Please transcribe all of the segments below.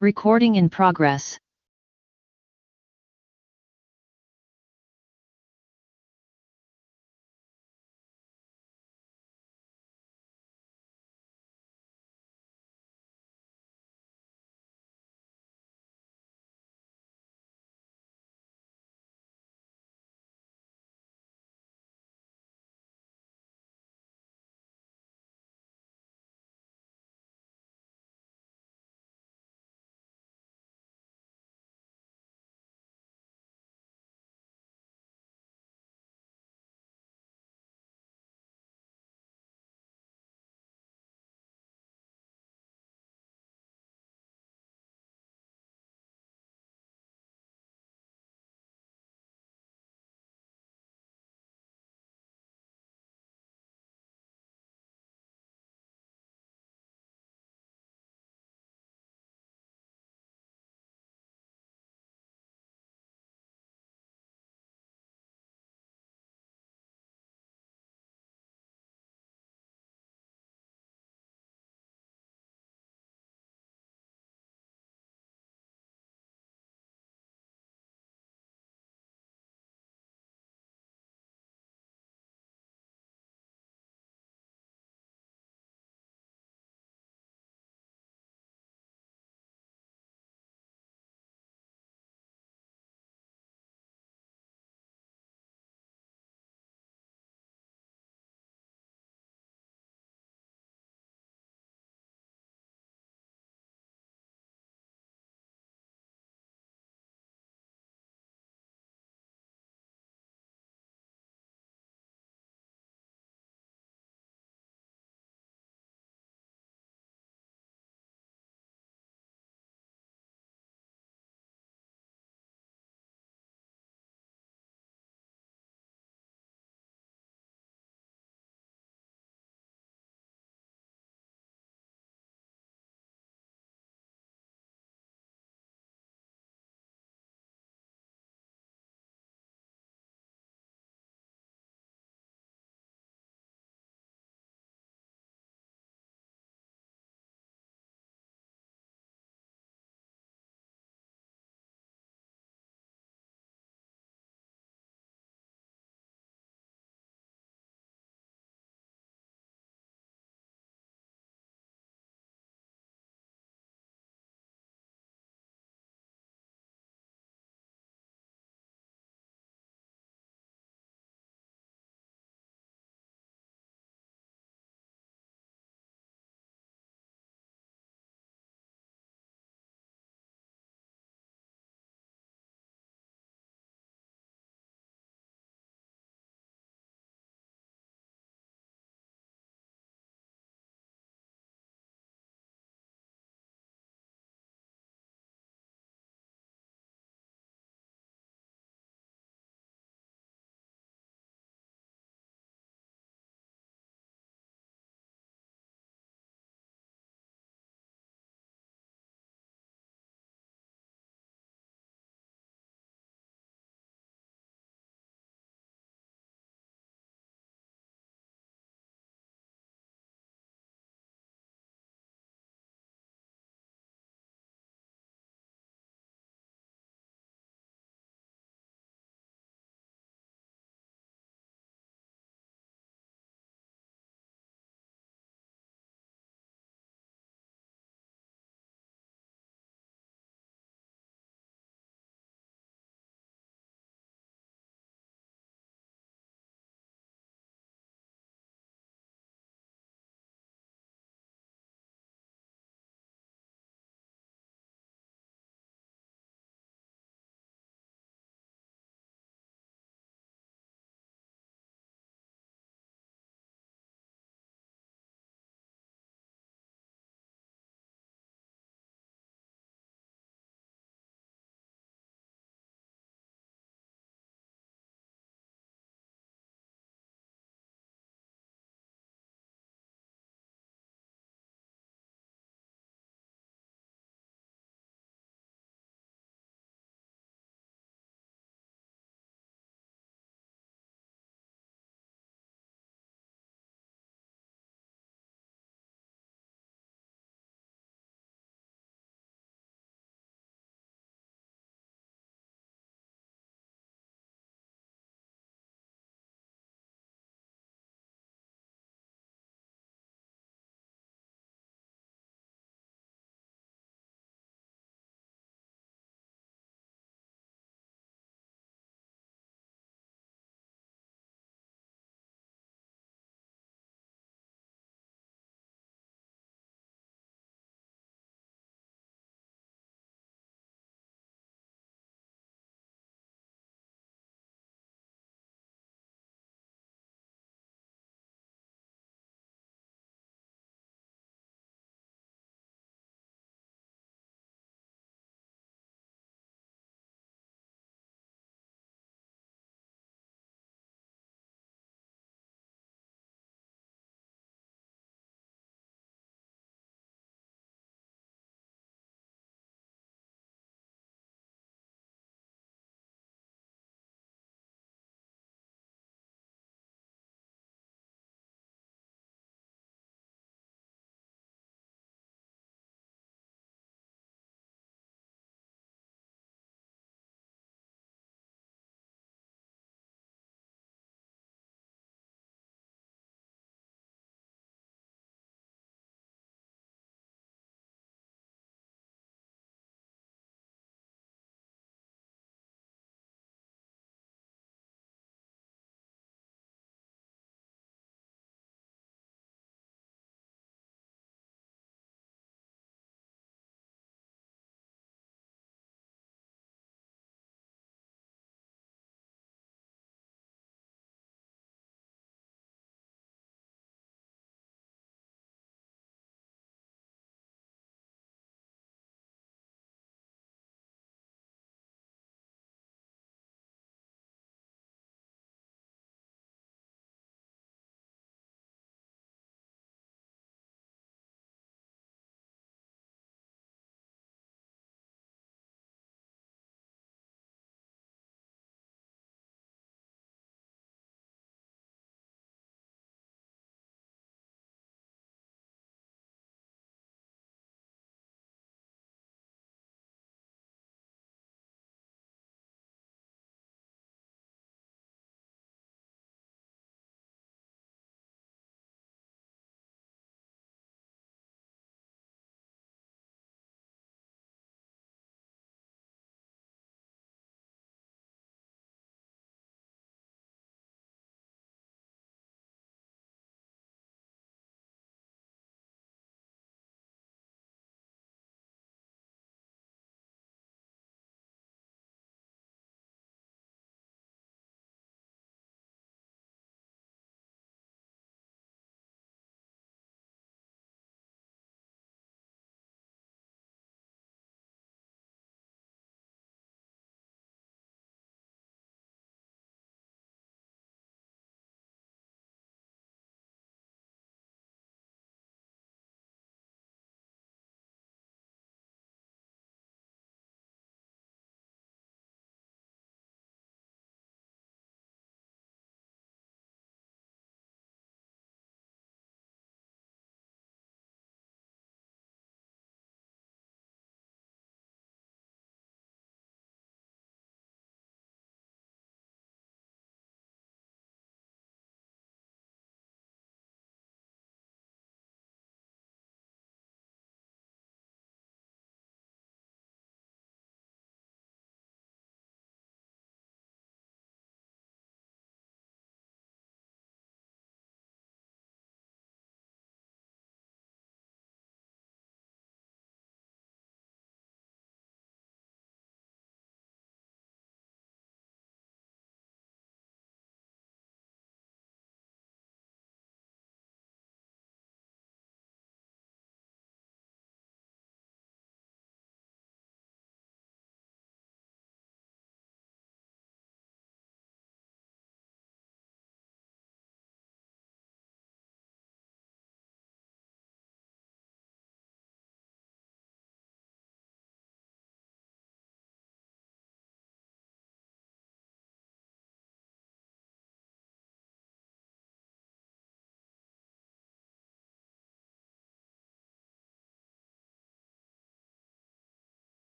Recording in progress.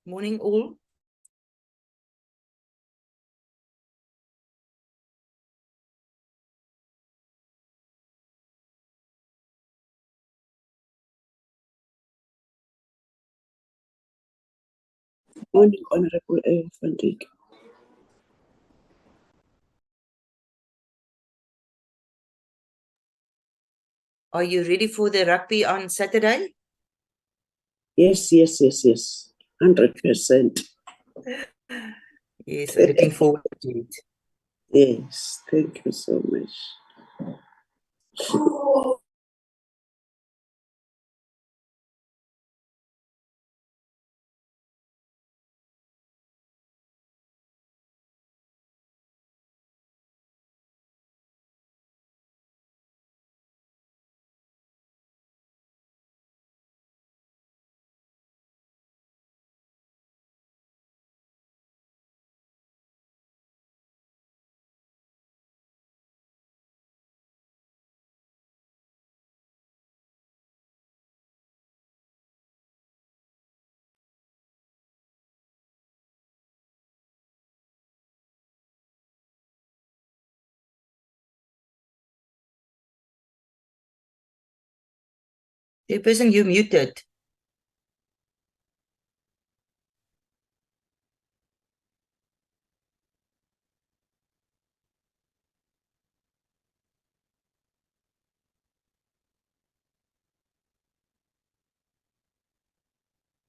Morning all. Morning, Honorable Van Dijk. Are you ready for the rugby on Saturday? Yes. 100%. Yes, I'm looking forward to it. Yes, thank you so much. The person you muted.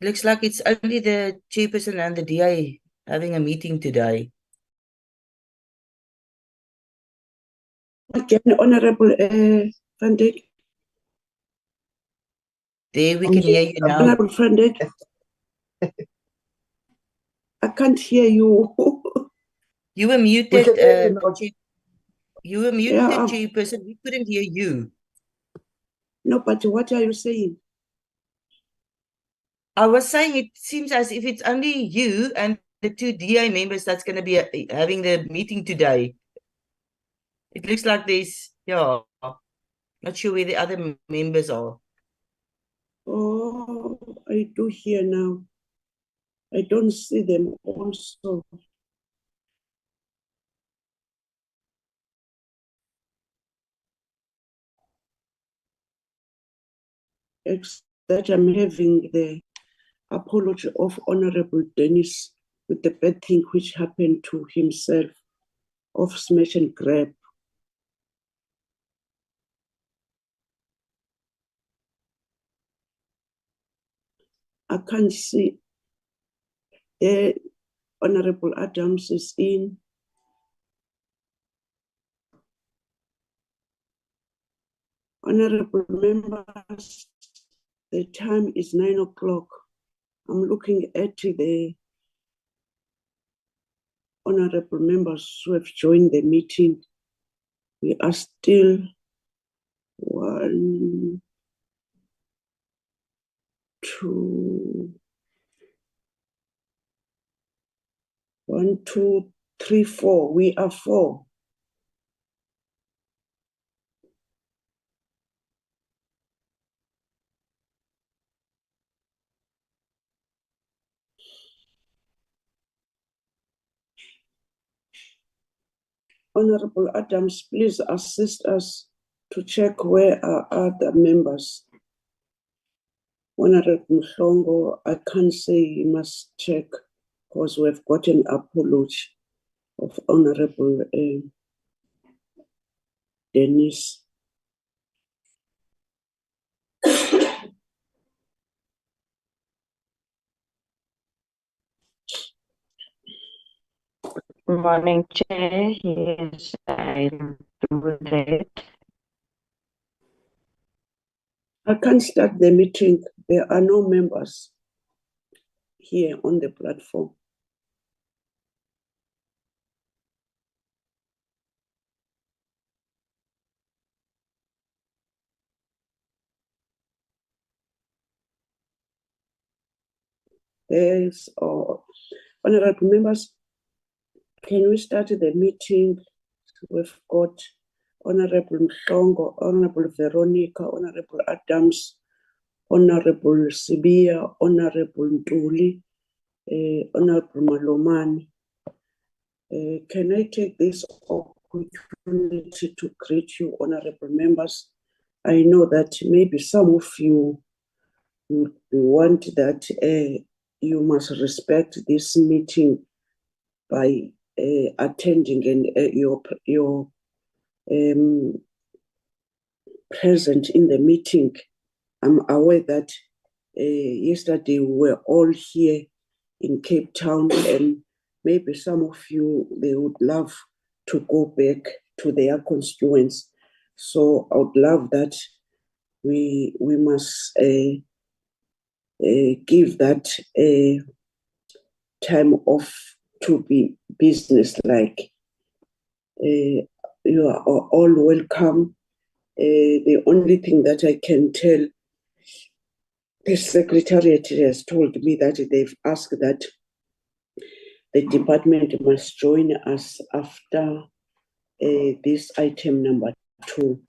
Looks like it's only the chairperson and the DA having a meeting today. Again, Honorable Van Dijk. There we can hear you now. Honorable Van Dijk. I can't hear you. You were muted. You were muted, Yeah, chairperson. We couldn't hear you. no, but what are you saying? I was saying it seems as if it's only you and the two DA members that's going to be having the meeting today. It looks like there's, yeah, not sure where the other members are. Oh, I do hear now. I don't see them also. That I'm having the apology of Honorable Dennis with the bad thing which happened to himself of smash and grab. I can't see. Honorable Adams is in. Honorable members, the time is 9 o'clock. I'm looking at the honorable members who have joined the meeting. We are still 1, 2, 1, 2, 3, 4. We are 4. Honorable Adams, please assist us to check where are other members. Honorable Mhlongo, I can't say you must check because we've got an apology of Honorable Dennis. Morning, Chair. Yes, I'll do that. I can't start the meeting. There are no members here on the platform. There's honorable members. Can we start the meeting? We've got Honorable Mhlongo, Honorable Veronica, Honorable Adams, Honorable Sibia, Honorable Ntuli, Honorable Malomane. Can I take this opportunity to greet you, honorable members? I know that maybe some of you want that you must respect this meeting by attending and your present in the meeting. I'm aware that yesterday we were all here in Cape Town, and maybe some of you, they would love to go back to their constituents. So I would love that we must give that time off to be business-like. You are all welcome. The only thing that I can tell, the Secretariat has told me that they've asked that the department must join us after this item number 2.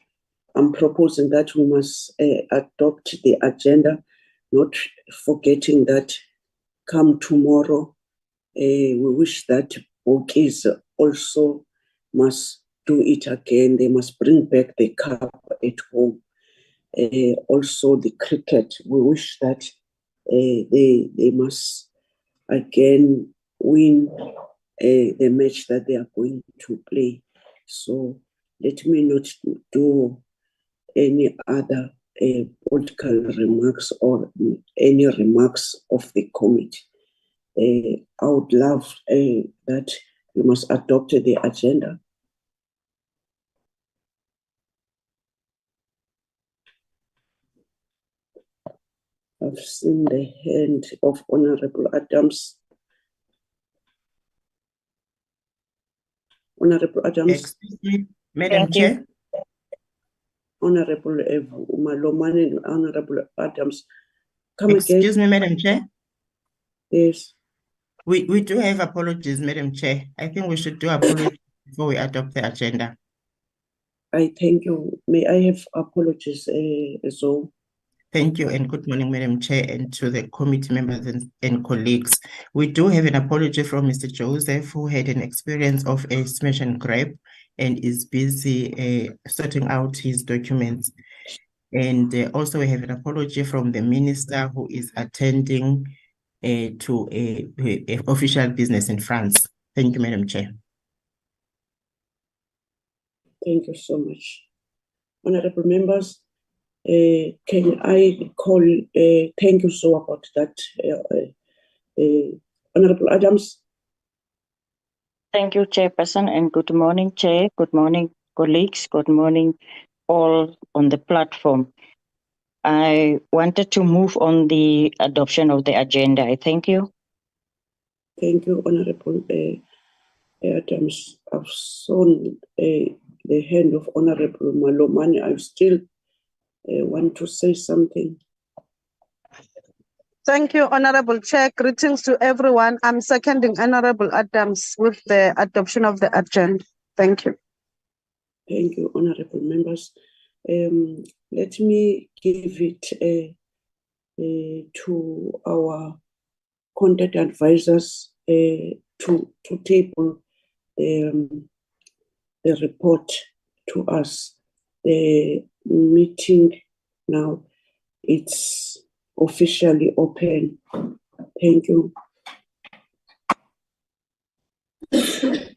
I'm proposing that we must adopt the agenda, not forgetting that come tomorrow, we wish that Bokis also must do it again. They must bring back the cup at home. Also the cricket, we wish that they must again win the match that they are going to play. So let me not do any other political remarks or any remarks of the committee. I would love that we must adopt the agenda. I've seen the hand of Honorable Adams. Honorable Adams. Excuse me, Madam Chair. Honorable Malomane and Honorable Adams. Come Excuse again. me, Madam Chair. Yes. We do have apologies, Madam Chair. I think we should do apologies before we adopt the agenda. I thank you. May I have apologies as well? Thank you and good morning, Madam Chair, and to the committee members and colleagues. We do have an apology from Mr. Joseph, who had an experience of a smash and grab and is busy sorting out his documents. And also we have an apology from the minister who is attending to a official business in France. Thank you, Madam Chair. Thank you so much. Honorable members, can I call, thank you so about that, Honorable Adams. Thank you, Chairperson, and good morning, Chair. Good morning, colleagues. Good morning, all on the platform. I wanted to move on the adoption of the agenda. I thank you. Thank you, Honorable Adams. I've shown the hand of Honorable Malomane. I still want to say something. Thank you, Honorable Chair. Greetings to everyone. I'm seconding Honorable Adams with the adoption of the agenda. Thank you. Thank you, Honorable members. Let me give it to our contact advisors to table the report to us. The meeting now, it's officially open. Thank you. Good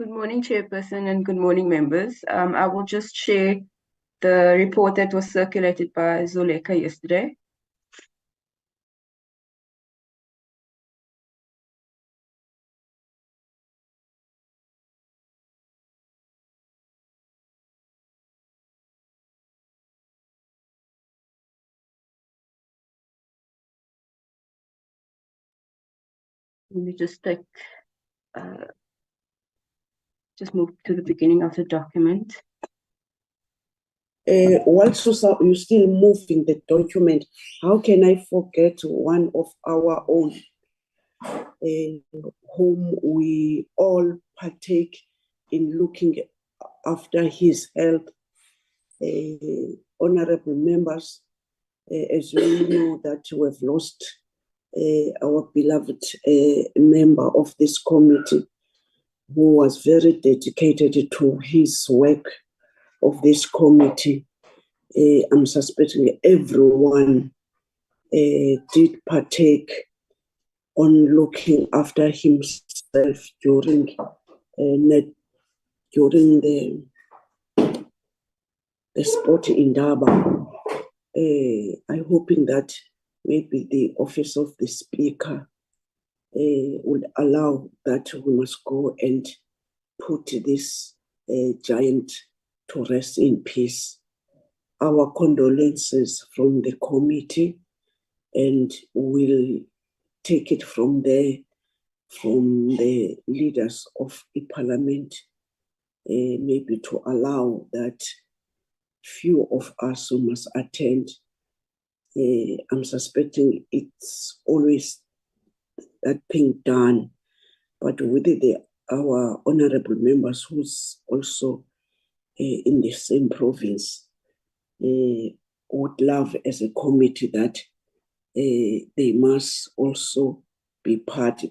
morning, Chairperson, and good morning, members. I will just share the report that was circulated by Zoleka yesterday. Let me just take, just move to the beginning of the document. Whilst you're still moving the document, how can I forget one of our own, whom we all partake in looking after his health, honorable members, As we know that we've lost our beloved member of this committee, who was very dedicated to his work of this committee. I'm suspecting everyone did partake on looking after himself during the sport in Durban. I'm hoping that maybe the office of the speaker would allow that we must go and put this giant to rest in peace. Our condolences from the committee, and we'll take it from there, from the leaders of the parliament, maybe to allow that few of us who must attend. I'm suspecting it's always that thing done, but with our honorable members who's also in the same province, would love as a committee that they must also be part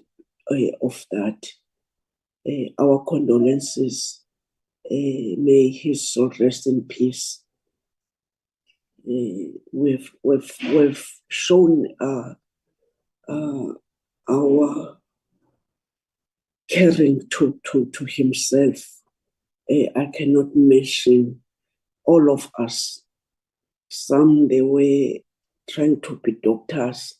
of that. Our condolences. May his soul rest in peace. We've shown our caring to himself. I cannot mention all of us. Some, they were trying to be doctors.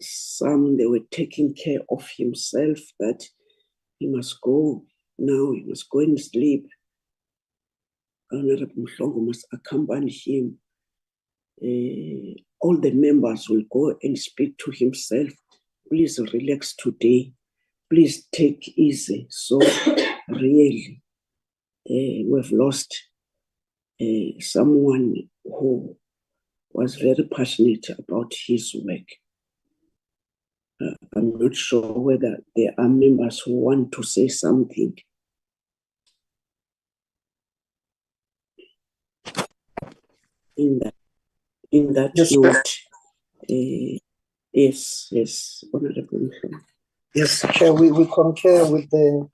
Some, they were taking care of himself, that he must go now, he must go and sleep. Honorable Mhlongo must accompany him. All the members will go and speak to himself. Please relax today. Please take easy. So really, we've lost someone who was very passionate about his work. I'm not sure whether there are members who want to say something. In that Yes, note, yes, Honorable. yes, Chair, we concur with the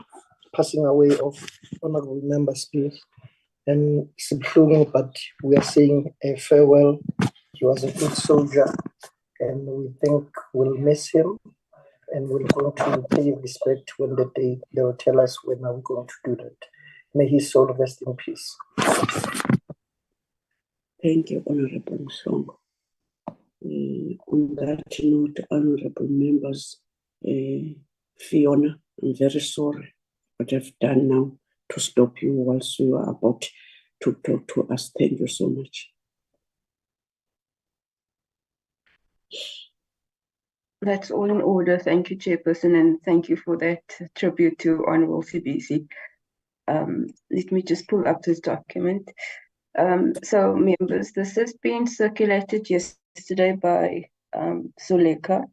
passing away of Honorable Member Smith and Sibhlungu, but we are saying a farewell. He was a good soldier, and we think we'll miss him, and we're going to pay respect when they will tell us when we're going to do that. May his soul rest in peace. Thank you, Honorable Mhlongo. On that note, honorable members, Fiona, I'm very sorry what I've done now to stop you whilst you are about to talk to us. Thank you so much. That's all in order. Thank you, Chairperson, and thank you for that tribute to Honorable CBC. Let me just pull up this document. So, members, this has been circulated yesterday by Zuleka.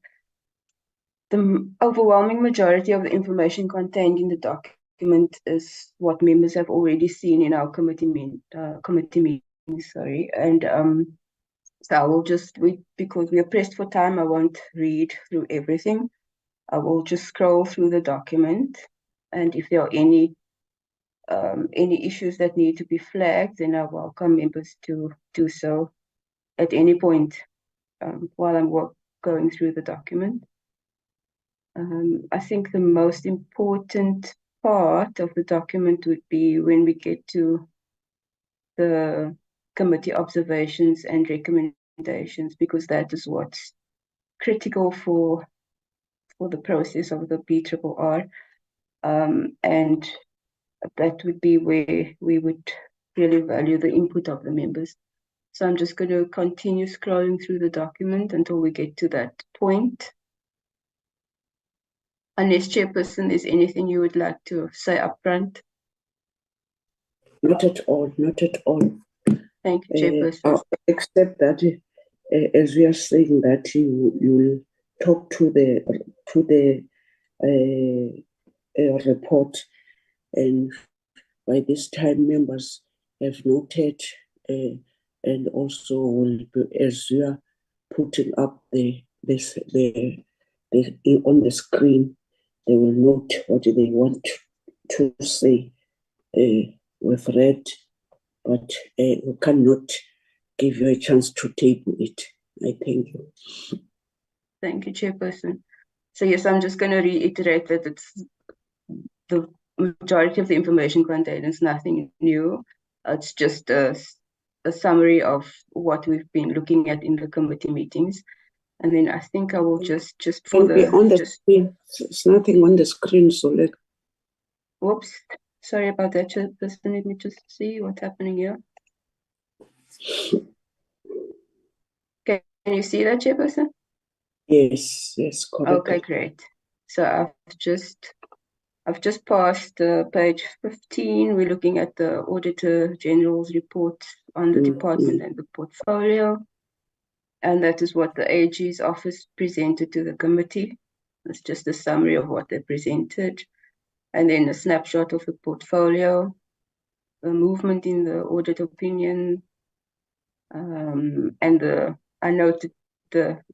The overwhelming majority of the information contained in the document is what members have already seen in our committee meetings. And so I will just, because we are pressed for time, I won't read through everything. I will just scroll through the document, and if there are any issues that need to be flagged, then I welcome members to do so at any point while I'm going through the document. I think the most important part of the document would be when we get to the committee observations and recommendations, because that is what's critical for the process of the BRRR. And that would be where we would really value the input of the members. So I'm just going to continue scrolling through the document until we get to that point. Unless, Chairperson, there's anything you would like to say up front? Not at all, not at all. Thank you, Chairperson. Except that, as we are saying that you will talk to the report, and by this time members have noted and also will be, as you are putting up on the screen, they will note what they want to say. We've read, but we cannot give you a chance to table it. I thank you. Thank you, Chairperson. So yes, I'm just going to reiterate that it's the majority of the information contained is nothing new. It's just a summary of what we've been looking at in the committee meetings. And then I think I will just for Can be on the screen. It's nothing on the screen, so let. Whoops, sorry about that, Chairperson. Let me just see what's happening here. Can you see that, Chairperson? Yes, correct. Okay, great. So I've just passed page 15. We're looking at the Auditor General's report on the department and the portfolio. And that is what the AG's office presented to the committee. It's just a summary of what they presented. And then a snapshot of the portfolio, the movement in the audit opinion, and I noted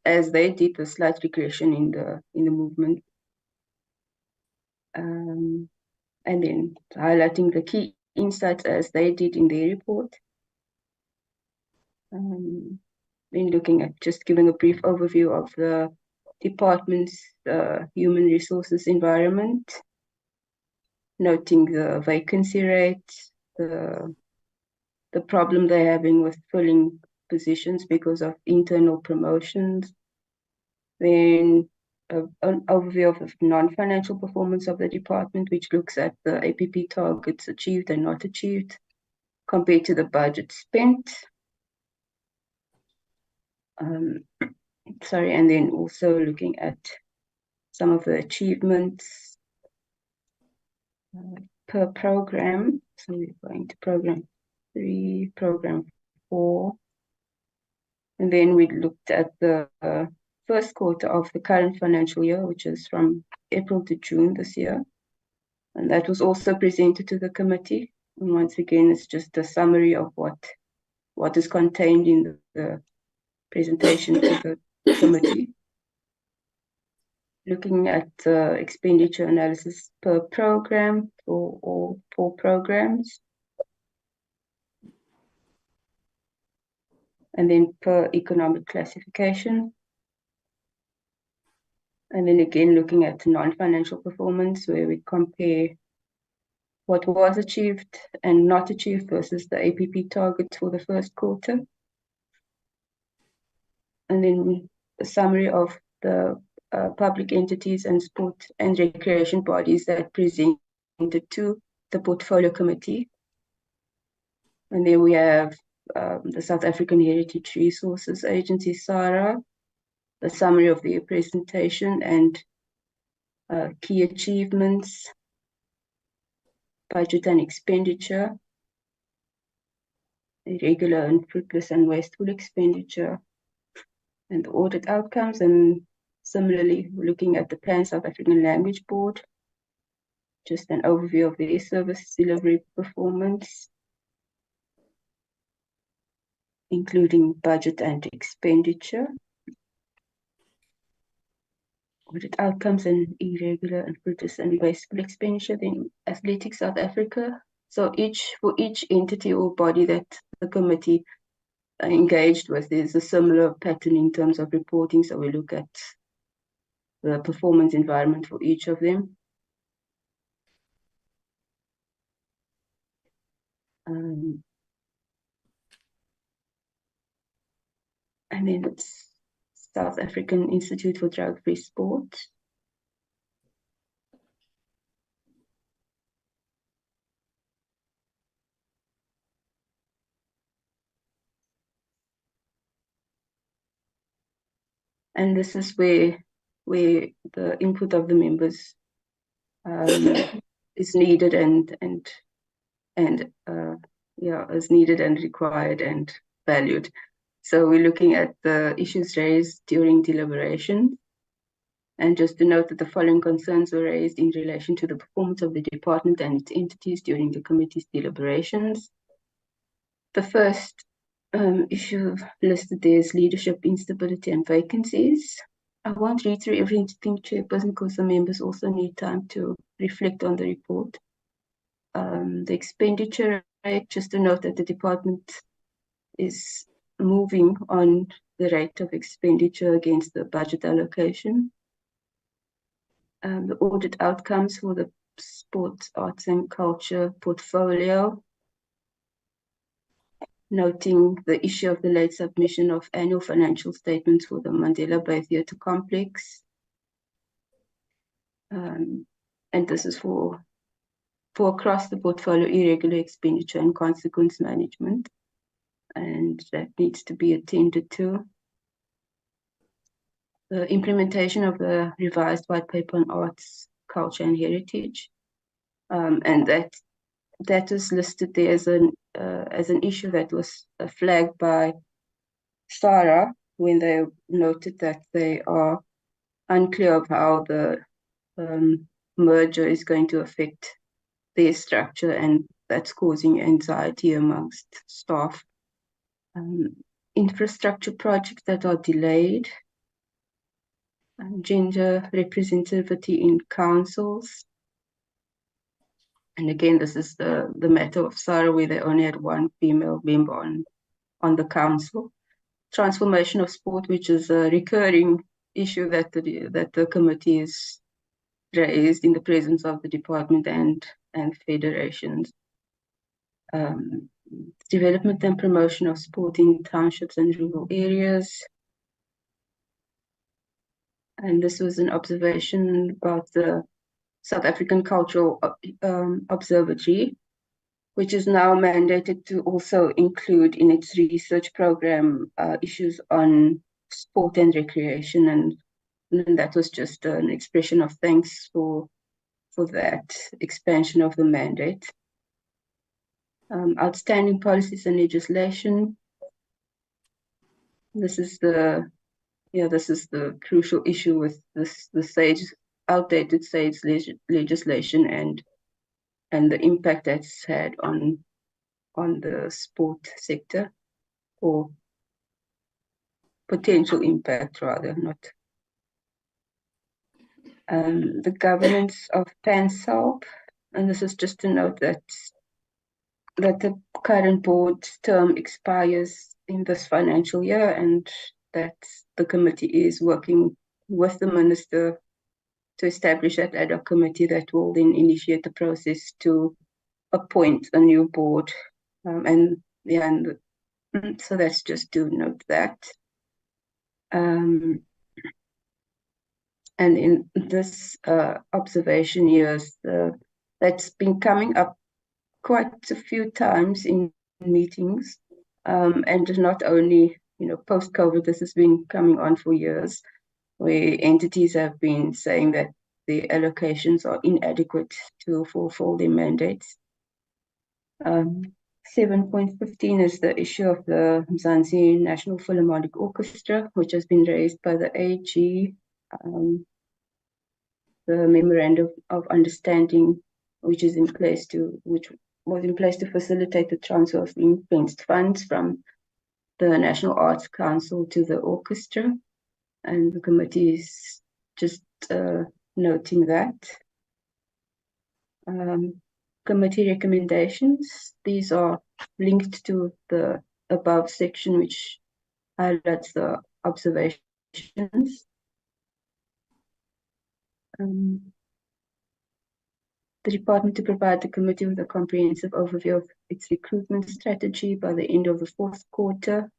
as they did the slight regression in the movement. And then highlighting the key insights as they did in their report. Then looking at just giving a brief overview of the department's human resources environment, noting the vacancy rate, the problem they're having with filling positions because of internal promotions. Then an overview of the non-financial performance of the department, which looks at the APP targets achieved and not achieved compared to the budget spent. Sorry, and then also looking at some of the achievements per program. So we're going to program 3, program 4. And then we looked at the first quarter of the current financial year, which is from April to June this year. And that was also presented to the committee. And once again, it's just a summary of what is contained in the presentation to the committee. Looking at expenditure analysis per program for all 4 programs. And then per economic classification. And then again, looking at non-financial performance, where we compare what was achieved and not achieved versus the APP targets for the first quarter. And then a summary of the public entities and sport and recreation bodies that presented to the portfolio committee. And then we have the South African Heritage Resources Agency, SARA, the summary of their presentation and key achievements, budget and expenditure, irregular and fruitless and wasteful expenditure, and the audit outcomes. And similarly, looking at the Pan South African Language Board, just an overview of their service delivery performance, including budget and expenditure, audit outcomes and irregular and fruitless and wasteful expenditure. Then Athletics South Africa. So for each entity or body that the committee engaged with, there's a similar pattern in terms of reporting. So we look at the performance environment for each of them. And then it's South African Institute for Drug-Free Sport. And this is where the input of the members is needed is needed and required and valued. So we're looking at the issues raised during deliberation. And just to note that the following concerns were raised in relation to the performance of the department and its entities during the committee's deliberations. The first issue listed there is leadership instability and vacancies. I won't read through everything, Chairperson, because the members also need time to reflect on the report. The expenditure rate, just to note that the department is moving on the rate of expenditure against the budget allocation. The audit outcomes for the sports, arts and culture portfolio, noting the issue of the late submission of annual financial statements for the Mandela Bay Theatre Complex. And this is for across the portfolio irregular expenditure and consequence management. And that needs to be attended to. The implementation of the revised white paper on arts, culture and heritage. And that is listed there as an issue that was flagged by SARA when they noted that they are unclear of how the merger is going to affect their structure, and that's causing anxiety amongst staff. Infrastructure projects that are delayed, gender representativity in councils. And again, this is the matter of SARA where they only had one female member on the council. Transformation of sport, which is a recurring issue that the committee is raised in the presence of the department and federations. Development and promotion of sport in townships and rural areas. And this was an observation about the South African Cultural Observatory, which is now mandated to also include in its research program issues on sport and recreation. And that was just an expression of thanks for that expansion of the mandate. Outstanding policies and legislation. This is the crucial issue with the outdated SAGE legislation and the impact that's had on the sport sector, or potential impact rather, not. The governance of PANSALB, and this is just to note that the current board's term expires in this financial year, and that the committee is working with the minister to establish that ad hoc committee that will then initiate the process to appoint a new board. So that's just to note that. And in this observation years, that's been coming up quite a few times in meetings, and not only, post-COVID, this has been coming on for years, where entities have been saying that the allocations are inadequate to fulfill their mandates. 7.15 is the issue of the Mzansi National Philharmonic Orchestra, which has been raised by the AG. The memorandum of understanding, which was in place to facilitate the transfer of ring-fenced funds from the National Arts Council to the orchestra, and the committee is just noting that. Committee recommendations, these are linked to the above section, which highlights the observations. The department to provide the committee with a comprehensive overview of its recruitment strategy by the end of the fourth quarter.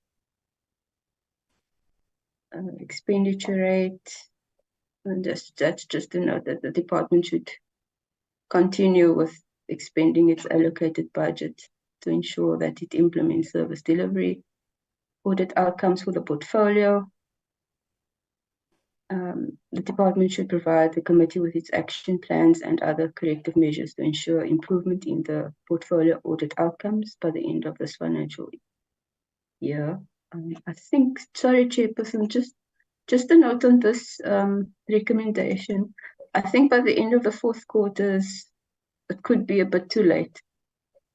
Expenditure rate, and that's just to note that the department should continue with expending its allocated budget to ensure that it implements service delivery. Audit outcomes for the portfolio. The department should provide the committee with its action plans and other corrective measures to ensure improvement in the portfolio audit outcomes by the end of this financial year. I think, sorry, Chairperson, just a note on this recommendation. I think by the end of the fourth quarter, it could be a bit too late.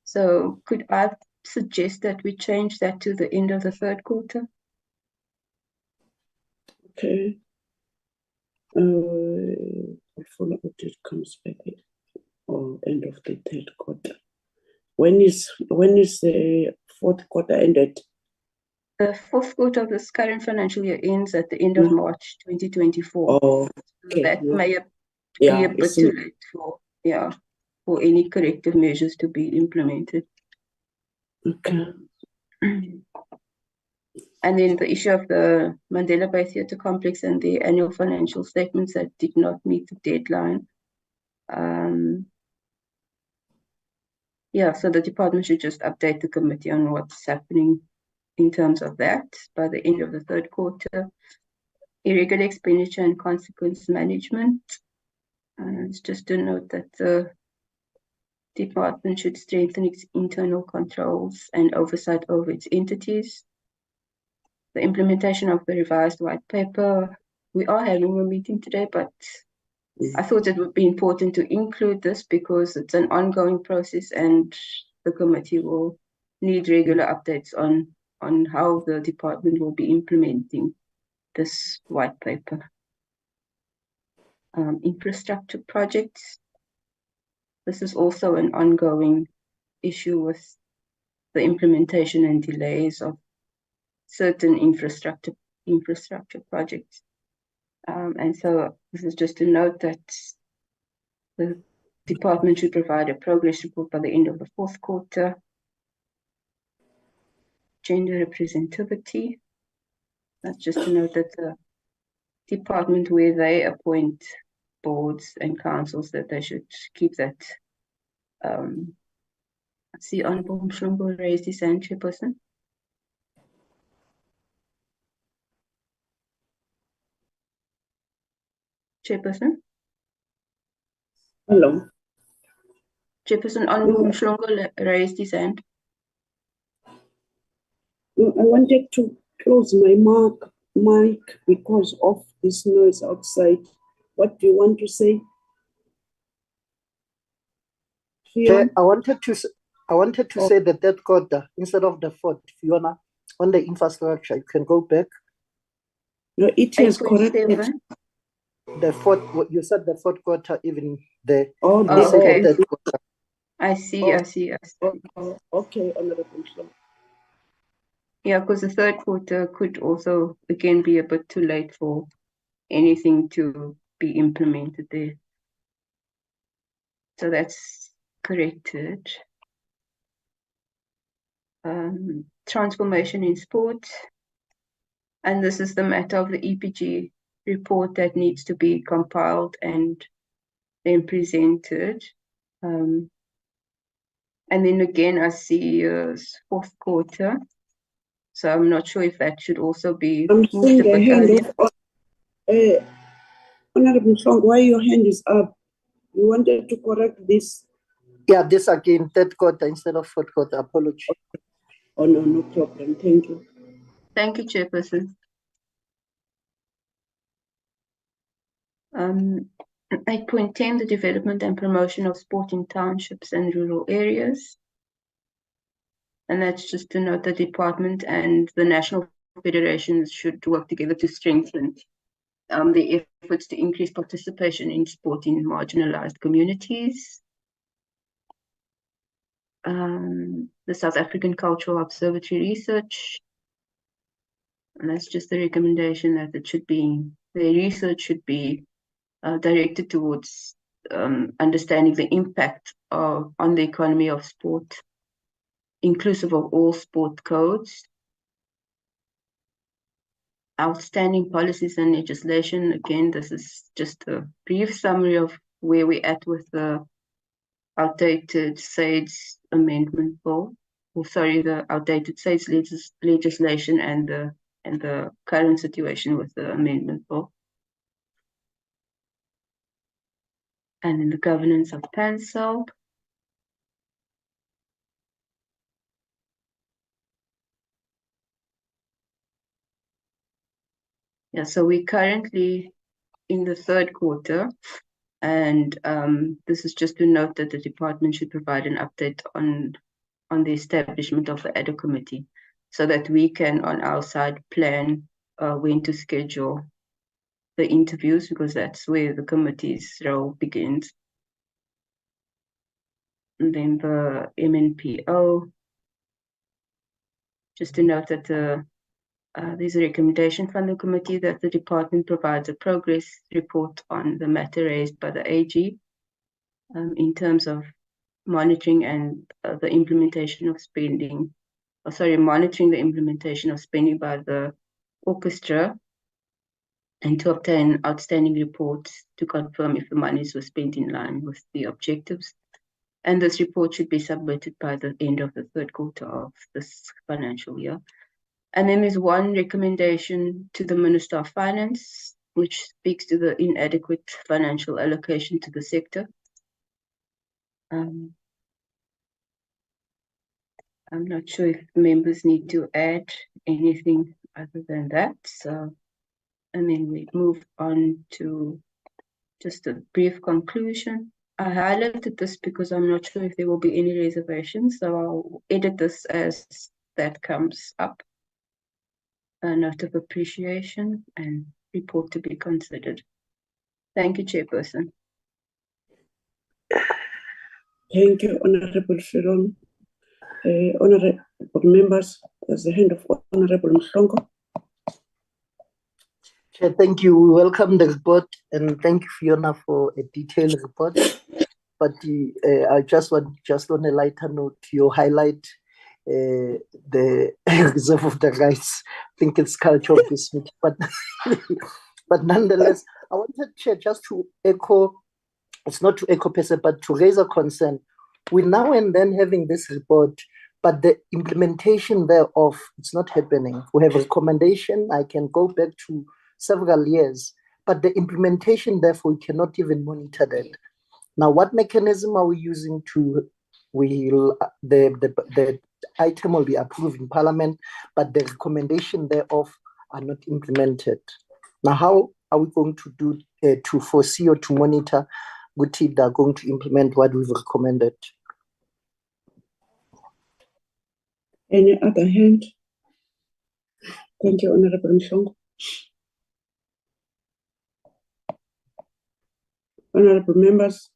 So could I suggest that we change that to the end of the third quarter. Okay. Follow audit comes back or end of the third quarter. When is the fourth quarter ended? The fourth quarter of this current financial year ends at the end of March 2024. Oh, okay. That may be Yeah, a bit too late for any corrective measures to be implemented. okay. And then the issue of the Mandela Bay Theatre Complex and the annual financial statements that did not meet the deadline. So the department should just update the committee on what's happening in terms of that by the end of the third quarter. Irregular expenditure and consequence management. It's just to note that the department should strengthen its internal controls and oversight over its entities. The implementation of the revised white paper. We are having a meeting today, but I thought it would be important to include this because it's an ongoing process and the committee will need regular updates on how the department will be implementing this white paper. Infrastructure projects. This is also an ongoing issue with the implementation and delays of certain infrastructure projects. And so this is just to note that the department should provide a progress report by the end of the fourth quarter. Gender representativity. That's just to note that the department where they appoint boards and councils that they should keep that. I see Honorable Mhlongo raised his hand, Chairperson. Chairperson? Hello. Chairperson Honorable Mhlongo raised his hand. No, I wanted to close my mic because of this noise outside. What do you want to say? Chair, I wanted to say the third quarter instead of the fourth. Fiona, on the infrastructure, you can go back. No, it is corrected. The fourth, you said the fourth quarter, even the okay. third quarter. I see. Okay, Honorable. Yeah, because the third quarter could also again be a bit too late for anything to be implemented there. So that's corrected. Transformation in sport. And this is the matter of the EPG report that needs to be compiled and then presented. And then again, I see fourth quarter. So I'm not sure if that should also be I'm moved seeing a bit the hand earlier. of Honorable Song, why your hand is up? You wanted to correct this? Yeah, this again, third quarter instead of fourth quarter. Apology. Oh, no problem. Thank you. Thank you, Chairperson. 8.10, the development and promotion of sport in townships and rural areas. And that's just to note the department and the national federations should work together to strengthen the efforts to increase participation in sport in marginalized communities. The South African Cultural Observatory research. And that's just the recommendation that it should be, the research should be directed towards understanding the impact on the economy of sport, inclusive of all sport codes. Outstanding policies and legislation. Again, this is just a brief summary of where we're at with the outdated SAIDS amendment bill. The outdated SAIDS legislation and the current situation with the amendment bill. And then the governance of PANCEL. Yeah, so we're currently in the third quarter, and this is just to note that the department should provide an update on on the establishment of the ad hoc committee, so that we can on our side plan when to schedule the interviews, because that's where the committee's role begins. And then the MNPO, just to note that there's a recommendation from the committee that the department provides a progress report on the matter raised by the AG in terms of monitoring and the implementation of spending, monitoring the implementation of spending by the orchestra, and to obtain outstanding reports to confirm if the monies were spent in line with the objectives. And this report should be submitted by the end of the third quarter of this financial year. And then there's one recommendation to the Minister of Finance, which speaks to the inadequate financial allocation to the sector. I'm not sure if members need to add anything other than that. So, and then we move on to just a brief conclusion. I highlighted this because I'm not sure if there will be any reservations, so I'll edit this as that comes up. A note of appreciation and report to be considered. Thank you, Chairperson. Thank you, Honorable Firon. Honorable members, there's the hand of Honorable Mhlongo. Chair, thank you. We welcome the report and thank you, Fiona, for a detailed report. But I just on a lighter note, you highlight the reserve of the rights. I think it's culture of this meeting, but nonetheless, I wanted, Chair, just to echo, it's not to echo per se, but to raise a concern. We now and then having this report, but the implementation thereof, it's not happening. We have a recommendation. I can go back to several years, but the implementation, therefore, we cannot even monitor that. Now, what mechanism are we using to, the item will be approved in Parliament, but the recommendation thereof are not implemented. Now, how are we going to do to foresee or to monitor what if they're going to implement what we've recommended? Any other hand? Thank you, Honorable Mhlongo. Honorable members,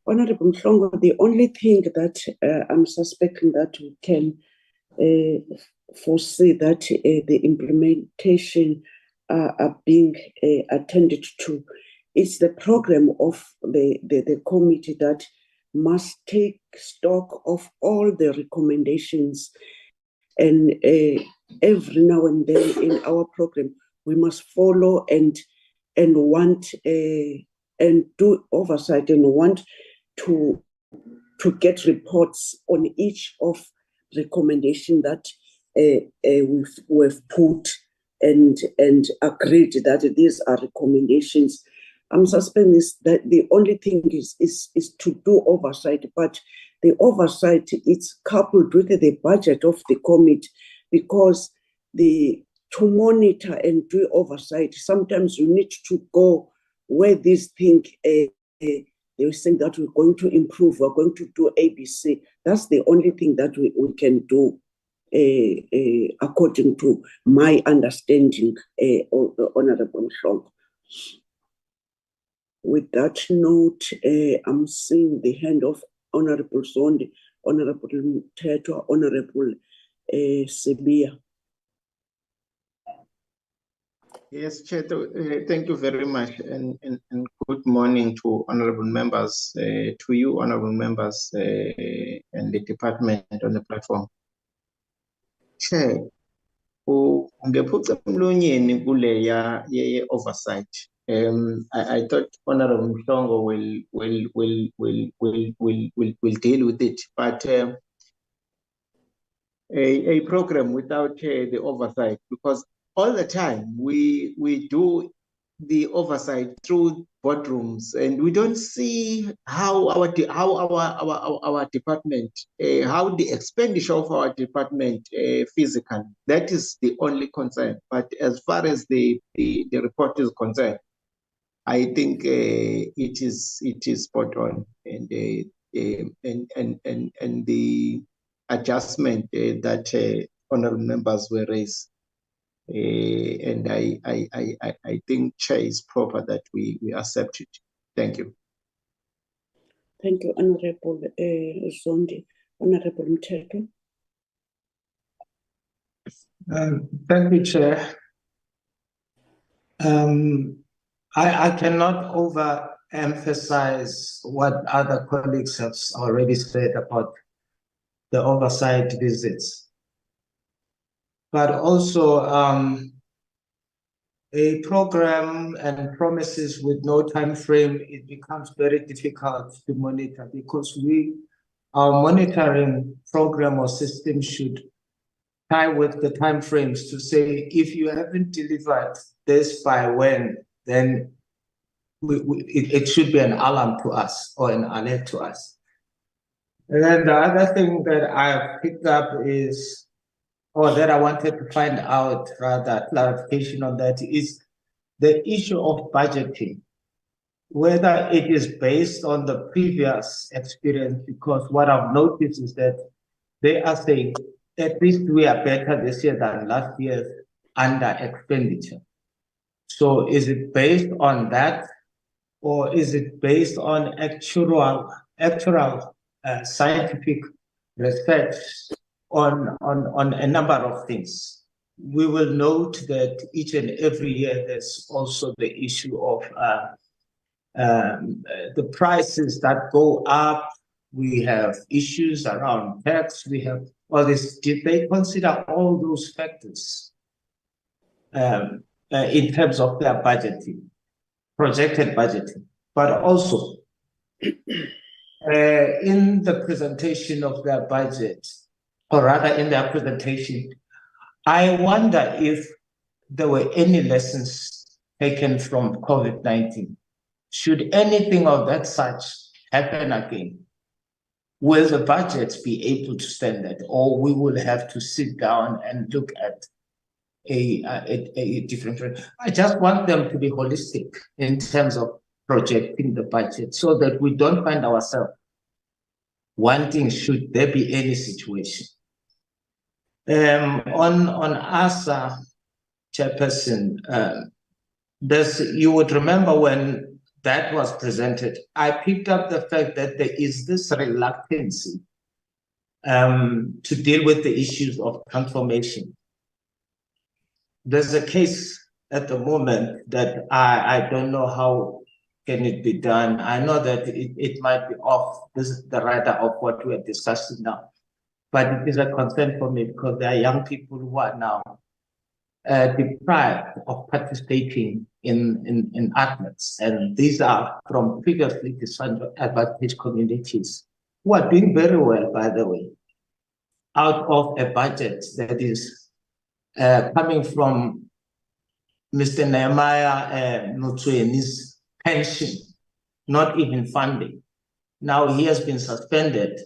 Honorable Mhlongo, the only thing that I'm suspecting that we can foresee that the implementation are being attended to is the program of the committee that must take stock of all the recommendations, and every now and then in our program we must follow and want and do oversight and want to get reports on each of recommendation that we've put and agreed that these are recommendations. I'm suspecting that the only thing is to do oversight, but the oversight is coupled with the budget of the committee, because to monitor and do oversight, sometimes you need to go where these things they were saying that we're going to improve, we're going to do ABC. That's the only thing that we can do according to my understanding, Honorable Mhlongo. With that note, I'm seeing the hand of Honorable Zondi, Honorable Mthethwa, Honorable Sibia. Yes, Chair, thank you very much, and good morning to honorable members, to you, honorable members, and the department on the platform. Chair, ngephuca emlonyeni kule ya oversight. I thought Honorable Mhlongo will deal with it, but a program without the oversight, because all the time we do the oversight through boardrooms, and we don't see how our department, how the expenditure of our department physically. That is the only concern. But as far as the report is concerned, I think it is spot on, and and the adjustment that honorable members were raised. And I think, Chair, is proper that we accept it. Thank you. Thank you, Honorable Zondi. Honorable Mteto. Thank you, Chair. I cannot overemphasize what other colleagues have already said about the oversight visits. But also a program and promises with no time frame, it becomes very difficult to monitor, because our monitoring program or system should tie with the time frames to say, if you haven't delivered this by when, then it should be an alarm to us or an alert to us. And then the other thing that I've picked up is, or that I wanted to find out, rather clarification on that, is the issue of budgeting, whether it is based on the previous experience, because what I've noticed is that they are saying, at least we are better this year than last year's under expenditure. So is it based on that, or is it based on actual scientific research on a number of things? We will note that each and every year there's also the issue of the prices that go up. We have issues around tax. We have all this. Did they consider all those factors in terms of their budgeting, projected budgeting? But also in the presentation of their budget, or rather in their presentation, I wonder if there were any lessons taken from COVID-19. Should anything of that such happen again, will the budgets be able to stand that, or we will have to sit down and look at a different? I just want them to be holistic in terms of projecting the budget, so that we don't find ourselves wanting, should there be any situation. On ASA, Chairperson, you would remember when that was presented, I picked up the fact that there is this reluctance to deal with the issues of transformation. There's a case at the moment that I don't know how can it be done. I know that it might be off, this is the radar of what we're discussing now. But it is a concern for me, because there are young people who are now deprived of participating in admits. And these are from previously disadvantaged communities who are doing very well, by the way, out of a budget that is coming from Mr. Nehemiah Mutsueni's pension, not even funding. Now he has been suspended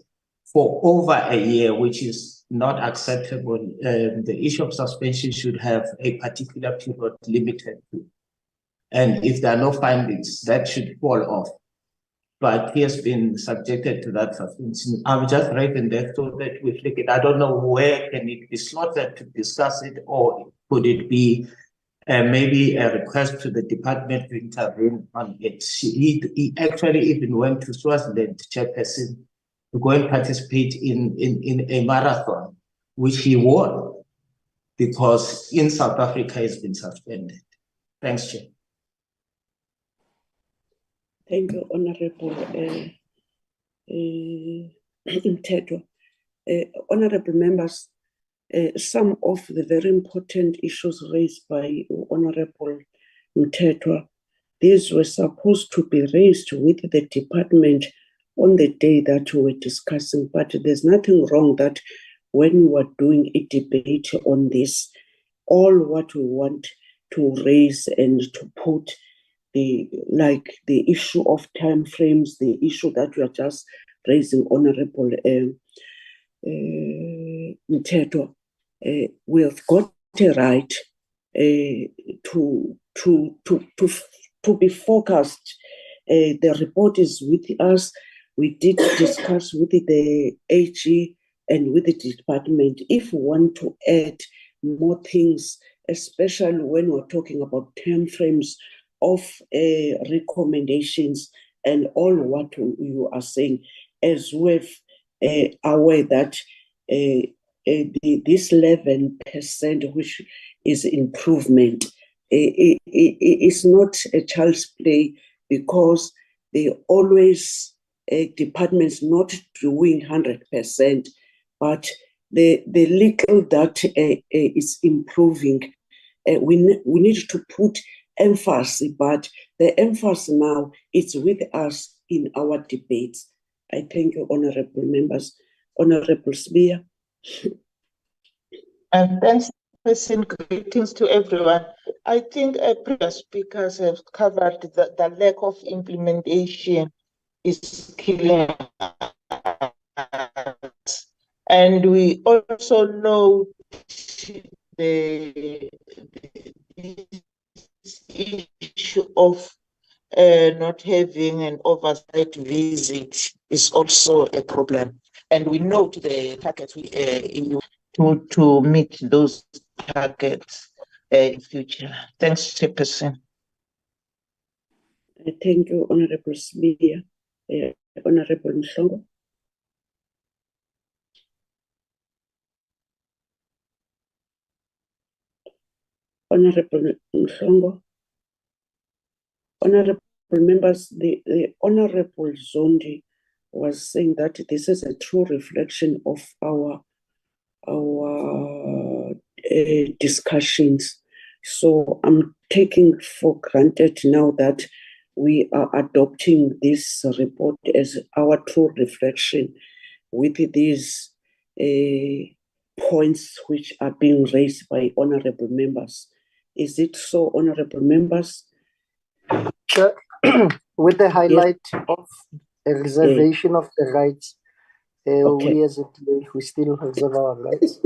for over a year, which is not acceptable. The issue of suspension should have a particular period limited to. And if there are no findings, that should fall off. But he has been subjected to that suspension. I'm just writing that so that we flick it. I don't know where can it be slotted to discuss it, or could it be maybe a request to the department to intervene on it. He actually even went to Swaziland, Chairperson, to go and participate in a marathon, which he won, because in South Africa it's been suspended. Thanks, Chair. Thank you, Honorable Mteto. Honorable members, some of the very important issues raised by Honorable Mteto, these were supposed to be raised with the department on the day that we were discussing, but there's nothing wrong that when we are doing a debate on this, all what we want to raise and to put the issue of time frames, the issue that we are just raising, Honorable Mteto, we have got a right to be focused. The report is with us. we did discuss with the AG and with the department if we want to add more things, especially when we're talking about term frames of recommendations and all what you are saying, as we're aware that this 11%, which is improvement, it's not a child's play, because they always departments not doing 100%, but the little that is improving, we need to put emphasis, but the emphasis now is with us in our debates. I thank you, honorable members. Honorable Spear. And thanks, Person. Greetings to everyone. I think previous speakers have covered the lack of implementation is killing us. And we also know the issue of not having an oversight visit is also a problem. And we know the targets to meet those targets in future. Thanks, Chairperson. Thank you, Honorable Spear. Honorable Mhlongo. Honorable Mhlongo. Honorable members, the Honorable Zondi was saying that this is a true reflection of our discussions. So I'm taking for granted now that we are adopting this report as our true reflection with these points which are being raised by honorable members. Is it so, honorable members? Chair, with the highlight of a reservation of the rights, Okay. we as a DA, we still reserve our rights.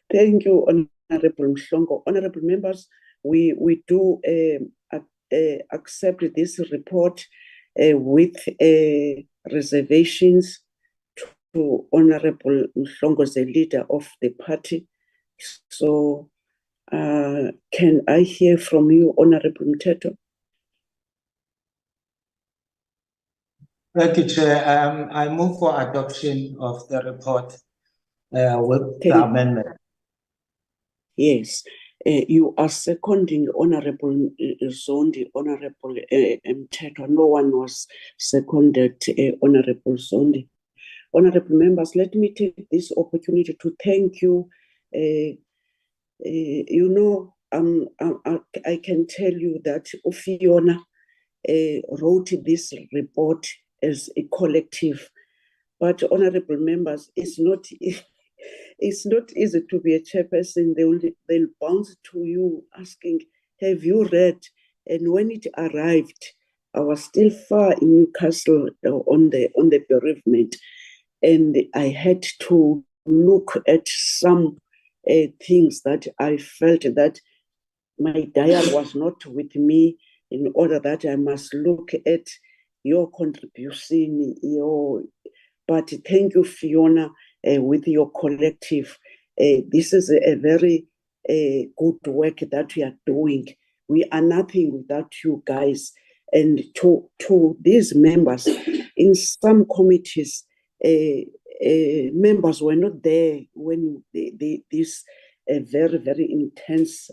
Thank you, Honorable Mhlongo. Honorable members, we do accept this report with reservations to Honorable Mhlongo, the leader of the party. So can I hear from you, Honorable Mteto? Thank you, Chair. I move for adoption of the report with the amendment. Yes. You are seconding Honorable Zondi, Honorable Mteto. No one was seconded, Honorable Zondi. Honorable members, let me take this opportunity to thank you. You know, I can tell you that Fiona wrote this report as a collective, but honorable members, it's not easy to be a chairperson. They'll bounce to you asking, have you read? And when it arrived, I was still far in Newcastle on the bereavement, and I had to look at some things that I felt that my dial was not with me, in order that I must look at your contribution, but thank you, Fiona, with your collective. This is a very good work that we are doing. We are nothing without you guys. And to these members, in some committees, members were not there when this very, very intense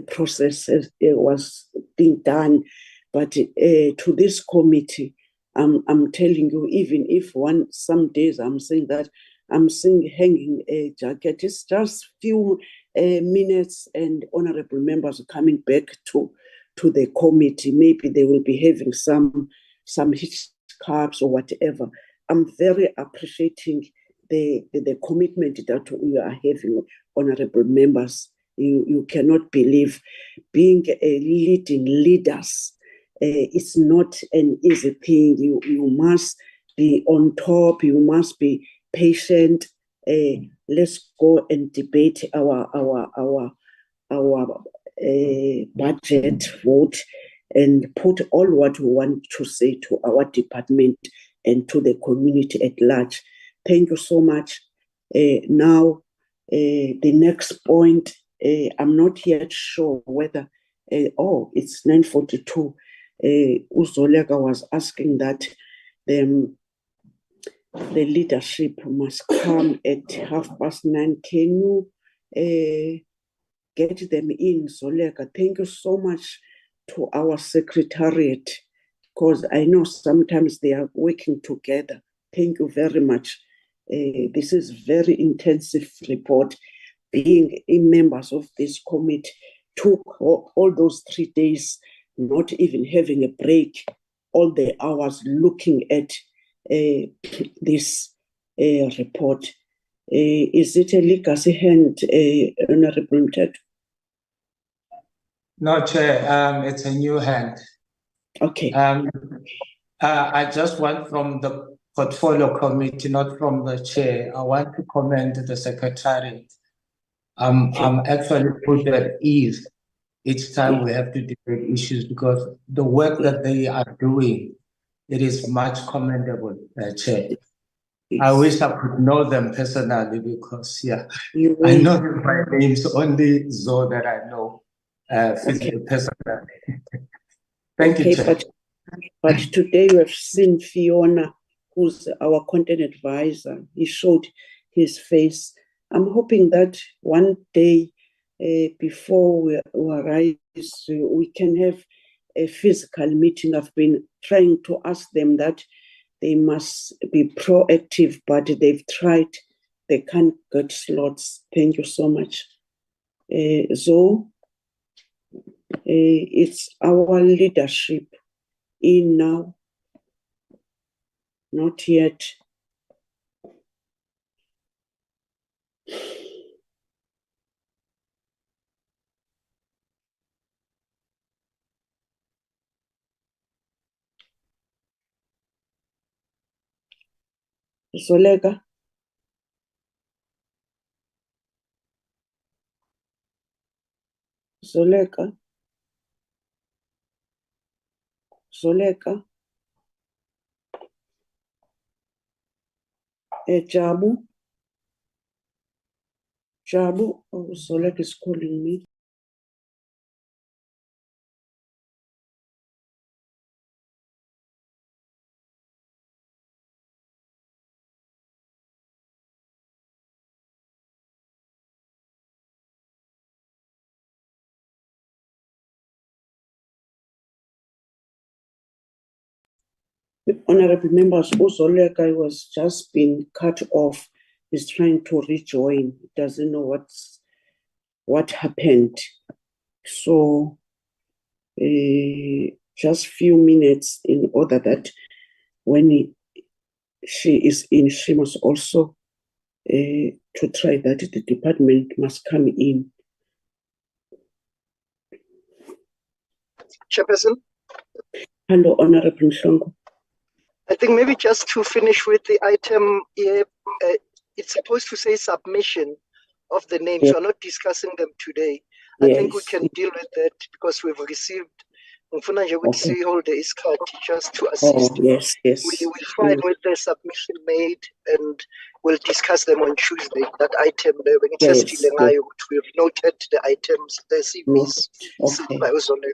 process was being done. But to this committee, I'm telling you, even if some days I'm saying that I'm seeing hanging a jacket, it's just few minutes, and honorable members are coming back to the committee. Maybe they will be having some hiccups or whatever. I'm very appreciating the commitment that we are having, honorable members. You cannot believe being leading leaders. It's not an easy thing. You must be on top. You must be patient. Let's go and debate our budget vote and put all what we want to say to our department and to the community at large. Thank you so much. Now, the next point, I'm not yet sure whether, it's 9:42. Uzolega was asking that the leadership must come at 9:30. Can you get them in, Zolega? Thank you so much to our secretariat, because I know sometimes they are working together. Thank you very much. This is very intensive report. Being members of this committee took all those 3 days, not even having a break, all the hours looking at this report. Is it a legacy hand, Honorable Mteto? No, Chair, it's a new hand. Okay. I just want from the portfolio committee, not from the chair. I want to commend the secretariat. I'm actually put at ease each time we have to debate issues, because the work that they are doing, it is much commendable, Chair. I wish I could know them personally, because I know them by names, only Zoe that I know personally. Thank you, Chair. But today we have seen Fiona, who's our content advisor. He showed his face. I'm hoping that one day before we arrive, we can have a physical meeting. I've been trying to ask them that they must be proactive, but they've tried. They can't get slots. Thank you so much. Zoe, it's our leadership in now. Not yet. Zolega. Zolega. Zolega. Jabu. Jabu. Oh, Zolega is calling me. Honorable members, Zolega was just been cut off. He's trying to rejoin. He doesn't know what happened. So just few minutes in order that when she is in, she must also to try that the department must come in. Chairperson? Hello, Honorable Nhlongo. I think maybe just to finish with the item, it's supposed to say submission of the names. Yes. We're not discussing them today. I think we can deal with that because we've received holder is card just to assist. Yes. We will find with the submission made and we'll discuss them on Tuesday. That item, we've noted the items, the CVs sent by Uzole.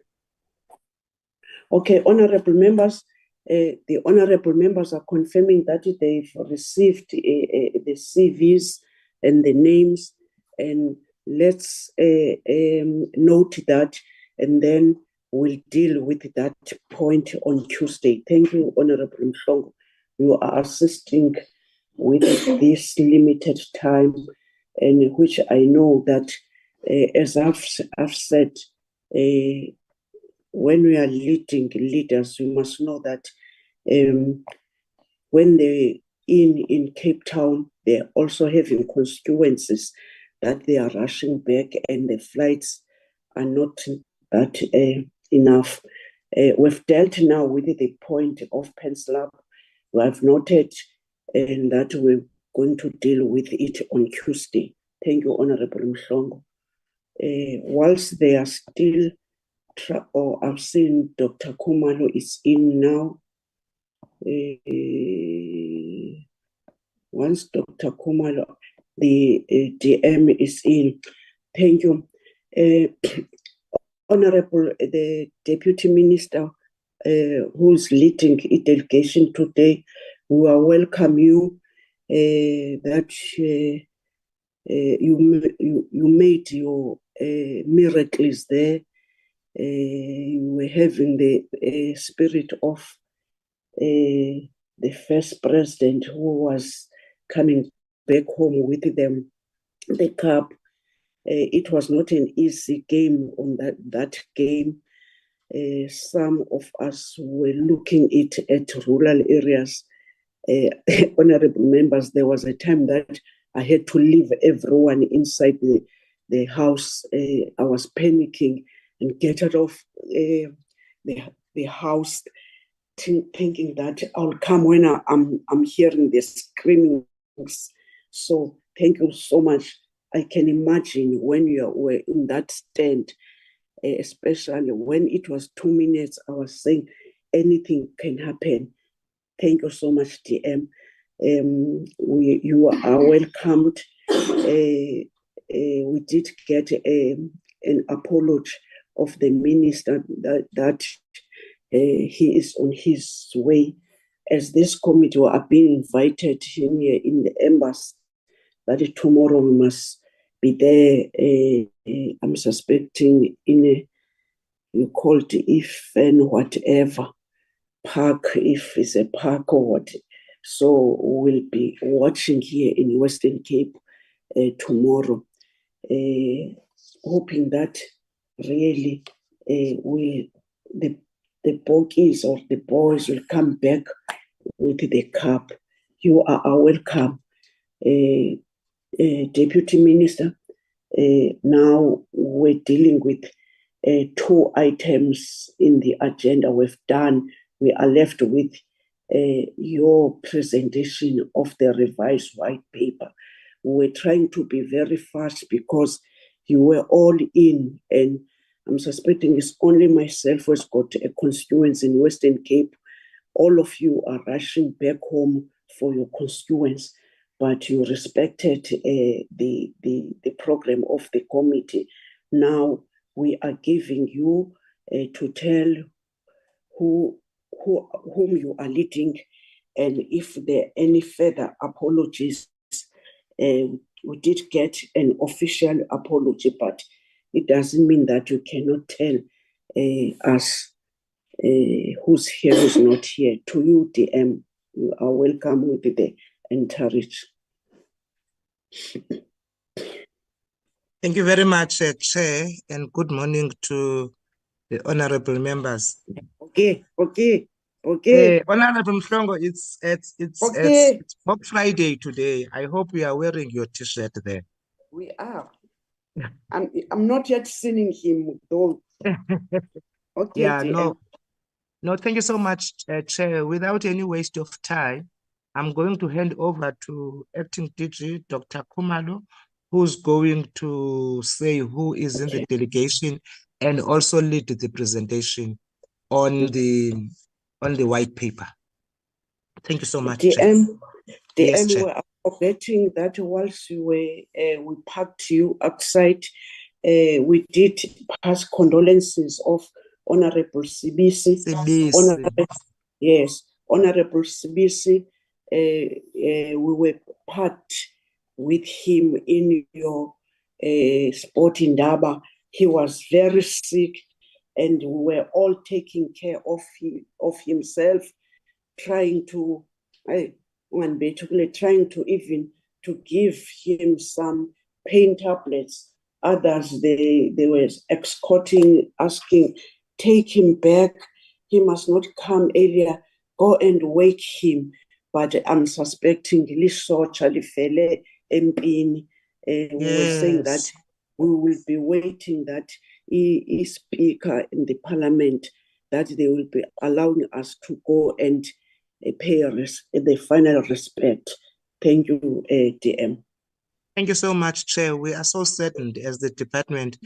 Okay, honorable members, the honorable members are confirming that they've received the CVs and the names, and let's note that, and then we'll deal with that point on Tuesday. Thank you, Honorable Nhlongo. You are assisting with this limited time, and which I know that, as I've said, when we are leading leaders, we must know that when they're in Cape Town, they're also having constituencies that they are rushing back, and the flights are not that enough. We've dealt now with the point of Penslab. We have noted and that we're going to deal with it on Tuesday. Thank you, Honorable Nhlongo. Whilst they are still, I've seen Dr. Kumalo is in now. Once Dr. Kumalo, the DM is in. Thank you. Honorable, the Deputy Minister who's leading a delegation today, we welcome you. That you made your miracles there. You were having the spirit of the first president who was coming back home with them, the cup. It was not an easy game on that game. Some of us were looking at rural areas. Honorable members, there was a time that I had to leave everyone inside the house. I was panicking and get out of the house, thinking that I'll come when I'm hearing the screamings. So thank you so much. I can imagine when you were in that stand, especially when it was 2 minutes, I was saying anything can happen. Thank you so much, DM. You are welcomed. We did get an apology of the minister that he is on his way. As this committee are being invited here in the embassy, that tomorrow we must be there. I'm suspecting in you called if and whatever park, if it's a park or what. So we'll be watching here in Western Cape tomorrow, hoping that really the bogies or the boys will come back with the cup. You are welcome. Deputy Minister, now we're dealing with 2 items in the agenda we've done. We are left with your presentation of the revised white paper. We're trying to be very fast because you were all in, and I'm suspecting it's only myself who's got a constituency in Western Cape. All of you are rushing back home for your constituents, but you respected the program of the committee. Now we are giving you to tell whom you are leading, and if there are any further apologies. We did get an official apology, but it doesn't mean that you cannot tell us who's here, who's not here. To you, DM, you are welcome with the encourage. Thank you very much, Chair, and good morning to the honorable members. Okay. Honorable Mhlongo, it's Bob Friday today. I hope you are wearing your T-shirt there. We are. I'm not yet seeing him though. Okay. Yeah, DM. no, thank you so much, Chair. Without any waste of time, I'm going to hand over to Acting DG, Dr. Kumalo, who's going to say who is in the delegation and also lead the presentation on the white paper. Thank you so much, DM, Yes, we Chair. were forgetting that whilst we packed you outside, we did pass condolences of Honorable Sibisi. Honorable Sibisi. We were part with him in your sport in Daba. He was very sick, and we were all taking care of himself, trying to even to give him some pain tablets. Others they were escorting, asking, take him back. He must not come earlier. Go and wake him. But I'm suspecting Liso Chalifele Mpini. We were saying that we will be waiting that he speaker in the parliament, that they will be allowing us to go and pay the final respect. Thank you, DM. Thank you so much, Chair. We are so saddened as the department.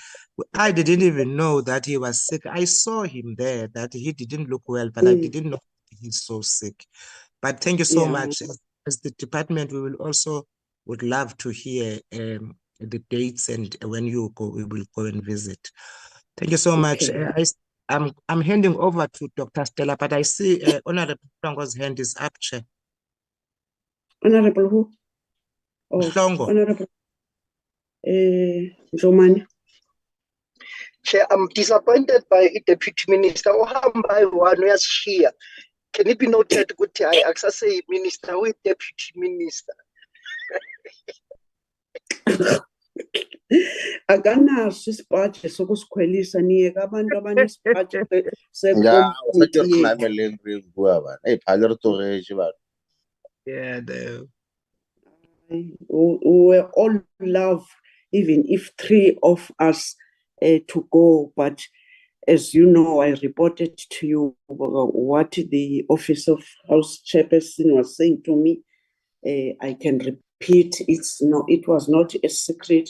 I didn't even know that he was sick. I saw him there, that he didn't look well, but I didn't know he's so sick. But thank you so Yeah. much. As the department, we will also would love to hear the dates and when you go, we will go and visit. Thank you so much. Okay. I'm handing over to Dr. Stella, but I see Honorable Mhlongo's hand is up, Chair. Honorable who? Oh, Mhlongo. Honorable Jomani. Chair, I'm disappointed by the Deputy Minister. Ohamba one uyashiya. Can it be noted ukuthi I access a minister with Deputy Minister? Akanaso isipaji sokusikhwelisa niyeka abantu abanesipaji Ya, sekomiti yethu. Yeah, We were all love, even if 3 of us to go, but as you know, I reported to you what the Office of House Chairperson was saying to me. I can repeat, it was not a secret.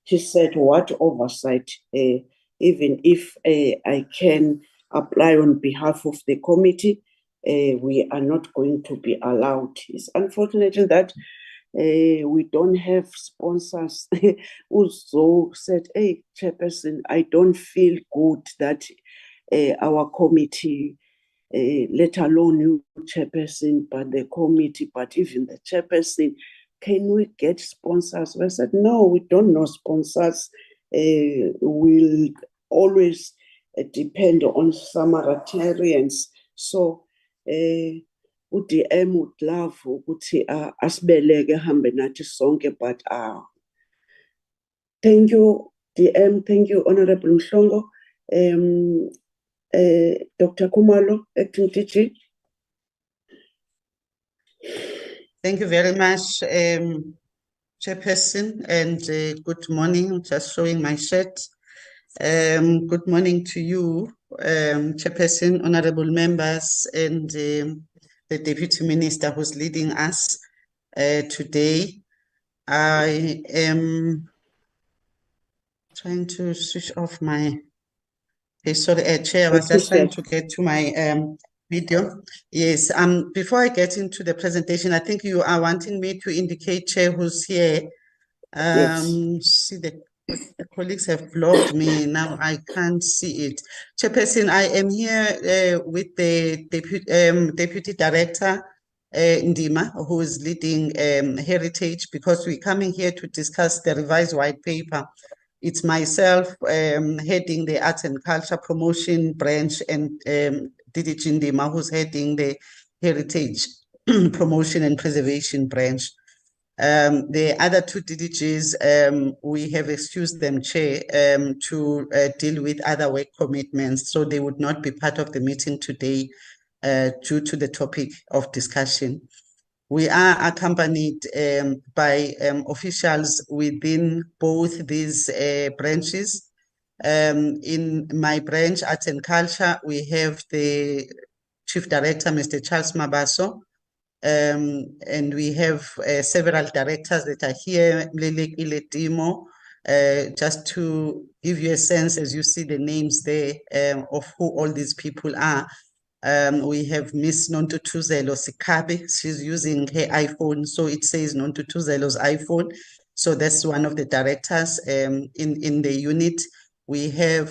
She said, what oversight, even if I can apply on behalf of the committee, we are not going to be allowed. It's unfortunate that we don't have sponsors. Also said, hey, Chairperson, I don't feel good that our committee, let alone you, Chairperson, but the committee, but even the Chairperson, can we get sponsors? I said, no, we don't know sponsors. We'll always depend on Samaritans. So, UDM would love ukuthi asibeleke hambe nathi sonke, but thank you DM, thank you Honorable Mhlongo. Dr. Khumalo, Acting DG. Thank you very much, Chairperson, and good morning. Just showing my shirt. Good morning to you, Chairperson, honorable members, and the Deputy Minister who's leading us today. I am trying to switch off my, sorry, Chair, I was just trying to get to my video. Yes, before I get into the presentation, I think you are wanting me to indicate, Chair, who's here. Yes. See, the colleagues have blocked me. Now I can't see it. Chairperson, I am here with the Deputy Director, Ndima, who is leading Heritage, because we're coming here to discuss the revised white paper. It's myself heading the Arts and Culture Promotion branch, and DDG Ndima, who's heading the Heritage Promotion and Preservation branch. The other 2 DDGs, we have excused them, Chair, to deal with other work commitments, so they would not be part of the meeting today due to the topic of discussion. We are accompanied by officials within both these branches. In my branch, Arts and Culture, we have the Chief Director, Mr. Charles Mabaso, and we have several directors that are here, Mlelek Iletimo, just to give you a sense, as you see the names there, of who all these people are. We have Miss Nontutuzelo Sikabe. She's using her iPhone, so it says Nontutuzelo's iPhone. So that's one of the directors in the unit. We have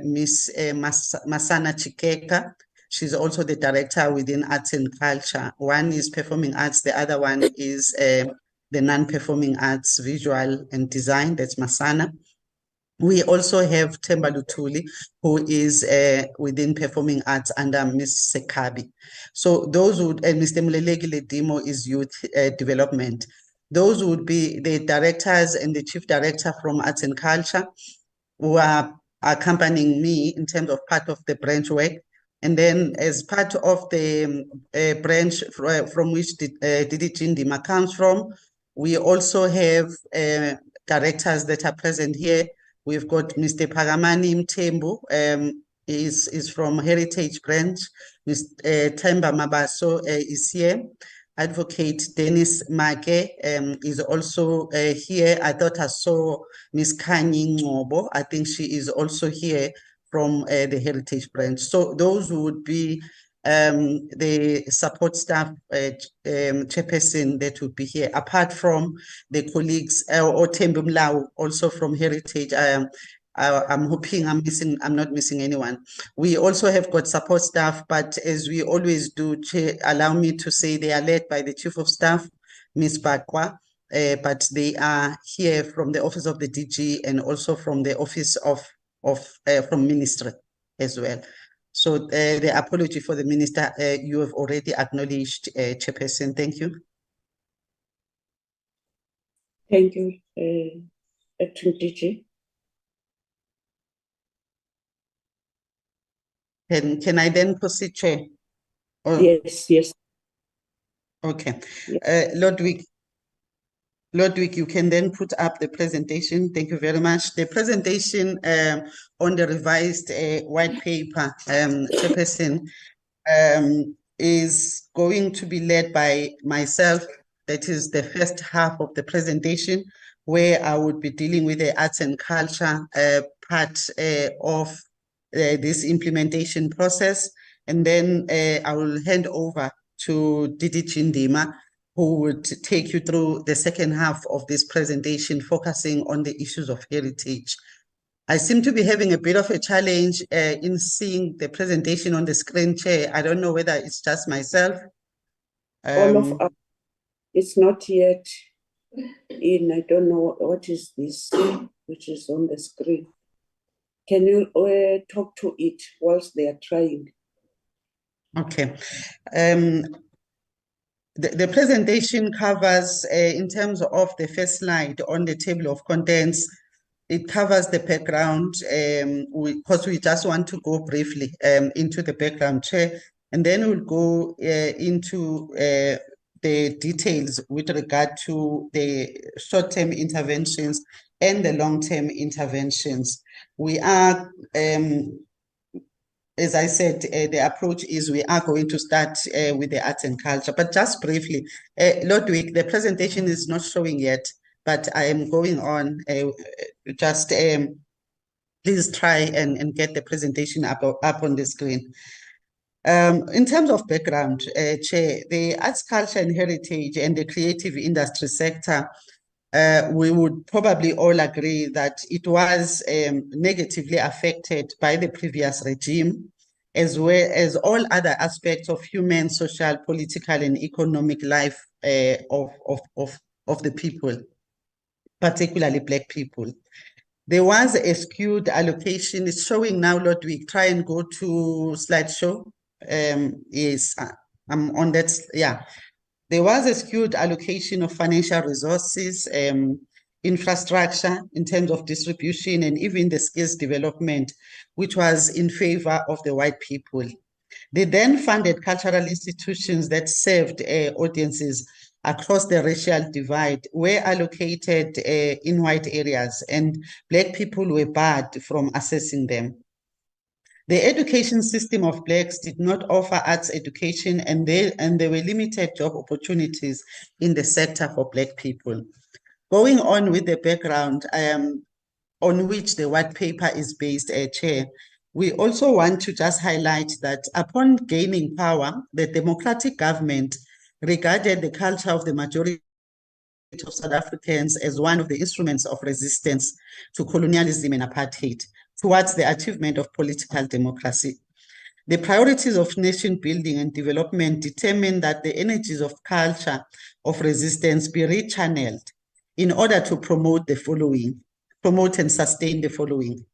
Miss Masana Chikeka. She's also the director within Arts and Culture. One is Performing Arts, the other one is the non-performing arts, visual and design, that's Masana. We also have Themba Lutuli, who is within Performing Arts under Ms. Sekabi. So those would, and Mr. Mleleki Ledimo is Youth Development. Those would be the directors and the chief director from Arts and Culture who are accompanying me in terms of part of the branch work. And then as part of the branch from which the DDG Ndima comes from, we also have directors that are present here. We've got Mr. Pagamani Mtembu, is from Heritage Branch. Mr. Themba Mabaso is here. Advocate Dennis Make is also here. I thought I saw Miss Kanye Ngobo. I think she is also here from the Heritage Branch. So those would be the support staff chairperson that would be here, apart from the colleagues or Thembi Mlawu, also from Heritage. I'm hoping I'm not missing anyone. We also have got support staff, but as we always do, Chair, allow me to say they are led by the Chief of Staff, Ms. Bakwa, but they are here from the Office of the DG and also from the Office from Ministry as well. So the apology for the Minister, you have already acknowledged, Chairperson. Thank you. Thank you, Acting DG. Can I then proceed, Chair? Or, yes. Okay. Ludwig, you can then put up the presentation. Thank you very much. The presentation on the revised white paper, Chairperson, is going to be led by myself. That is the first half of the presentation, where I would be dealing with the arts and culture part of this implementation process. And then I will hand over to Didi Chindima, who would take you through the second half of this presentation, focusing on the issues of heritage. I seem to be having a bit of a challenge in seeing the presentation on the screen, Chair. I don't know whether it's just myself. All of us, it's not yet in. I don't know what is this, which is on the screen. Can you talk to it whilst they are trying? Okay. The presentation covers, in terms of the first slide on the table of contents, it covers the background, because we just want to go briefly into the background, Chair, and then we'll go into the details with regard to the short-term interventions and the long-term interventions. We are, as I said, the approach is we are going to start with the arts and culture, but just briefly, Ludwig, the presentation is not showing yet, but I am going on. Just please try and get the presentation up on the screen. In terms of background, Chair, the arts, culture and heritage and the creative industry sector, we would probably all agree that it was negatively affected by the previous regime, as well as all other aspects of human, social, political and economic life of the people, particularly Black people. There was a skewed allocation. It's showing now, Ludwig. Try and go to slideshow. Yes, I'm on that. Yeah. There was a skewed allocation of financial resources, infrastructure in terms of distribution, and even the skills development, which was in favor of the white people. They then funded cultural institutions that served audiences across the racial divide, were allocated in white areas, and Black people were barred from accessing them. The education system of Blacks did not offer arts education, and there were limited job opportunities in the sector for Black people. Going on with the background on which the white paper is based, Chair, we also want to just highlight that upon gaining power, the democratic government regarded the culture of the majority of South Africans as one of the instruments of resistance to colonialism and apartheid towards the achievement of political democracy. The priorities of nation building and development determine that the energies of culture of resistance be rechanneled in order to promote and sustain the following: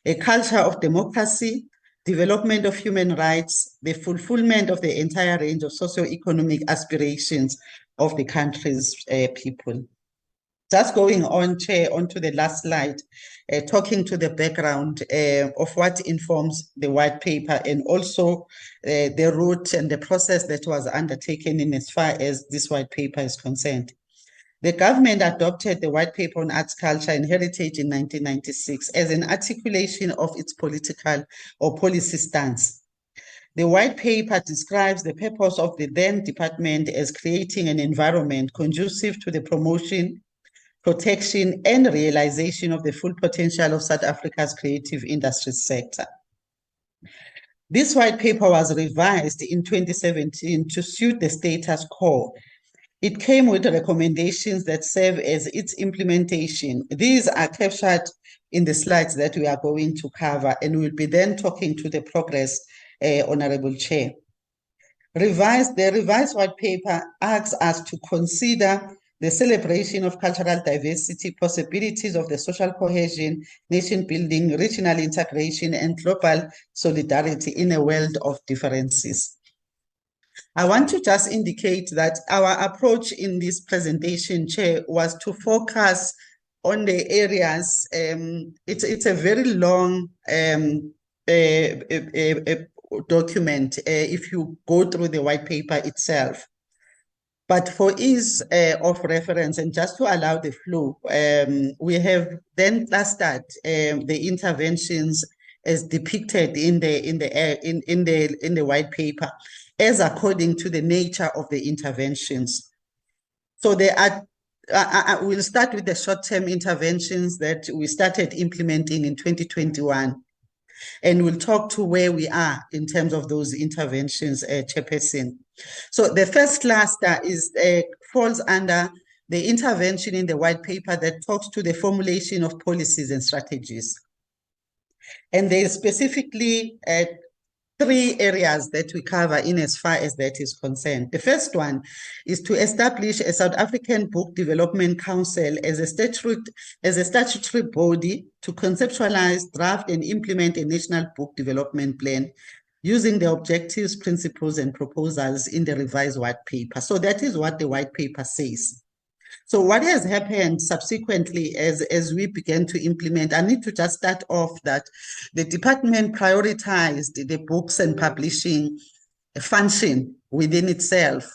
a culture of democracy, development of human rights, the fulfillment of the entire range of socio-economic aspirations of the country's people. Just going on, Chair, onto the last slide, talking to the background of what informs the white paper and also the route and the process that was undertaken in as far as this white paper is concerned. The government adopted the white paper on arts, culture and heritage in 1996 as an articulation of its political or policy stance. The white paper describes the purpose of the then department as creating an environment conducive to the promotion, protection, and realization of the full potential of South Africa's creative industry sector. This white paper was revised in 2017 to suit the status quo. It came with recommendations that serve as its implementation. These are captured in the slides that we are going to cover, and we'll be then talking to the progress, Honorable Chair. The revised white paper asks us to consider the celebration of cultural diversity, possibilities of the social cohesion, nation building, regional integration, and global solidarity in a world of differences. I want to just indicate that our approach in this presentation, Chair, was to focus on the areas. It's a very long document if you go through the white paper itself. But for ease of reference and just to allow the flow, we have then clustered the interventions as depicted in the white paper, as according to the nature of the interventions. So there are, we'll start with the short-term interventions that we started implementing in 2021. And we'll talk to where we are in terms of those interventions, Chairperson. So the first cluster is falls under the intervention in the white paper that talks to the formulation of policies and strategies. And there is specifically three areas that we cover in as far as that is concerned. The first one is to establish a South African Book Development Council as a statutory body to conceptualize, draft, and implement a national book development plan using the objectives, principles, and proposals in the revised white paper. So that is what the white paper says. So what has happened subsequently as we began to implement, I need to just start off that the department prioritized the books and publishing function within itself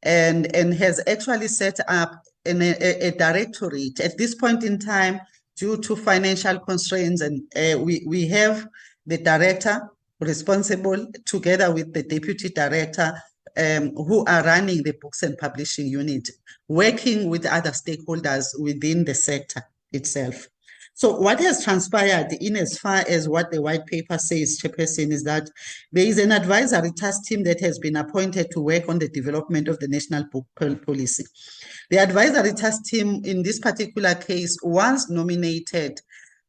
and has actually set up a directorate. At this point in time, due to financial constraints, and we have the director responsible together with the deputy director who are running the books and publishing unit, working with other stakeholders within the sector itself. So what has transpired in as far as what the white paper says, Chairperson, is that there is an advisory task team that has been appointed to work on the development of the national book policy. The advisory task team in this particular case was nominated.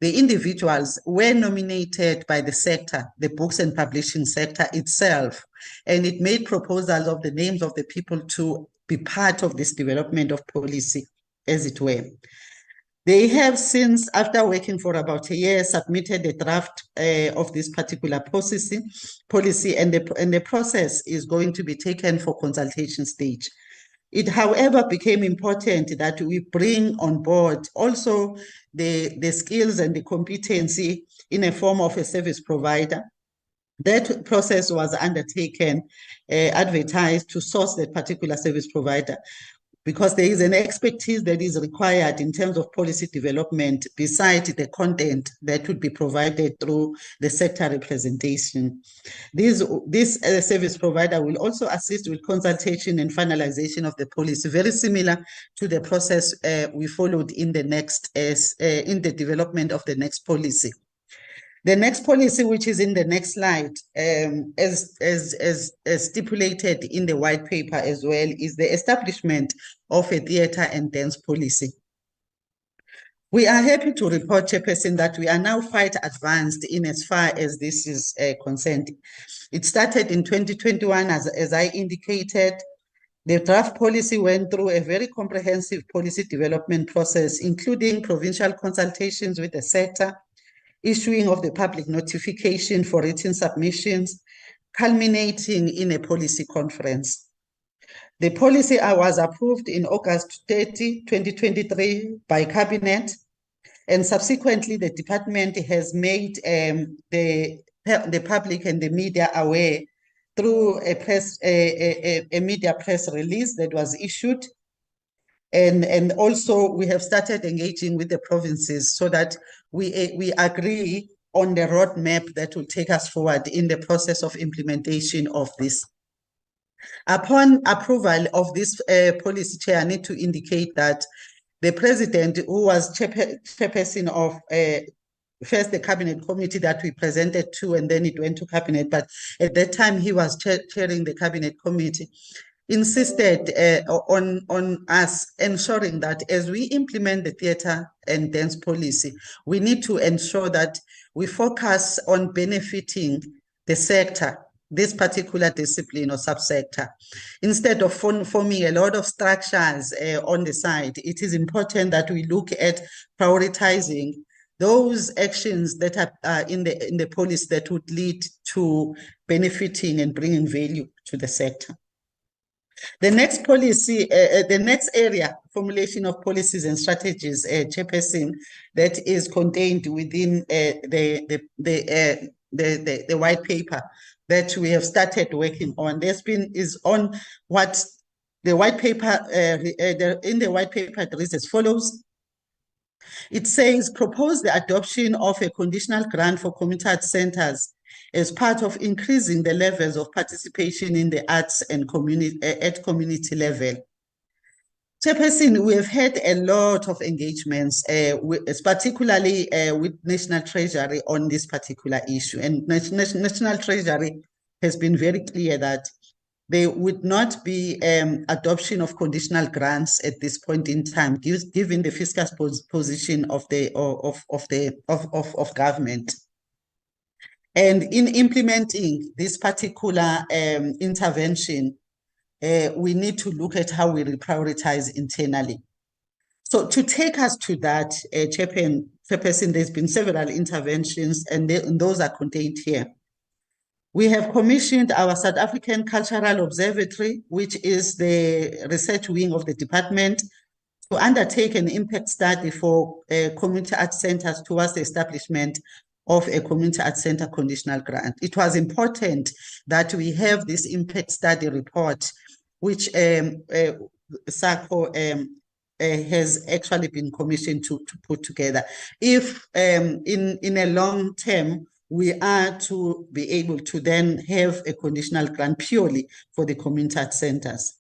The individuals were nominated by the sector, the books and publishing sector itself, and it made proposals of the names of the people to be part of this development of policy, as it were. They have since, after working for about a year, submitted a draft of this particular policy, and the process is going to be taken for consultation stage. It, however, became important that we bring on board also the skills and the competency in a form of a service provider. That process was undertaken, advertised to source that particular service provider, because there is an expertise that is required in terms of policy development besides the content that would be provided through the sector representation. This service provider will also assist with consultation and finalization of the policy, very similar to the process we followed in the next in the development of the next policy. The next policy, which is in the next slide, as stipulated in the white paper as well, is the establishment of a theatre and dance policy. We are happy to report, Chairperson, that we are now quite advanced in as far as this is concerned. It started in 2021, as I indicated. The draft policy went through a very comprehensive policy development process, including provincial consultations with the sector, issuing of the public notification for written submissions, culminating in a policy conference. The policy was approved in August 30, 2023 by Cabinet, and subsequently the department has made the public and the media aware through a media press release that was issued. And also we have started engaging with the provinces so that we agree on the roadmap that will take us forward in the process of implementation of this. Upon approval of this policy, Chair, I need to indicate that the President, who was chairperson of first the Cabinet Committee that we presented to, and then it went to Cabinet, but at that time he was chairing the Cabinet Committee, insisted on us ensuring that as we implement the theatre and dance policy, we need to ensure that we focus on benefiting the sector, this particular discipline or subsector. Instead of forming a lot of structures on the side, it is important that we look at prioritizing those actions that are in the policy that would lead to benefiting and bringing value to the sector. The next policy, the next area, formulation of policies and strategies, Chairperson, that is contained within the white paper that we have started working on. Is on what the white paper, in the white paper it reads as follows. It says, propose the adoption of a conditional grant for community art centers as part of increasing the levels of participation in the arts and at community level. Chairperson, we have had a lot of engagements, particularly with National Treasury on this particular issue. And National Treasury has been very clear that there would not be adoption of conditional grants at this point in time, given the fiscal position of government. And in implementing this particular intervention, we need to look at how we reprioritize internally. So to take us to that, Chairperson, there's been several interventions, and those are contained here. We have commissioned our South African Cultural Observatory, which is the research wing of the department, to undertake an impact study for community art centers towards the establishment of a community art center conditional grant. It was important that we have this impact study report, which SACO has actually been commissioned to put together. If in a long term, we are to be able to then have a conditional grant purely for the community art centers.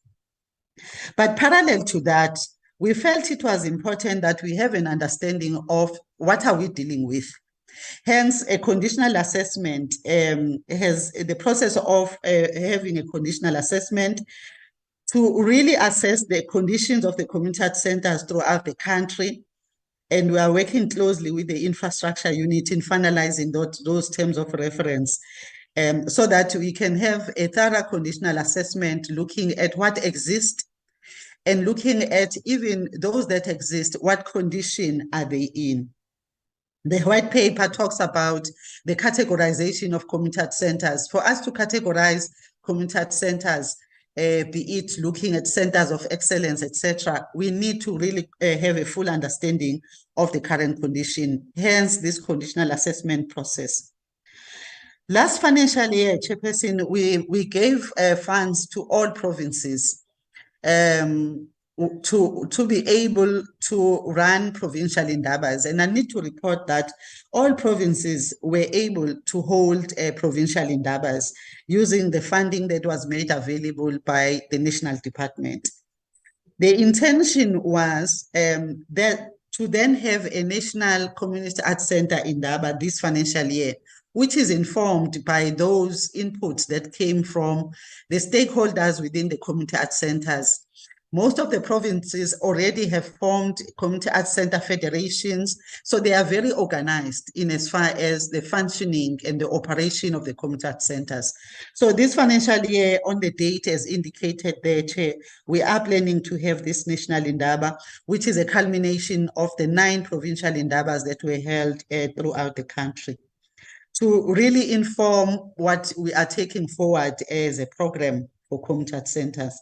But parallel to that, we felt it was important that we have an understanding of what are we dealing with. Hence, a conditional assessment has the process of having a conditional assessment to really assess the conditions of the community art centers throughout the country. And we are working closely with the infrastructure unit in finalizing those terms of reference so that we can have a thorough conditional assessment looking at what exists and looking at even those that exist, what condition are they in. The white paper talks about the categorization of community art centers. For us to categorize community art centers, be it looking at centers of excellence, etc., we need to really have a full understanding of the current condition, hence this conditional assessment process. Last financial year, Chairperson, we gave funds to all provinces to be able to run provincial indabas. And I need to report that all provinces were able to hold provincial indabas using the funding that was made available by the National Department. The intention was that to then have a National Community Art Center indaba this financial year, which is informed by those inputs that came from the stakeholders within the community art centers. Most of the provinces already have formed community art center federations, so they are very organized in as far as the functioning and the operation of the community art centers. So this financial year, on the date as indicated there, Chair, we are planning to have this national indaba, which is a culmination of the 9 provincial indabas that were held throughout the country, to really inform what we are taking forward as a program for community art centers.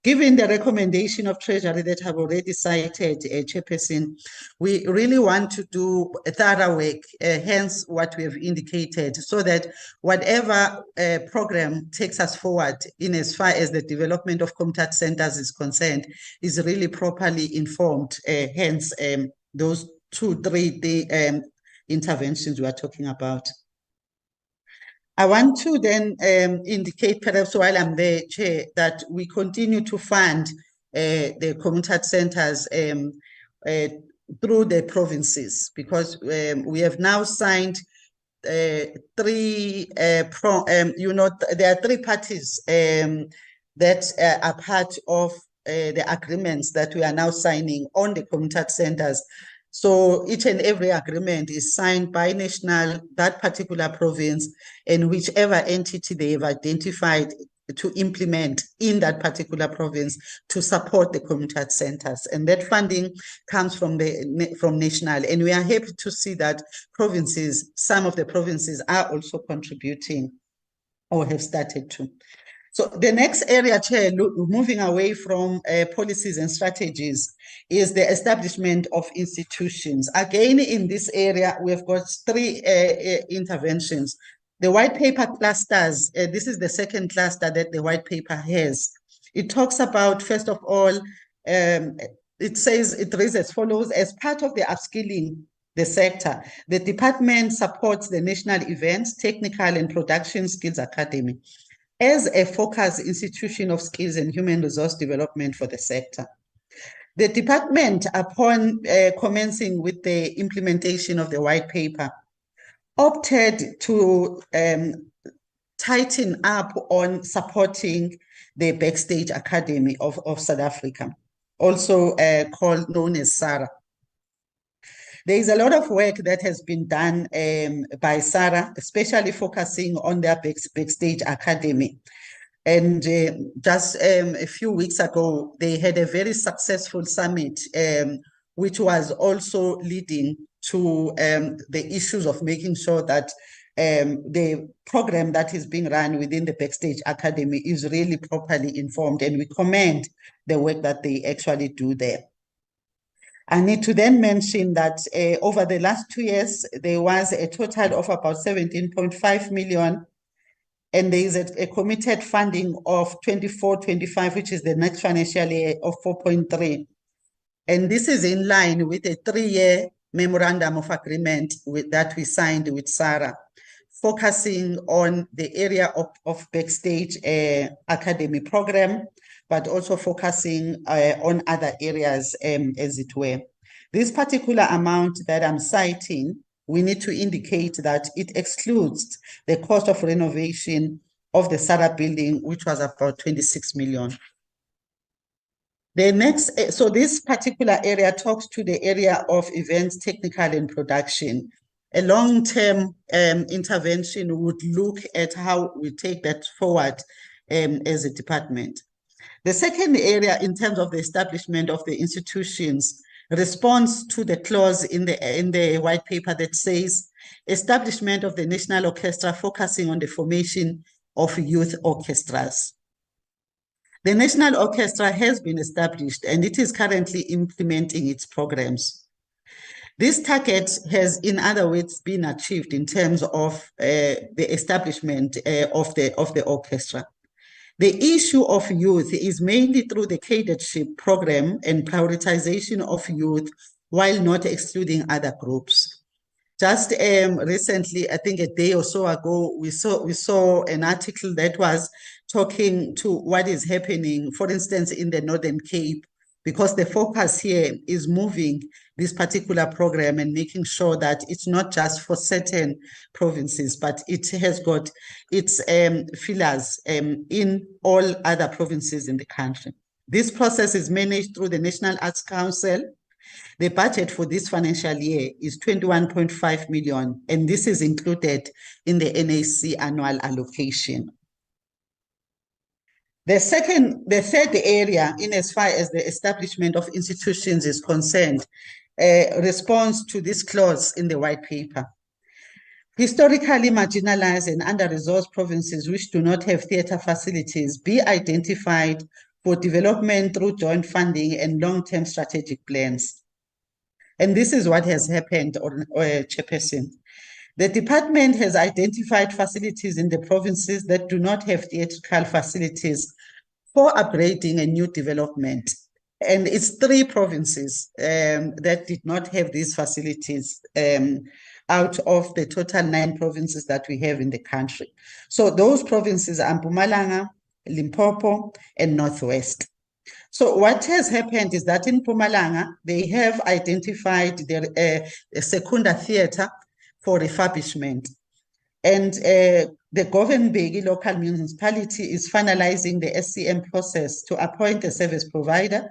Given the recommendation of Treasury that I've already cited, Chairperson, we really want to do a thorough work, hence what we have indicated, so that whatever program takes us forward in as far as the development of community art centers is concerned, is really properly informed, hence those 2, 3 interventions we are talking about. I want to then indicate, perhaps while I'm there, Chair, that we continue to fund the community centers through the provinces, because we have now signed there are three parties that are part of the agreements that we are now signing on the community centers. So each and every agreement is signed by national, that particular province, and whichever entity they have identified to implement in that particular province to support the community centers. And that funding comes from national. And we are happy to see that provinces, some of the provinces are also contributing or have started to. So the next area, Chair, moving away from policies and strategies, is the establishment of institutions. Again, in this area, we've got three interventions. The white paper clusters, this is the second cluster that the white paper has. It talks about, first of all, it says, it reads as follows: as part of the upskilling the sector, the department supports the National Events, Technical and Production Skills Academy as a focused institution of skills and human resource development for the sector. The department, upon commencing with the implementation of the white paper, opted to tighten up on supporting the Backstage Academy of South Africa, also known as SARA. There is a lot of work that has been done by SARA, especially focusing on their Backstage Academy. And just a few weeks ago, they had a very successful summit, which was also leading to the issues of making sure that the program that is being run within the Backstage Academy is really properly informed, and we commend the work that they actually do there. I need to then mention that over the last 2 years, there was a total of about 17.5 million, and there is a committed funding of 24-25, which is the next financial year of 4.3. And this is in line with a 3-year memorandum of agreement that we signed with SARA, focusing on the area of Backstage Academy program, but also focusing on other areas, as it were. This particular amount that I'm citing, we need to indicate that it excludes the cost of renovation of the SARA building, which was about 26 million. The next, so this particular area talks to the area of events, technical and production. A long-term intervention would look at how we take that forward as a department. The second area, in terms of the establishment of the institutions, responds to the clause in the white paper that says establishment of the National Orchestra focusing on the formation of youth orchestras. The National Orchestra has been established and it is currently implementing its programs. This target has, in other words, been achieved in terms of the establishment of the orchestra. The issue of youth is mainly through the cadetship program and prioritization of youth, while not excluding other groups. Just recently, I think a day or so ago, we saw an article that was talking to what is happening, for instance, in the Northern Cape, because the focus here is moving this particular program and making sure that it's not just for certain provinces, but it has got its fillers in all other provinces in the country. This process is managed through the National Arts Council. The budget for this financial year is 21.5 million, and this is included in the NAC annual allocation. The third area, in as far as the establishment of institutions is concerned, responds to this clause in the white paper. Historically marginalized and under-resourced provinces which do not have theatre facilities be identified for development through joint funding and long-term strategic plans. And this is what has happened, Chairperson. The department has identified facilities in the provinces that do not have theatrical facilities for upgrading and new development. And it's 3 provinces that did not have these facilities out of the total 9 provinces that we have in the country. So those provinces are Mpumalanga, Limpopo, and Northwest. So what has happened is that in Mpumalanga, they have identified their Secunda Theatre for refurbishment. And the Governbegi local municipality is finalizing the SCM process to appoint a service provider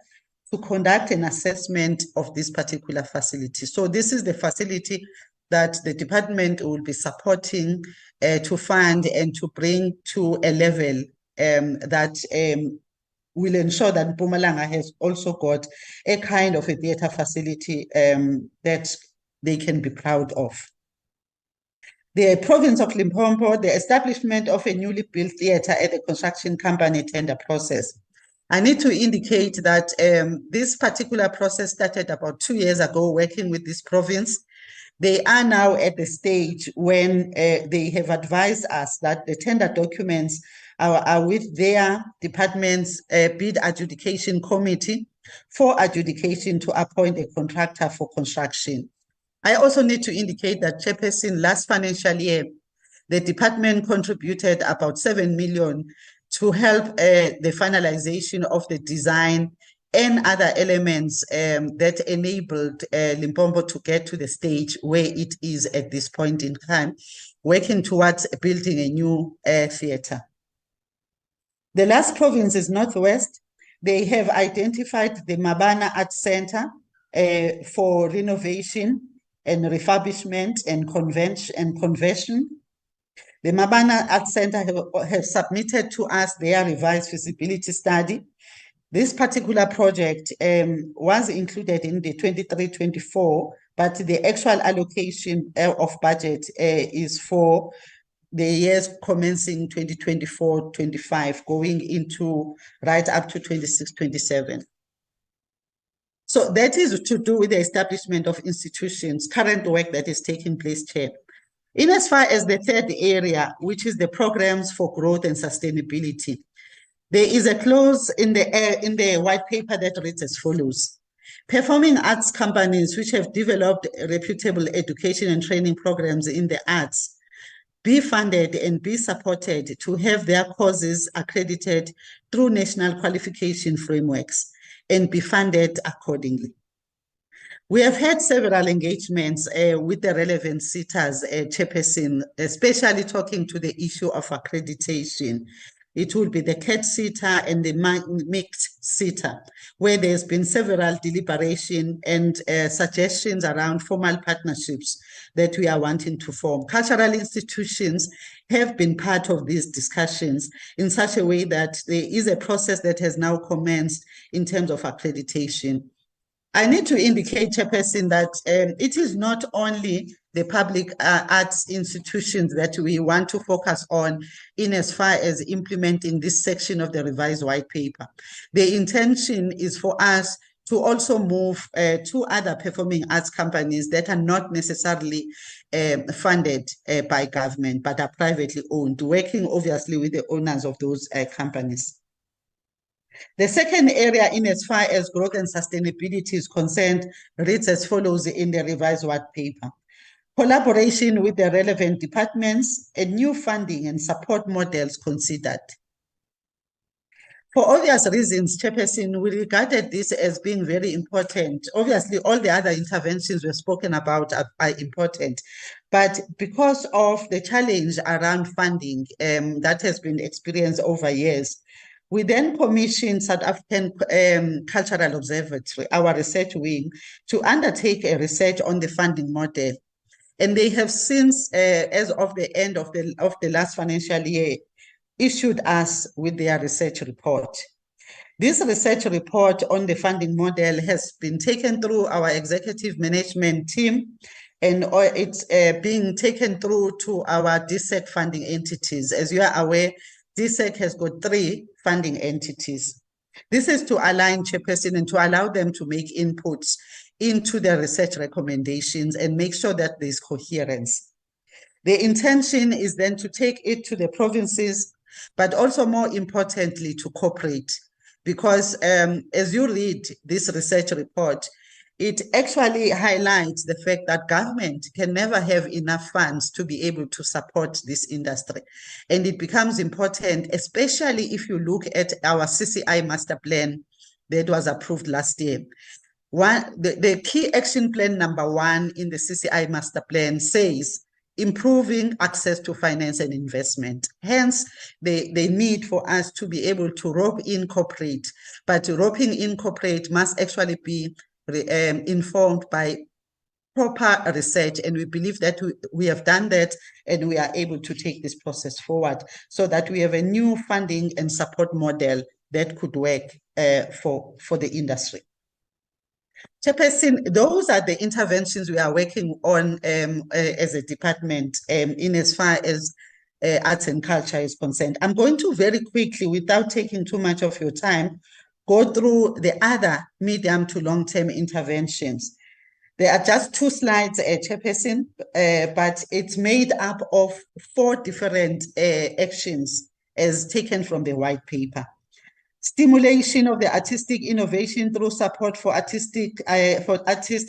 to conduct an assessment of this particular facility. So this is the facility that the department will be supporting to fund and to bring to a level that will ensure that Mpumalanga has also got a kind of a theatre facility that they can be proud of. The province of Limpopo, the establishment of a newly built theatre at the construction company tender process. I need to indicate that this particular process started about 2 years ago working with this province. They are now at the stage when they have advised us that the tender documents are with their department's bid adjudication committee for adjudication to appoint a contractor for construction. I also need to indicate that, Chairperson, last financial year, the department contributed about 7 million to help the finalization of the design and other elements that enabled Limpopo to get to the stage where it is at this point in time, working towards building a new theatre. The last province is Northwest. They have identified the Mabana Arts Center for renovation and refurbishment and conversion. The Mabana Arts Center have submitted to us their revised feasibility study. This particular project was included in the 23-24, but the actual allocation of budget is for the years commencing 2024-25, going into right up to 26-27. So that is to do with the establishment of institutions, current work that is taking place, Chair. In as far as the third area, which is the programs for growth and sustainability, there is a clause in the white paper that reads as follows. Performing arts companies which have developed reputable education and training programs in the arts be funded and be supported to have their courses accredited through national qualification frameworks and be funded accordingly. We have had several engagements with the relevant sitters, Chairperson, especially talking to the issue of accreditation. It will be the CAT sitter and the mixed sitter, where there's been several deliberation and suggestions around formal partnerships that we are wanting to form. Cultural institutions have been part of these discussions in such a way that there is a process that has now commenced in terms of accreditation. I need to indicate, Chairperson, that it is not only the public arts institutions that we want to focus on in as far as implementing this section of the revised white paper. The intention is for us to also move to other performing arts companies that are not necessarily funded by government, but are privately owned, working obviously with the owners of those companies. The second area in as far as growth and sustainability is concerned reads as follows in the revised white paper. Collaboration with the relevant departments and new funding and support models considered. For obvious reasons, Chairperson, we regarded this as being very important. Obviously, all the other interventions we've spoken about are important, but because of the challenge around funding that has been experienced over years, we then commissioned South African Cultural Observatory, our research wing, to undertake a research on the funding model. And they have since, as of the end of the last financial year, issued us with their research report. This research report on the funding model has been taken through our executive management team, and it's being taken through to our DSAC funding entities. As you are aware, DSAC has got 3 funding entities. This is to align, Chairperson, and to allow them to make inputs into the research recommendations and make sure that there's coherence. The intention is then to take it to the provinces, but also more importantly to corporate, because as you read this research report, it actually highlights the fact that government can never have enough funds to be able to support this industry. And it becomes important, especially if you look at our CCI master plan that was approved last year. The key action plan number 1 in the CCI master plan says improving access to finance and investment. Hence, the need for us to be able to rope in corporate, but roping in corporate must actually be informed by proper research, and we believe that we have done that, and we are able to take this process forward so that we have a new funding and support model that could work for the industry. Chairperson, those are the interventions we are working on as a department in as far as arts and culture is concerned. I'm going to very quickly, without taking too much of your time, go through the other medium to long-term interventions. There are just 2 slides, Chairperson, but it's made up of 4 different actions as taken from the white paper. Stimulation of the artistic innovation through support for artists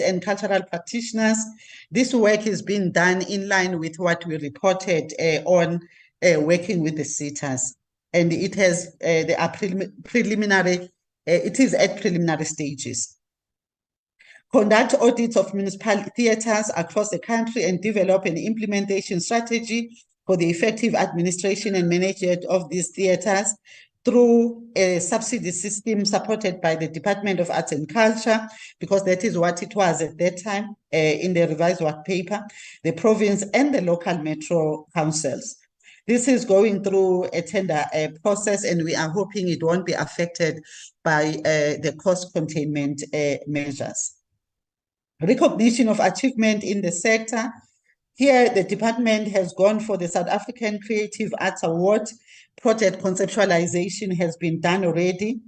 and cultural practitioners. This work is being done in line with what we reported on working with the sitters. And it has preliminary, it is at preliminary stages. Conduct audits of municipal theatres across the country and develop an implementation strategy for the effective administration and management of these theatres through a subsidy system supported by the Department of Arts and Culture, because that is what it was at that time in the revised work paper, the province and the local metro councils. This is going through a tender process, and we are hoping it won't be affected by the cost containment measures. Recognition of achievement in the sector. Here, the department has gone for the South African Creative Arts Award. Project conceptualization has been done already,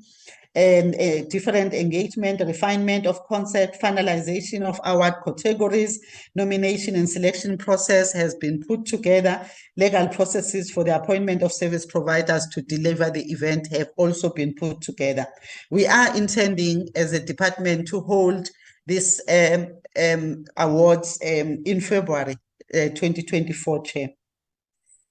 and different engagement, refinement of concept, finalization of award categories, nomination and selection process has been put together. Legal processes for the appointment of service providers to deliver the event have also been put together. We are intending as a department to hold these awards in February 2024, Chair.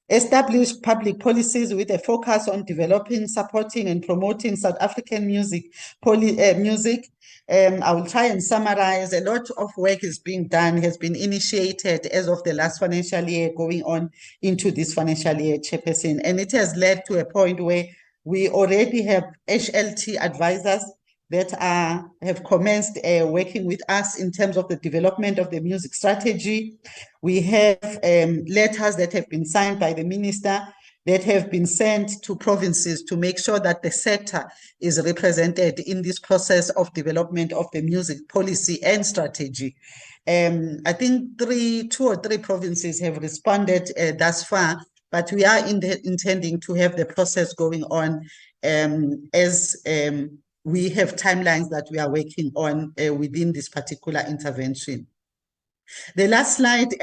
Establish public policies with a focus on developing, supporting, and promoting South African music. I will try and summarize. A lot of work is being done, has been initiated as of the last financial year, going on into this financial year, Chairperson. And it has led to a point where we already have HLT advisors that have commenced working with us in terms of the development of the music strategy. We have letters that have been signed by the minister that have been sent to provinces to make sure that the sector is represented in this process of development of the music policy and strategy. I think 2 or 3 provinces have responded thus far, but we are intending to have the process going on as we have timelines that we are working on within this particular intervention. The last slide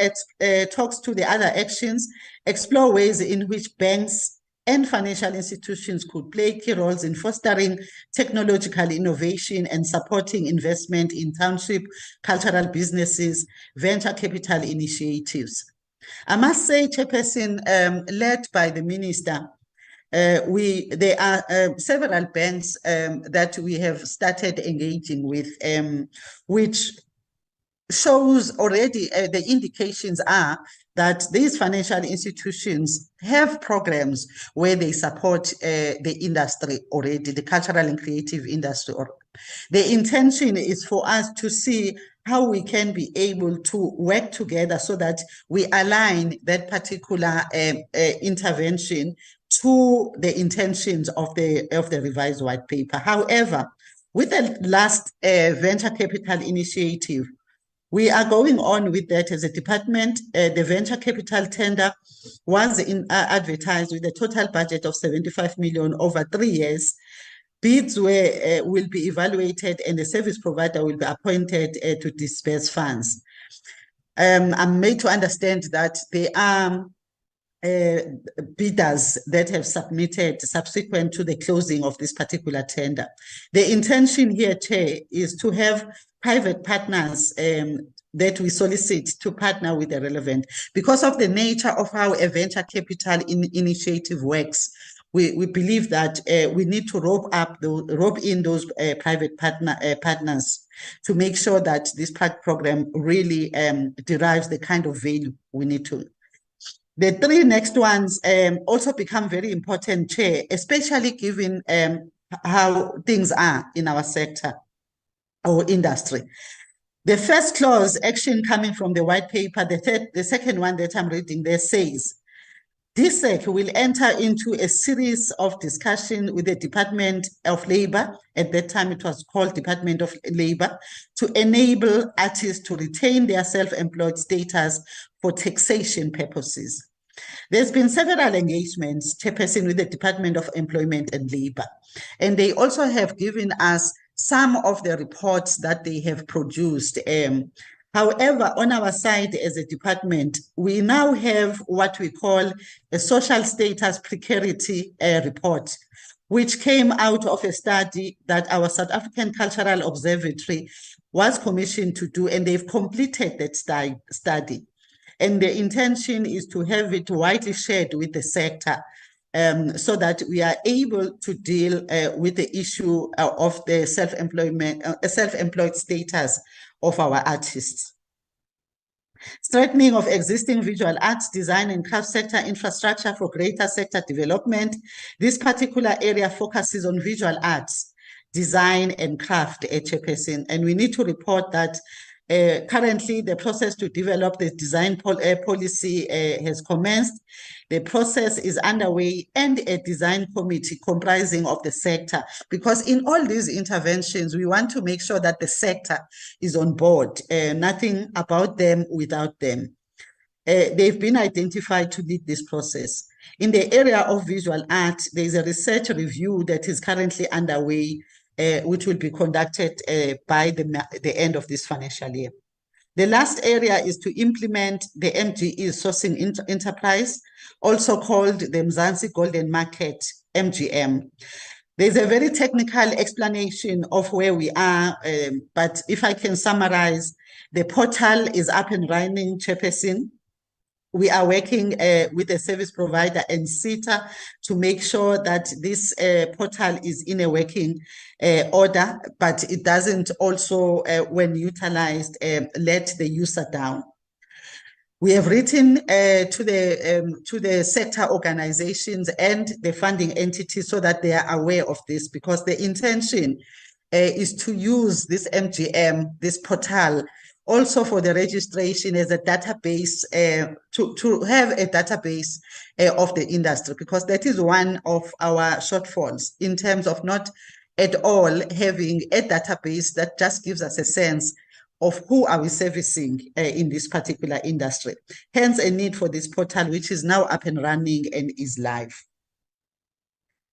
talks to the other actions, explore ways in which banks and financial institutions could play key roles in fostering technological innovation and supporting investment in township, cultural businesses, venture capital initiatives. I must say, Chairperson, led by the minister, there are several banks that we have started engaging with, which shows already the indications are that these financial institutions have programs where they support the industry already, the cultural and creative industry. The intention is for us to see how we can be able to work together so that we align that particular intervention to the intentions of the revised white paper. However, with the last venture capital initiative, we are going on with that as a department. The venture capital tender was advertised with a total budget of 75 million over 3 years. Bids will be evaluated and the service provider will be appointed to disperse funds. I'm made to understand that there are bidders that have submitted subsequent to the closing of this particular tender. The intention here, Chair, is to have private partners that we solicit to partner with the relevant. Because of the nature of how a venture capital initiative works, we believe that we need to rope in those private partners to make sure that this program really derives the kind of value we need to. The three next ones also become very important, Chair, especially given how things are in our sector, our industry. The first clause, action coming from the white paper, the second one that I'm reading there says, DSAC will enter into a series of discussion with the Department of Labor, at that time it was called Department of Labor, to enable artists to retain their self-employed status for taxation purposes. There's been several engagements, Chairperson, with the Department of Employment and Labor, and they also have given us some of the reports that they have produced. However, on our side as a department, we now have what we call a social status precarity report, which came out of a study that our South African Cultural Observatory was commissioned to do, and they've completed that study. And the intention is to have it widely shared with the sector so that we are able to deal with the issue of the self-employed status of our artists. Strengthening of existing visual arts, design and craft sector infrastructure for greater sector development. This particular area focuses on visual arts, design and craft, Chairperson, and we need to report that currently the process to develop the design policy has commenced. The process is underway, and a design committee comprising of the sector, because in all these interventions, we want to make sure that the sector is on board, nothing about them without them. They've been identified to lead this process. In the area of visual art, there is a research review that is currently underway, which will be conducted by the end of this financial year. The last area is to implement the MGE sourcing enterprise, also called the Mzansi Golden Market, MGM. There's a very technical explanation of where we are, but if I can summarize, the portal is up and running, Chairperson. We are working with a service provider and SETA to make sure that this portal is in a working order, but it doesn't also, when utilized, let the user down. We have written to the sector organizations and the funding entities so that they are aware of this, because the intention is to use this MGM, this portal, also for the registration as a database, to have a database of the industry, because that is one of our shortfalls in terms of not at all having a database that just gives us a sense of who are we servicing in this particular industry. Hence a need for this portal, which is now up and running and is live.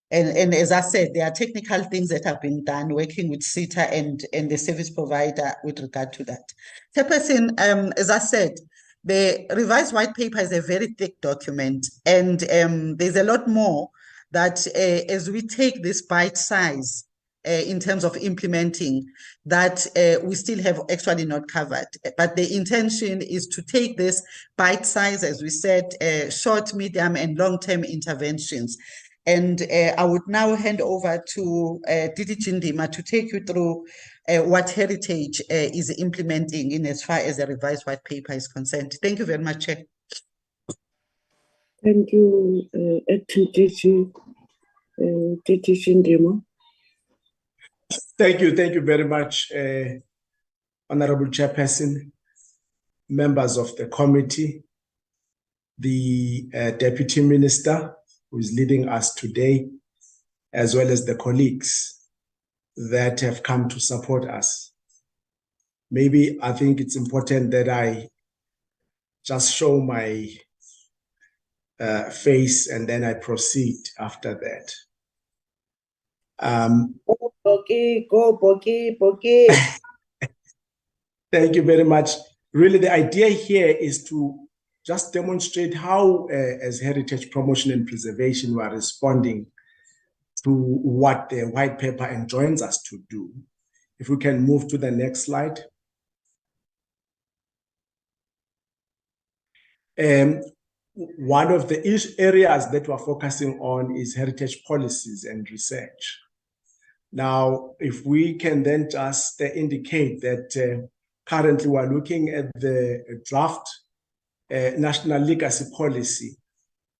And as I said, there are technical things that have been done working with SETA and the service provider with regard to that. Chairperson, as I said, the revised white paper is a very thick document, and there's a lot more that as we take this bite size in terms of implementing, that we still have actually not covered. But the intention is to take this bite size, as we said, short, medium, and long-term interventions. And I would now hand over to Didi Chindima to take you through what Heritage is implementing in as far as the revised white paper is concerned. Thank you very much, Chair. Thank you, Acting DG, Didi Chindima. Thank you very much, Honorable Chairperson, members of the committee, the Deputy Minister, who is leading us today, as well as the colleagues that have come to support us. Maybe I think it's important that I just show my face and then I proceed after that. Go Boki. Thank you very much. Really, the idea here is to just demonstrate how, as heritage promotion and preservation, we are responding to what the white paper enjoins us to do. If we can move to the next slide. One of the areas that we're focusing on is heritage policies and research. Now, if we can then just indicate that currently we're looking at the draft National Legacy Policy,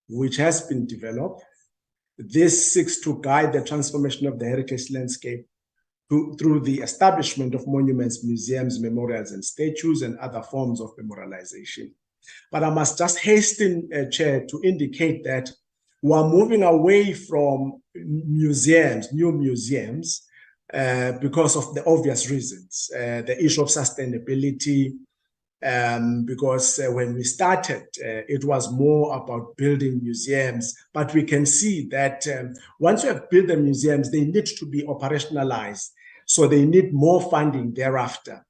which has been developed. This seeks to guide the transformation of the heritage landscape through the establishment of monuments, museums, memorials, and statues, and other forms of memorialization. But I must just hasten, Chair, to indicate that we're moving away from museums, new museums, because of the obvious reasons. The issue of sustainability, because when we started, it was more about building museums. But we can see that once you have built the museums, they need to be operationalized. So they need more funding thereafter.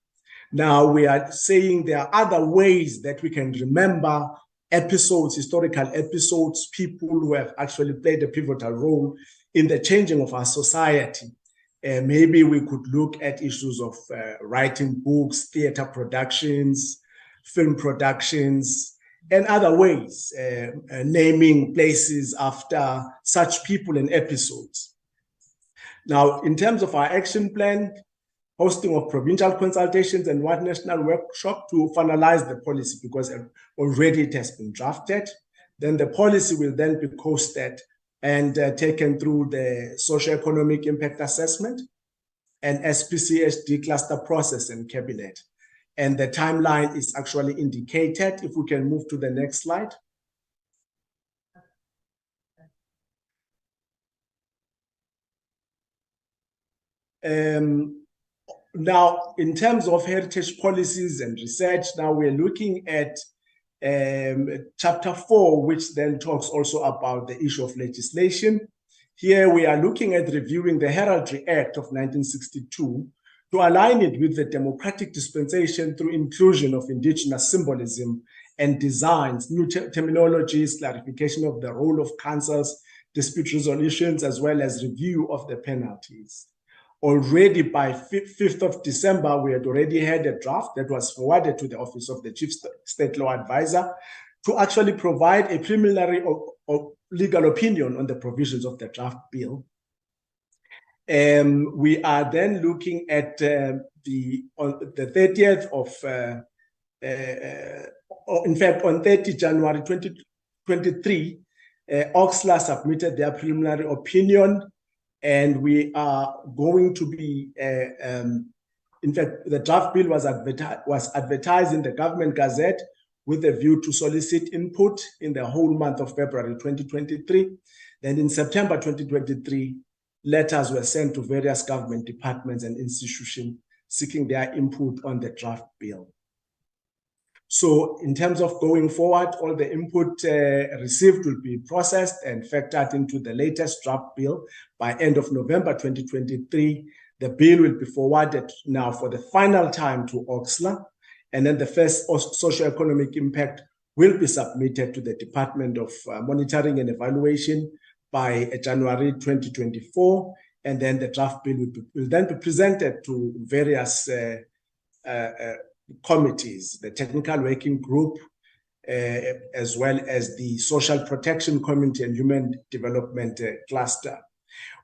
Now we are saying there are other ways that we can remember episodes, historical episodes, people who have actually played a pivotal role in the changing of our society. Maybe we could look at issues of writing books, theater productions, film productions, and other ways, naming places after such people and episodes. Now, in terms of our action plan, hosting of provincial consultations and one national workshop to finalize the policy, because already it has been drafted. Then the policy will then be costed and taken through the socio-economic impact assessment and SPCHD cluster process in cabinet. And the timeline is actually indicated. If we can move to the next slide. Now, in terms of heritage policies and research, now we're looking at chapter 4, which then talks also about the issue of legislation. Here we are looking at reviewing the Heraldry Act of 1962 to align it with the democratic dispensation through inclusion of indigenous symbolism and designs, new terminologies, clarification of the role of councils, dispute resolutions, as well as review of the penalties. Already by 5th of December, we had already had a draft that was forwarded to the Office of the Chief State Law Advisor to actually provide a preliminary legal opinion on the provisions of the draft bill. We are then looking at the 30th of, in fact, on 30 January 2023, Oxley submitted their preliminary opinion. And we are going to be, in fact, the draft bill was advertised in the Government Gazette with a view to solicit input in the whole month of February 2023. Then in September 2023, letters were sent to various government departments and institutions seeking their input on the draft bill. So in terms of going forward, all the input received will be processed and factored into the latest draft bill by end of November 2023. The bill will be forwarded now for the final time to Oxley, and then the first socio-economic impact will be submitted to the Department of Monitoring and Evaluation by January 2024, and then the draft bill will then be presented to various committees, the Technical Working Group, as well as the Social Protection Committee and Human Development Cluster.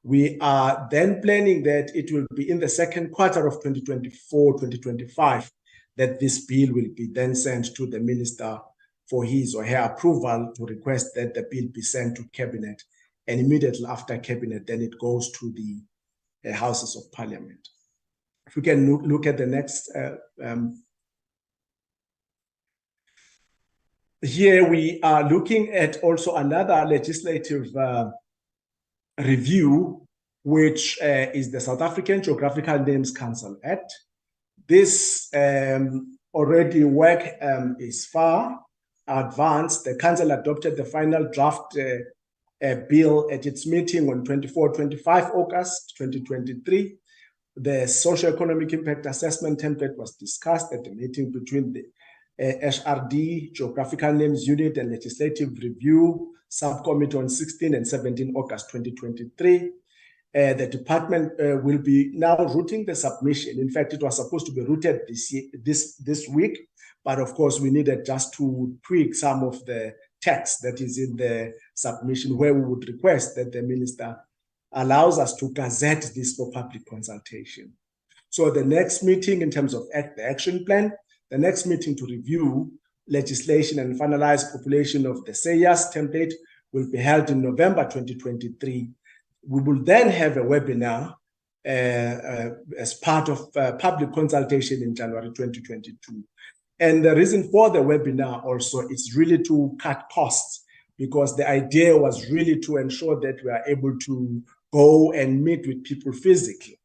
We are then planning that it will be in the second quarter of 2024-2025 that this bill will be then sent to the Minister for his or her approval to request that the bill be sent to Cabinet. And immediately after Cabinet, then it goes to the Houses of Parliament. If we can look at the next here we are looking at also another legislative review, which is the South African Geographical Names Council Act. This already work is far advanced. The council adopted the final draft bill at its meeting on 24-25 August 2023. The socio-economic impact assessment template was discussed at the meeting between HRD, Geographical Names Unit and Legislative Review Subcommittee on 16 and 17 August 2023. The department will be now routing the submission. In fact, it was supposed to be routed this week, but of course we needed just to tweak some of the text that is in the submission, where we would request that the minister allows us to gazette this for public consultation. So the next meeting in terms of the action plan, the next meeting to review legislation and finalize population of the SAYAS template will be held in November 2023. We will then have a webinar as part of public consultation in January 2022. And the reason for the webinar also is really to cut costs, because the idea was really to ensure that we are able to go and meet with people physically.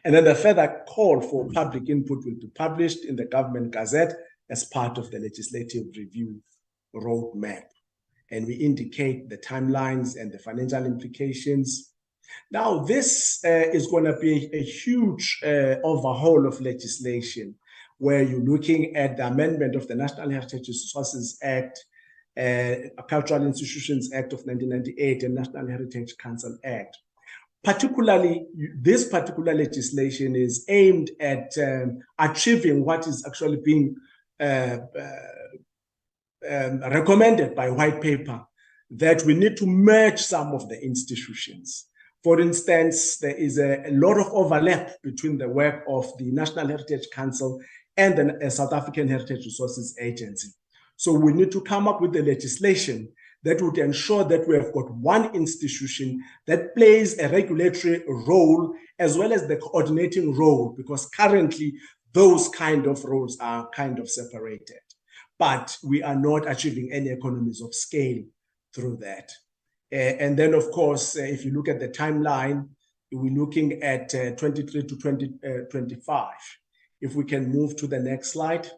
And then the further call for public input will be published in the Government Gazette as part of the legislative review roadmap. And we indicate the timelines and the financial implications. Now, this is going to be a huge overhaul of legislation, where you're looking at the amendment of the National Heritage Resources Act, Cultural Institutions Act of 1998, and National Heritage Council Act. Particularly, this particular legislation is aimed at achieving what is actually being recommended by white paper, that we need to merge some of the institutions. For instance, there is a lot of overlap between the work of the National Heritage Council and the South African Heritage Resources Agency. So we need to come up with the legislation that would ensure that we have got one institution that plays a regulatory role as well as the coordinating role, because currently those kind of roles are kind of separated. But we are not achieving any economies of scale through that. And then, of course, if you look at the timeline, we're looking at 23 to 2025. If we can move to the next slide.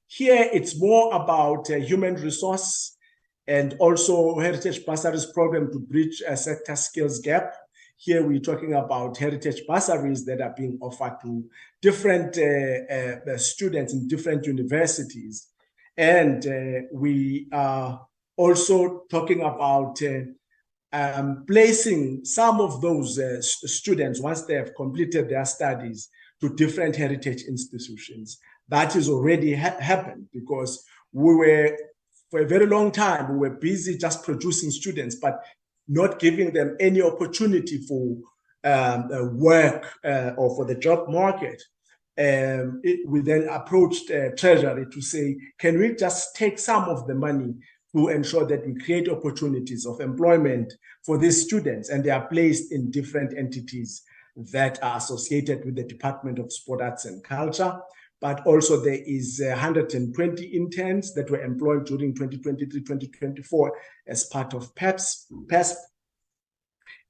Here, it's more about human resource and also heritage bursaries program to bridge a sector skills gap. Here, we're talking about heritage bursaries that are being offered to different students in different universities. And we are also talking about placing some of those students, once they have completed their studies, to different heritage institutions. That has already happened, because we were, for a very long time, we were busy just producing students, but not giving them any opportunity for work or for the job market. We then approached Treasury to say, can we just take some of the money to ensure that we create opportunities of employment for these students, and they are placed in different entities that are associated with the Department of Sport, Arts and Culture. But also there is 120 interns that were employed during 2023-2024 as part of PESP.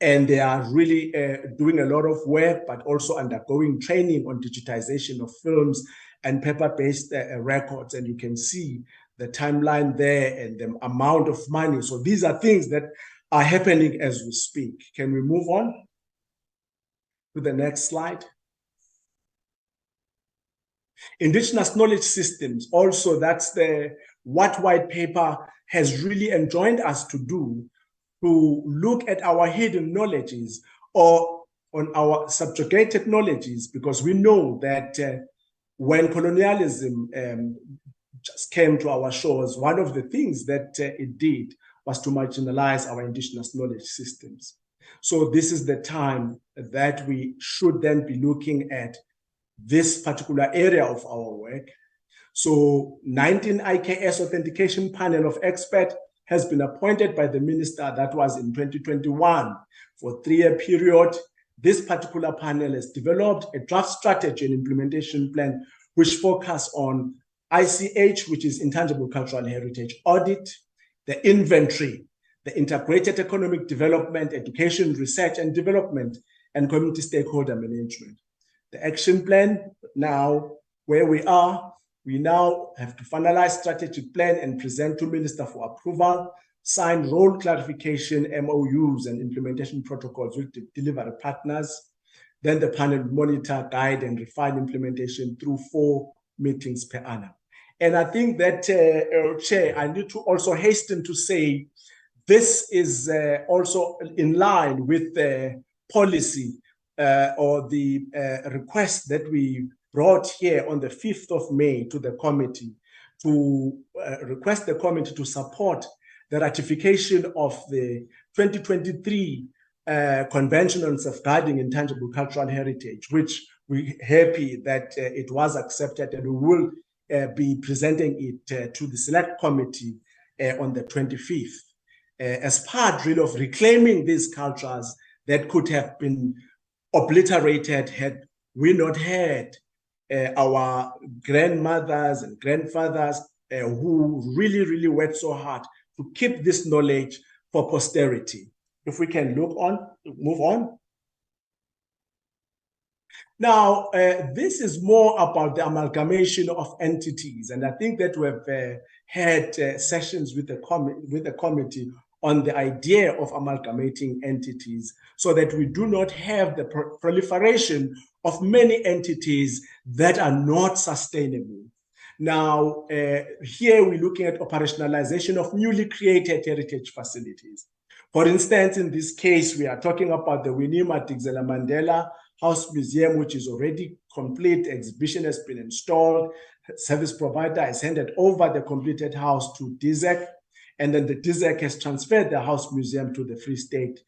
And they are really doing a lot of work, but also undergoing training on digitization of films and paper-based records. And you can see the timeline there and the amount of money. So these are things that are happening as we speak. Can we move on to the next slide? Indigenous knowledge systems, also that's what white paper has really enjoined us to do, to look at our hidden knowledges or on our subjugated knowledges, because we know that when colonialism just came to our shores, one of the things that it did was to marginalize our indigenous knowledge systems. So this is the time that we should then be looking at this particular area of our work. So 19 IKS authentication panel of experts has been appointed by the minister. That was in 2021 for a 3-year period. This particular panel has developed a draft strategy and implementation plan which focus on ICH, which is Intangible Cultural Heritage Audit, the inventory, the integrated economic development, education, research and development, and community stakeholder management. The action plan, now where we are, we now have to finalize strategic plan and present to Minister for approval, sign role clarification, MOUs and implementation protocols with delivery partners. Then the panel will monitor, guide, and refine implementation through 4 meetings per annum. And I think that, Chair, I need to also hasten to say this is also in line with the policy or the request that we brought here on the 5th of May to the committee to request the committee to support the ratification of the 2023 Convention on Safeguarding Intangible Cultural Heritage, which we're happy that it was accepted, and we will be presenting it to the select committee on the 25th as part really of reclaiming these cultures that could have been obliterated had we not had our grandmothers and grandfathers who really worked so hard to keep this knowledge for posterity. If we can move on. Now, this is more about the amalgamation of entities, and I think that we have had sessions with the committee on the idea of amalgamating entities so that we do not have the proliferation of many entities that are not sustainable. Now, here we're looking at operationalization of newly created heritage facilities. For instance, in this case, we are talking about the Winnie Madikizela Mandela House Museum, which is already complete. Exhibition has been installed. Service provider has handed over the completed house to DSAC, and then the DSAC has transferred the house museum to the Free State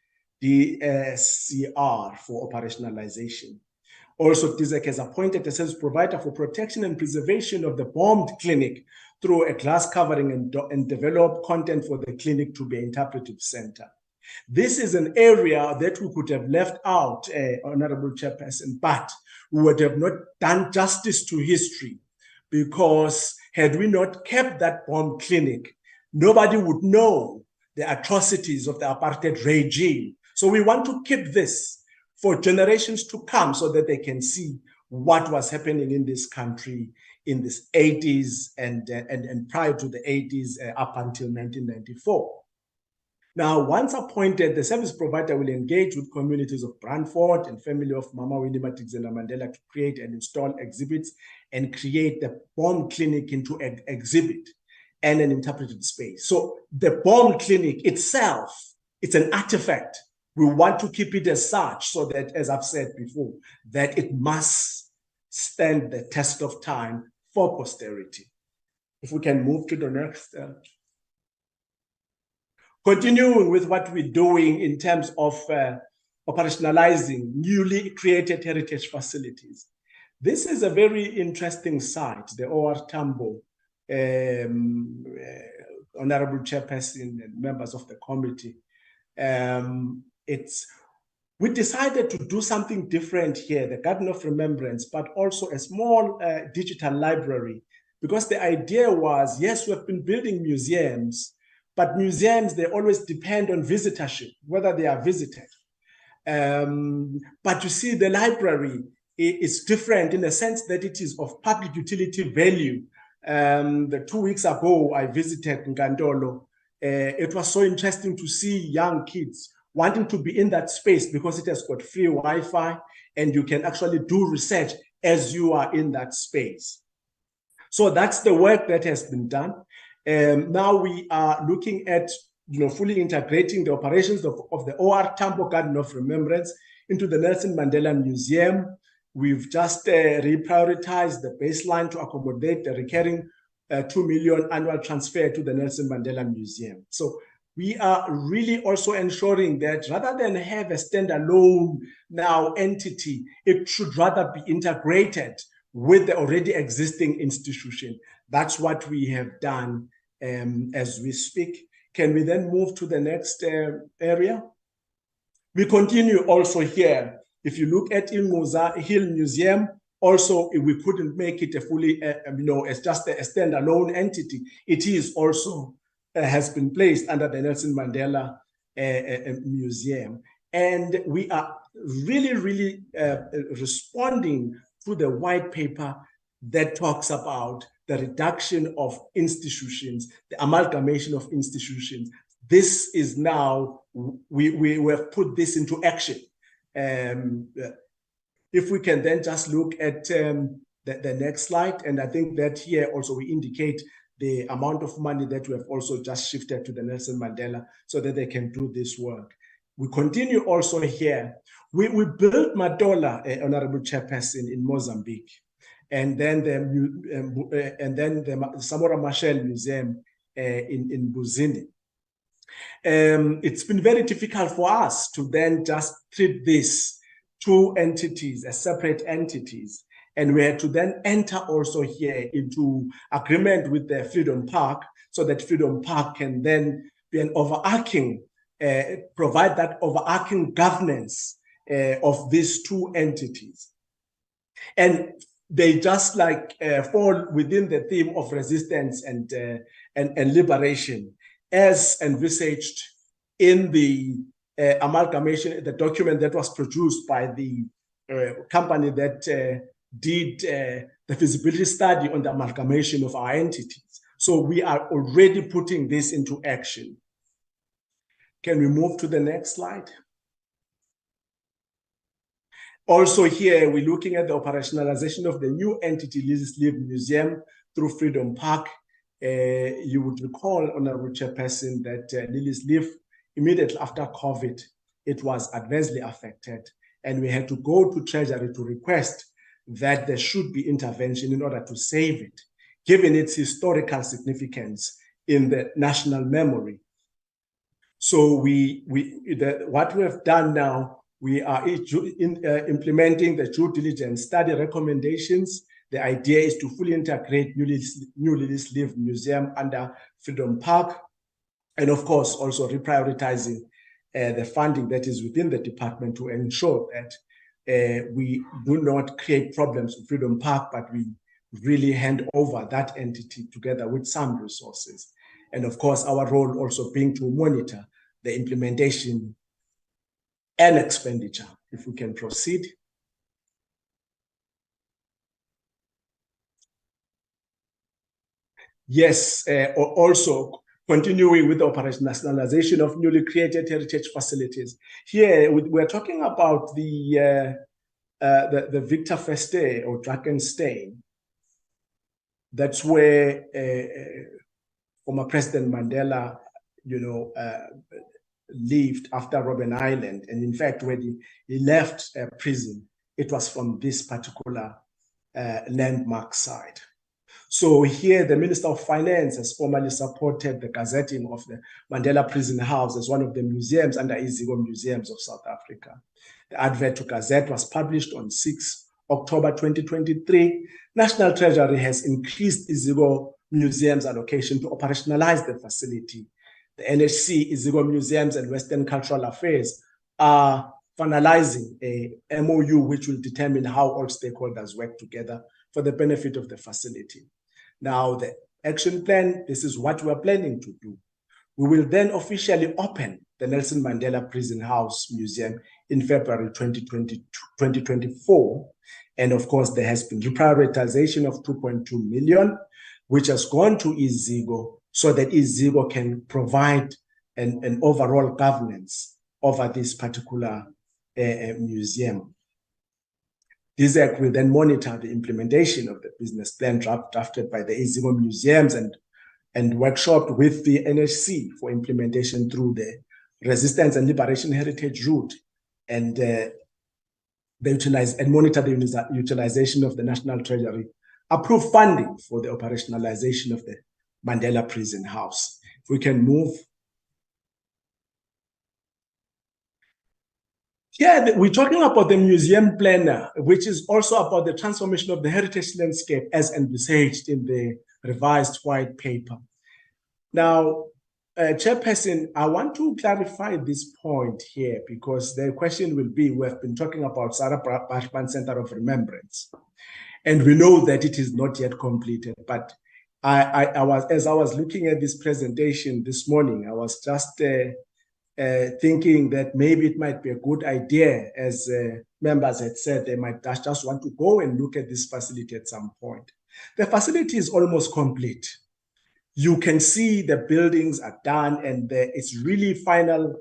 DSCR for operationalization. Also, DSAC has appointed a service provider for protection and preservation of the bombed clinic through a glass covering and develop content for the clinic to be an interpretive center. This is an area that we could have left out, Honorable Chairperson, but we would have not done justice to history, because had we not kept that bomb clinic, nobody would know the atrocities of the apartheid regime. So we want to keep this for generations to come so that they can see what was happening in this country in the 80s and prior to the 80s up until 1994. Now, once appointed, the service provider will engage with communities of Brantford and family of Mama Winnie Madikizela Mandela to create and install exhibits and create the bomb clinic into an exhibit and an interpreted space. So the bomb clinic itself, it's an artifact. We want to keep it as such so that, as I've said before, that it must stand the test of time for posterity. If we can move to the next. Continuing with what we're doing in terms of operationalizing newly created heritage facilities. This is a very interesting site, the OR Tambo, Honorable Chairperson and members of the committee. We decided to do something different here, the Garden of Remembrance, but also a small digital library, because the idea was, yes, we've been building museums, but museums, they always depend on visitorship, whether they are visited. But you see, the library is different in the sense that it is of public utility value. 2 weeks ago, I visited Nkantolo. It was so interesting to see young kids wanting to be in that space because it has got free Wi-Fi and you can actually do research as you are in that space. So that's the work that has been done. Now we are looking at fully integrating the operations of the OR Tambo Garden of Remembrance into the Nelson Mandela Museum. We've just reprioritized the baseline to accommodate the recurring 2 million annual transfer to the Nelson Mandela Museum. So we are really also ensuring that rather than have a standalone now entity, it should rather be integrated with the already existing institution. That's what we have done as we speak. Can we then move to the next area? We continue also here. If you look at Ilmuza Hill Museum, also we couldn't make it a fully, as just a standalone entity. It is also has been placed under the Nelson Mandela Museum. And we are really responding to the white paper that talks about the reduction of institutions, the amalgamation of institutions. This is now, we have put this into action. If we can then just look at the next slide, and I think that here also we indicate the amount of money that we have also just shifted to the Nelson Mandela so that they can do this work. We continue also here. We built Matola, Honorable Chairperson, in Mozambique, and then the Samora Machel Museum in Buzini. It's been very difficult for us to then just treat these two entities as separate entities. And we had to then enter also here into agreement with the Freedom Park so that Freedom Park can then be an overarching, provide that overarching governance of these two entities. And they just like fall within the theme of resistance and liberation as envisaged in the amalgamation, the document that was produced by the company that did the feasibility study on the amalgamation of our entities. So we are already putting this into action. Can we move to the next slide? Also here, we're looking at the operationalization of the new entity, Lilies Live Museum, through Freedom Park. You would recall, Honorable Chairperson, that Lilies Live, immediately after COVID, it was adversely affected. And we had to go to Treasury to request that there should be intervention in order to save it, given its historical significance in the national memory. So what we have done now, we are implementing the due diligence study recommendations. The idea is to fully integrate New Lilies Live Museum under Freedom Park, and of course also reprioritizing the funding that is within the department to ensure that we do not create problems with Freedom Park, but we really hand over that entity together with some resources. And of course, our role also being to monitor the implementation and expenditure. If we can proceed. Yes, also continuing with the operationalization of newly created heritage facilities. Here, we're talking about the Victor Feste or Drakenstein. That's where former President Mandela, lived after Robben Island. And in fact, when he left prison, it was from this particular landmark site. So here, the Minister of Finance has formally supported the gazetting of the Mandela Prison House as one of the museums under Iziko Museums of South Africa. The advert to Gazette was published on 6 October 2023. National Treasury has increased Iziko Museums allocation to operationalize the facility. The NHC, Iziko Museums and Western Cultural Affairs are finalizing a MOU which will determine how all stakeholders work together for the benefit of the facility. Now, the action plan, this is what we are planning to do. We will then officially open the Nelson Mandela Prison House Museum in February 2024. And of course, there has been reprioritization of 2.2 million, which has gone to Iziko so that Iziko can provide an overall governance over this particular museum. DSAC will then monitor the implementation of the business plan drafted by the Iziko Museums and workshop with the NHC for implementation through the Resistance and Liberation Heritage Route, and monitor the utilization of the National Treasury, approve funding for the operationalization of the Mandela Prison House. If we can move. Yeah, we're talking about the museum planner, which is also about the transformation of the heritage landscape as envisaged in the revised white paper. Now, Chairperson, I want to clarify this point here because the question will be, we have been talking about Sarah Bachman Center of Remembrance, and we know that it is not yet completed, but as I was looking at this presentation this morning, I was just thinking that maybe it might be a good idea, as members had said, they might just want to go and look at this facility at some point. The facility is almost complete. You can see the buildings are done, and it's really final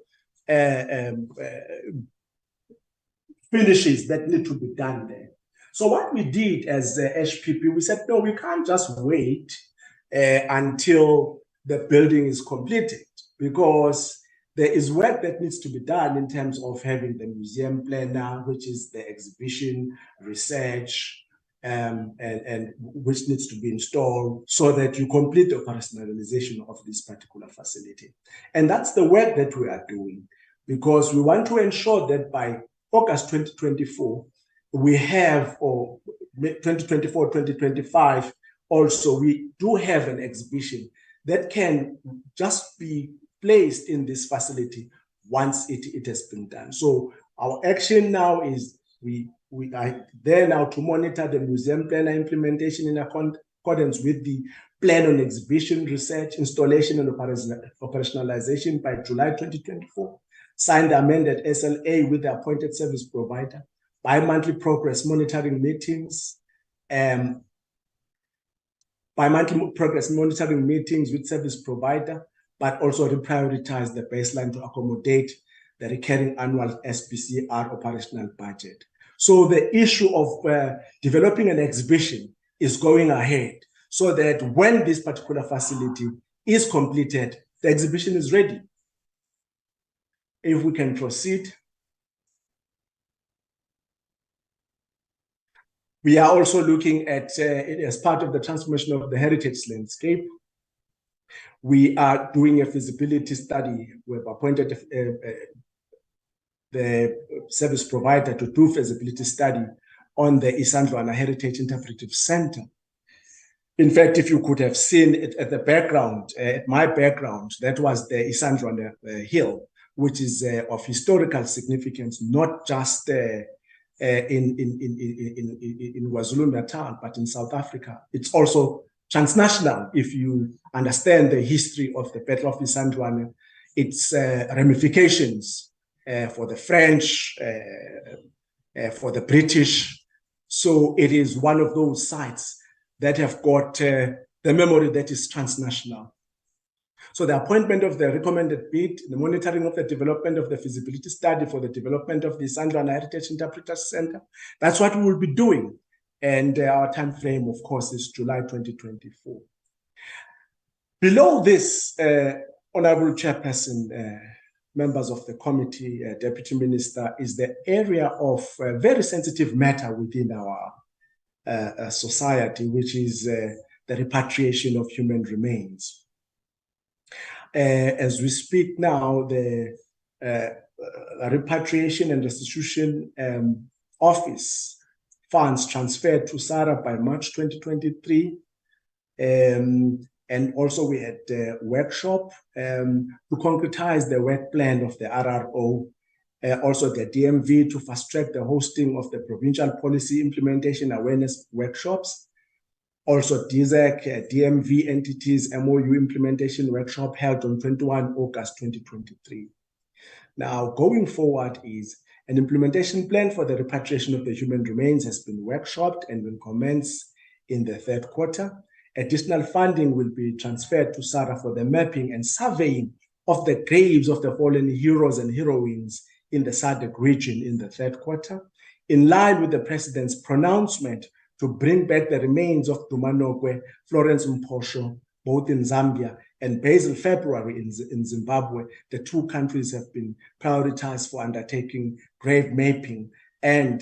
finishes that need to be done there. So what we did as HPP, we said, no, we can't just wait until the building is completed, because there is work that needs to be done in terms of having the museum planner, which is the exhibition research, and which needs to be installed so that you complete the operationalization of this particular facility. And that's the work that we are doing, because we want to ensure that by August 2024, we have, or 2024, 2025, also, we do have an exhibition that can just be placed in this facility once it has been done. So our action now is we are there now to monitor the museum planner implementation in accordance with the plan on exhibition, research, installation, and operationalization by July 2024. Sign the amended SLA with the appointed service provider, bi-monthly progress monitoring meetings, bi-monthly progress monitoring meetings with service provider, but also reprioritize the baseline to accommodate the recurring annual SPCR operational budget. So the issue of developing an exhibition is going ahead, so that when this particular facility is completed, the exhibition is ready. If we can proceed. We are also looking at, as part of the transformation of the heritage landscape, we are doing a feasibility study. We've appointed the service provider to do feasibility study on the Isandlwana Heritage Interpretive Center. In fact, if you could have seen it at the background, at my background, that was the Isandlwana Hill, which is of historical significance, not just in KwaZulu-Natal, but in South Africa. It's also transnational. If you understand the history of the Battle of Isandlwana, its ramifications for the French, for the British. So it is one of those sites that have got the memory that is transnational. So the appointment of the recommended bid, the monitoring of the development of the feasibility study for the development of the Isandlwana Heritage Interpreters Center, that's what we will be doing. And our time frame, of course, is July 2024. Below this, Honorable Chairperson, members of the committee, Deputy Minister, is the area of a very sensitive matter within our society, which is the repatriation of human remains. As we speak now, the Repatriation and Restitution Office funds transferred to SARA by March 2023. And also we had a workshop to concretize the work plan of the RRO, also the DMV to fast track the hosting of the provincial policy implementation awareness workshops. Also DSAC, DMV entities MOU implementation workshop held on 21 August 2023. Now going forward is an implementation plan for the repatriation of the human remains has been workshopped and will commence in the third quarter. Additional funding will be transferred to SARA for the mapping and surveying of the graves of the fallen heroes and heroines in the SADC region in the third quarter, in line with the President's pronouncement to bring back the remains of Dumanokwe, Florence Mposho, both in Zambia, and Basil February in Zimbabwe. The two countries have been prioritized for undertaking grave mapping and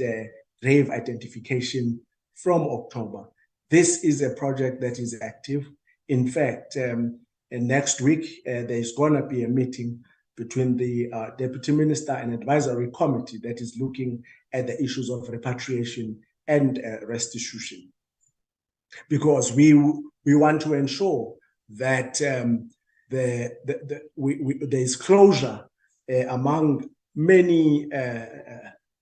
grave identification from October. This is a project that is active. In fact, next week, there's going to be a meeting between the Deputy Minister and Advisory Committee that is looking at the issues of repatriation and restitution. Because we want to ensure that there is closure among many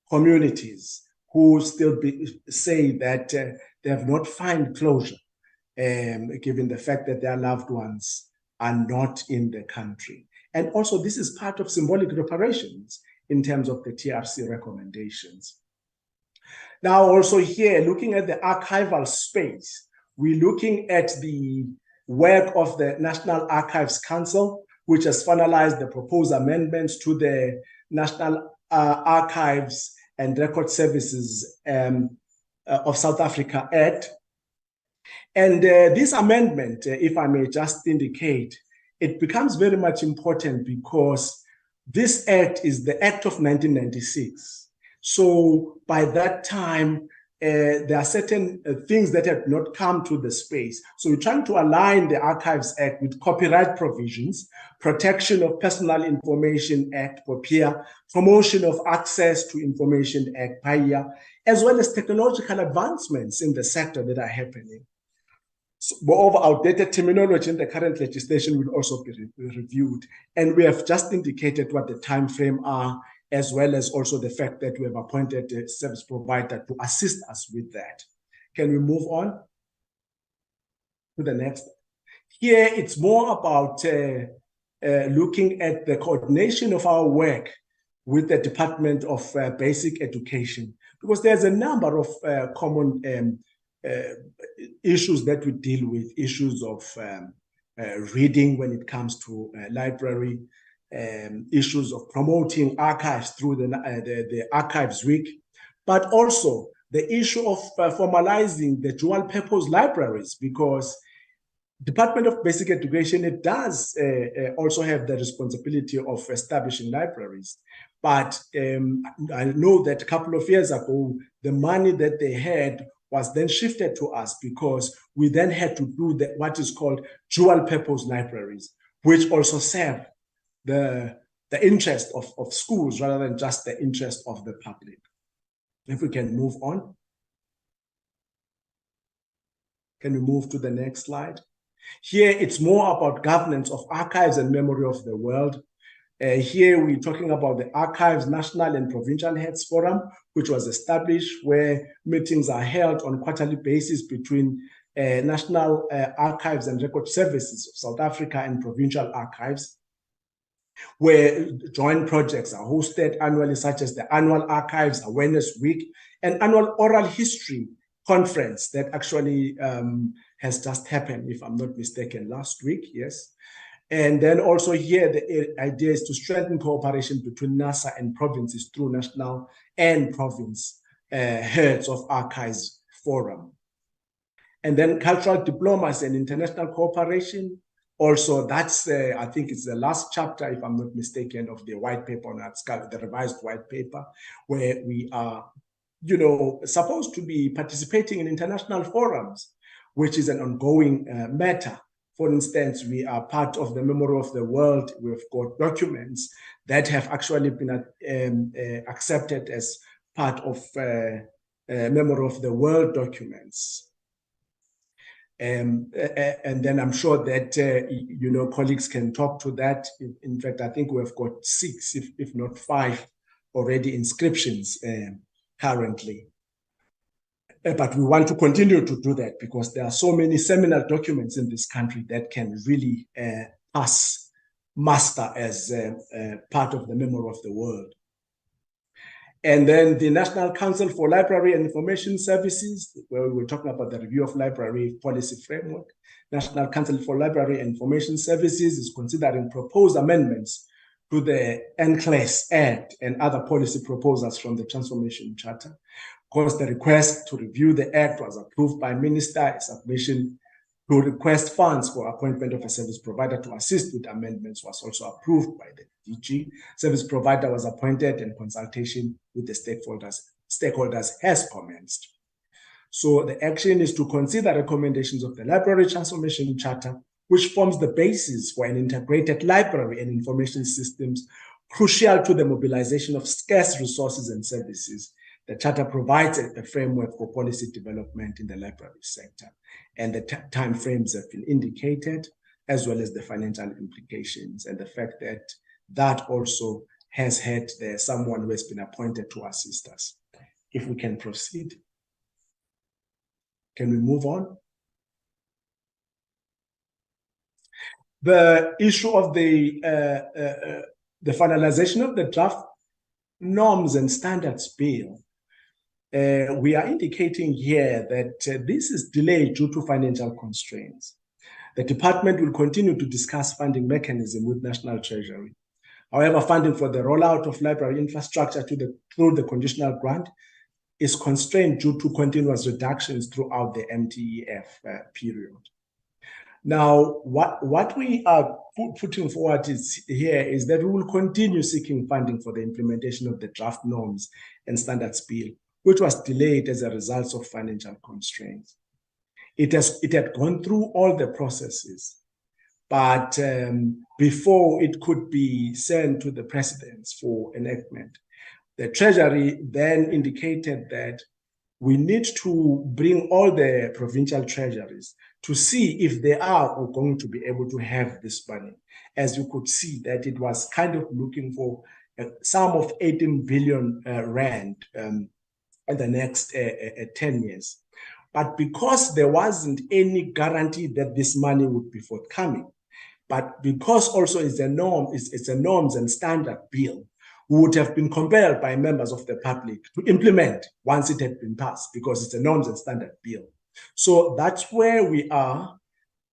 communities who still say that they have not found closure, given the fact that their loved ones are not in the country. And also this is part of symbolic reparations in terms of the TRC recommendations. Now also here, looking at the archival space, we're looking at the work of the National Archives Council, which has finalized the proposed amendments to the National Archives and Record Services of South Africa Act. And this amendment, if I may just indicate, it becomes very much important because this act is the Act of 1996. So by that time, there are certain things that have not come to the space. So we're trying to align the Archives Act with copyright provisions, Protection of Personal Information Act, POPIA, Promotion of Access to Information Act, PAIA, as well as technological advancements in the sector that are happening. So, moreover, outdated terminology in the current legislation will also be reviewed. And we have just indicated what the time frame are, as well as also the fact that we have appointed a service provider to assist us with that. Can we move on to the next? Here, it's more about looking at the coordination of our work with the Department of Basic Education, because there's a number of common issues that we deal with, issues of reading when it comes to library, issues of promoting archives through the Archives Week, but also the issue of formalizing the dual purpose libraries, because Department of Basic Education, it does also have the responsibility of establishing libraries. But I know that a couple of years ago, the money that they had was then shifted to us because we then had to do what is called dual purpose libraries, which also serve the interest of schools rather than just the interest of the public. If we can move on. Can we move to the next slide? Here, it's more about governance of archives and memory of the world. Here, we're talking about the Archives National and Provincial Heads Forum, which was established where meetings are held on a quarterly basis between National Archives and Record Services of South Africa and Provincial Archives, where joint projects are hosted annually, such as the Annual Archives Awareness Week and Annual Oral History Conference that actually has just happened, if I'm not mistaken, last week, yes. And then also here, the idea is to strengthen cooperation between NASA and provinces through national and province heads of archives forum. And then cultural diplomacy and international cooperation. Also, that's, I think it's the last chapter, if I'm not mistaken, of the white paper on that scale, the revised white paper, where we are, supposed to be participating in international forums, which is an ongoing matter. For instance, we are part of the Memory of the World. We've got documents that have actually been accepted as part of Memory of the World documents. And then I'm sure that, colleagues can talk to that. In fact, I think we've got 6, if not 5, already inscriptions currently. But we want to continue to do that because there are so many seminal documents in this country that can really pass muster as part of the Memory of the World. And then the National Council for Library and Information Services, where we were talking about the review of library policy framework. National Council for Library and Information Services is considering proposed amendments to the NCLES Act and other policy proposals from the Transformation Charter. Of course, the request to review the Act was approved by Minister. A submission to request funds for appointment of a service provider to assist with amendments was also approved by the DG. Service provider was appointed and consultation with the stakeholders has commenced. So the action is to consider recommendations of the Library Transformation Charter, which forms the basis for an integrated library and information systems crucial to the mobilization of scarce resources and services. The Charter provides a framework for policy development in the library sector, and the time frames have been indicated, as well as the financial implications, and the fact that that also has had someone who has been appointed to assist us. If we can proceed. Can we move on? The issue of the finalization of the draft norms and standards bill. We are indicating here that this is delayed due to financial constraints. The department will continue to discuss funding mechanism with National Treasury. However, funding for the rollout of library infrastructure through the conditional grant is constrained due to continuous reductions throughout the MTEF period. Now, what we are putting forward here is that we will continue seeking funding for the implementation of the draft norms and standards bill, which was delayed as a result of financial constraints. It had gone through all the processes, but before it could be sent to the presidents for enactment, the Treasury then indicated that we need to bring all the provincial treasuries to see if they are going to be able to have this money. As you could see, that it was kind of looking for a sum of 18 billion rand in the next 10 years. But because there wasn't any guarantee that this money would be forthcoming, but because also it's a norms and standard bill, we would have been compelled by members of the public to implement once it had been passed, because it's a norms and standard bill. So that's where we are,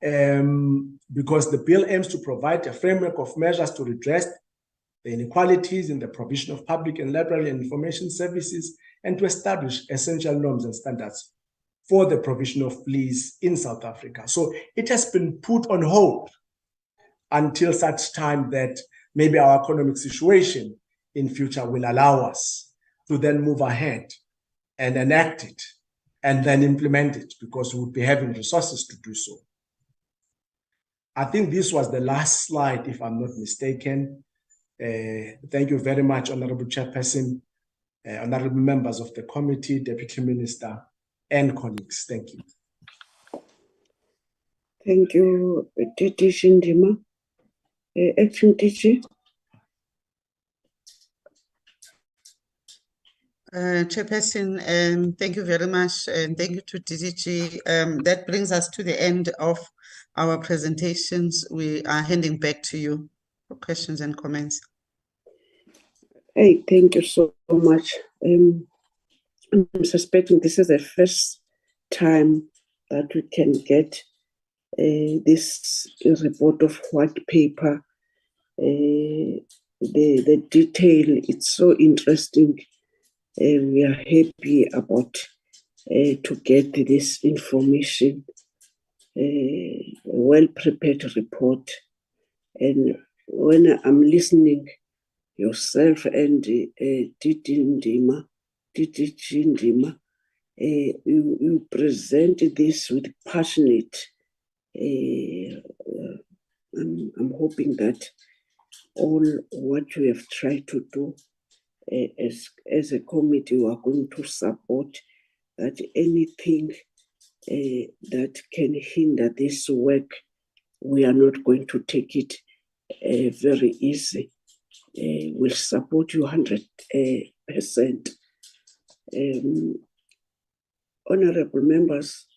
because the bill aims to provide a framework of measures to redress the inequalities in the provision of public and library and information services, and to establish essential norms and standards for the provision of police in South Africa. So it has been put on hold until such time that maybe our economic situation in future will allow us to then move ahead and enact it and then implement it, because we would be having resources to do so. I think this was the last slide, if I'm not mistaken. Thank you very much, Honorable Chairperson, honorable members of the committee, Deputy Minister, and colleagues. Thank you. Thank you, DG Ndima. Acting DG. Chairperson, thank you very much, and thank you to DDG. That brings us to the end of our presentations. We are handing back to you for questions and comments. Hey, thank you so much. I'm suspecting this is the first time that we can get this report of white paper. The detail, it's so interesting. We are happy about to get this information, a well-prepared report. And when I'm listening, yourself and DG Ndima, you present this with passionate. I'm hoping that all what we have tried to do as a committee, we are going to support that. Anything that can hinder this work, we are not going to take it very easy. We'll support you 100%. Honorable members,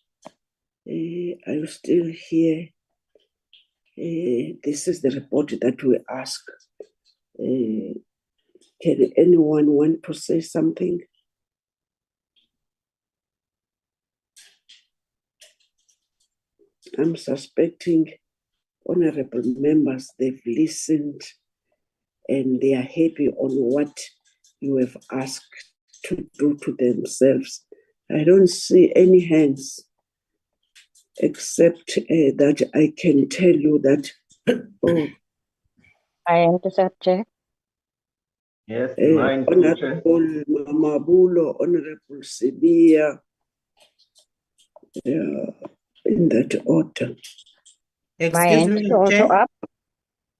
are you still here? This is the report that we ask. Can anyone want to say something? I'm suspecting honorable members, they've listened and they are happy on what you have asked to do to themselves. I don't see any hands, except that I can tell you that. Oh, I intercept, Chair. Yes, mine too, Chair. Honorable Mamabulo, Honorable Sibia, in that order. My hand is also up.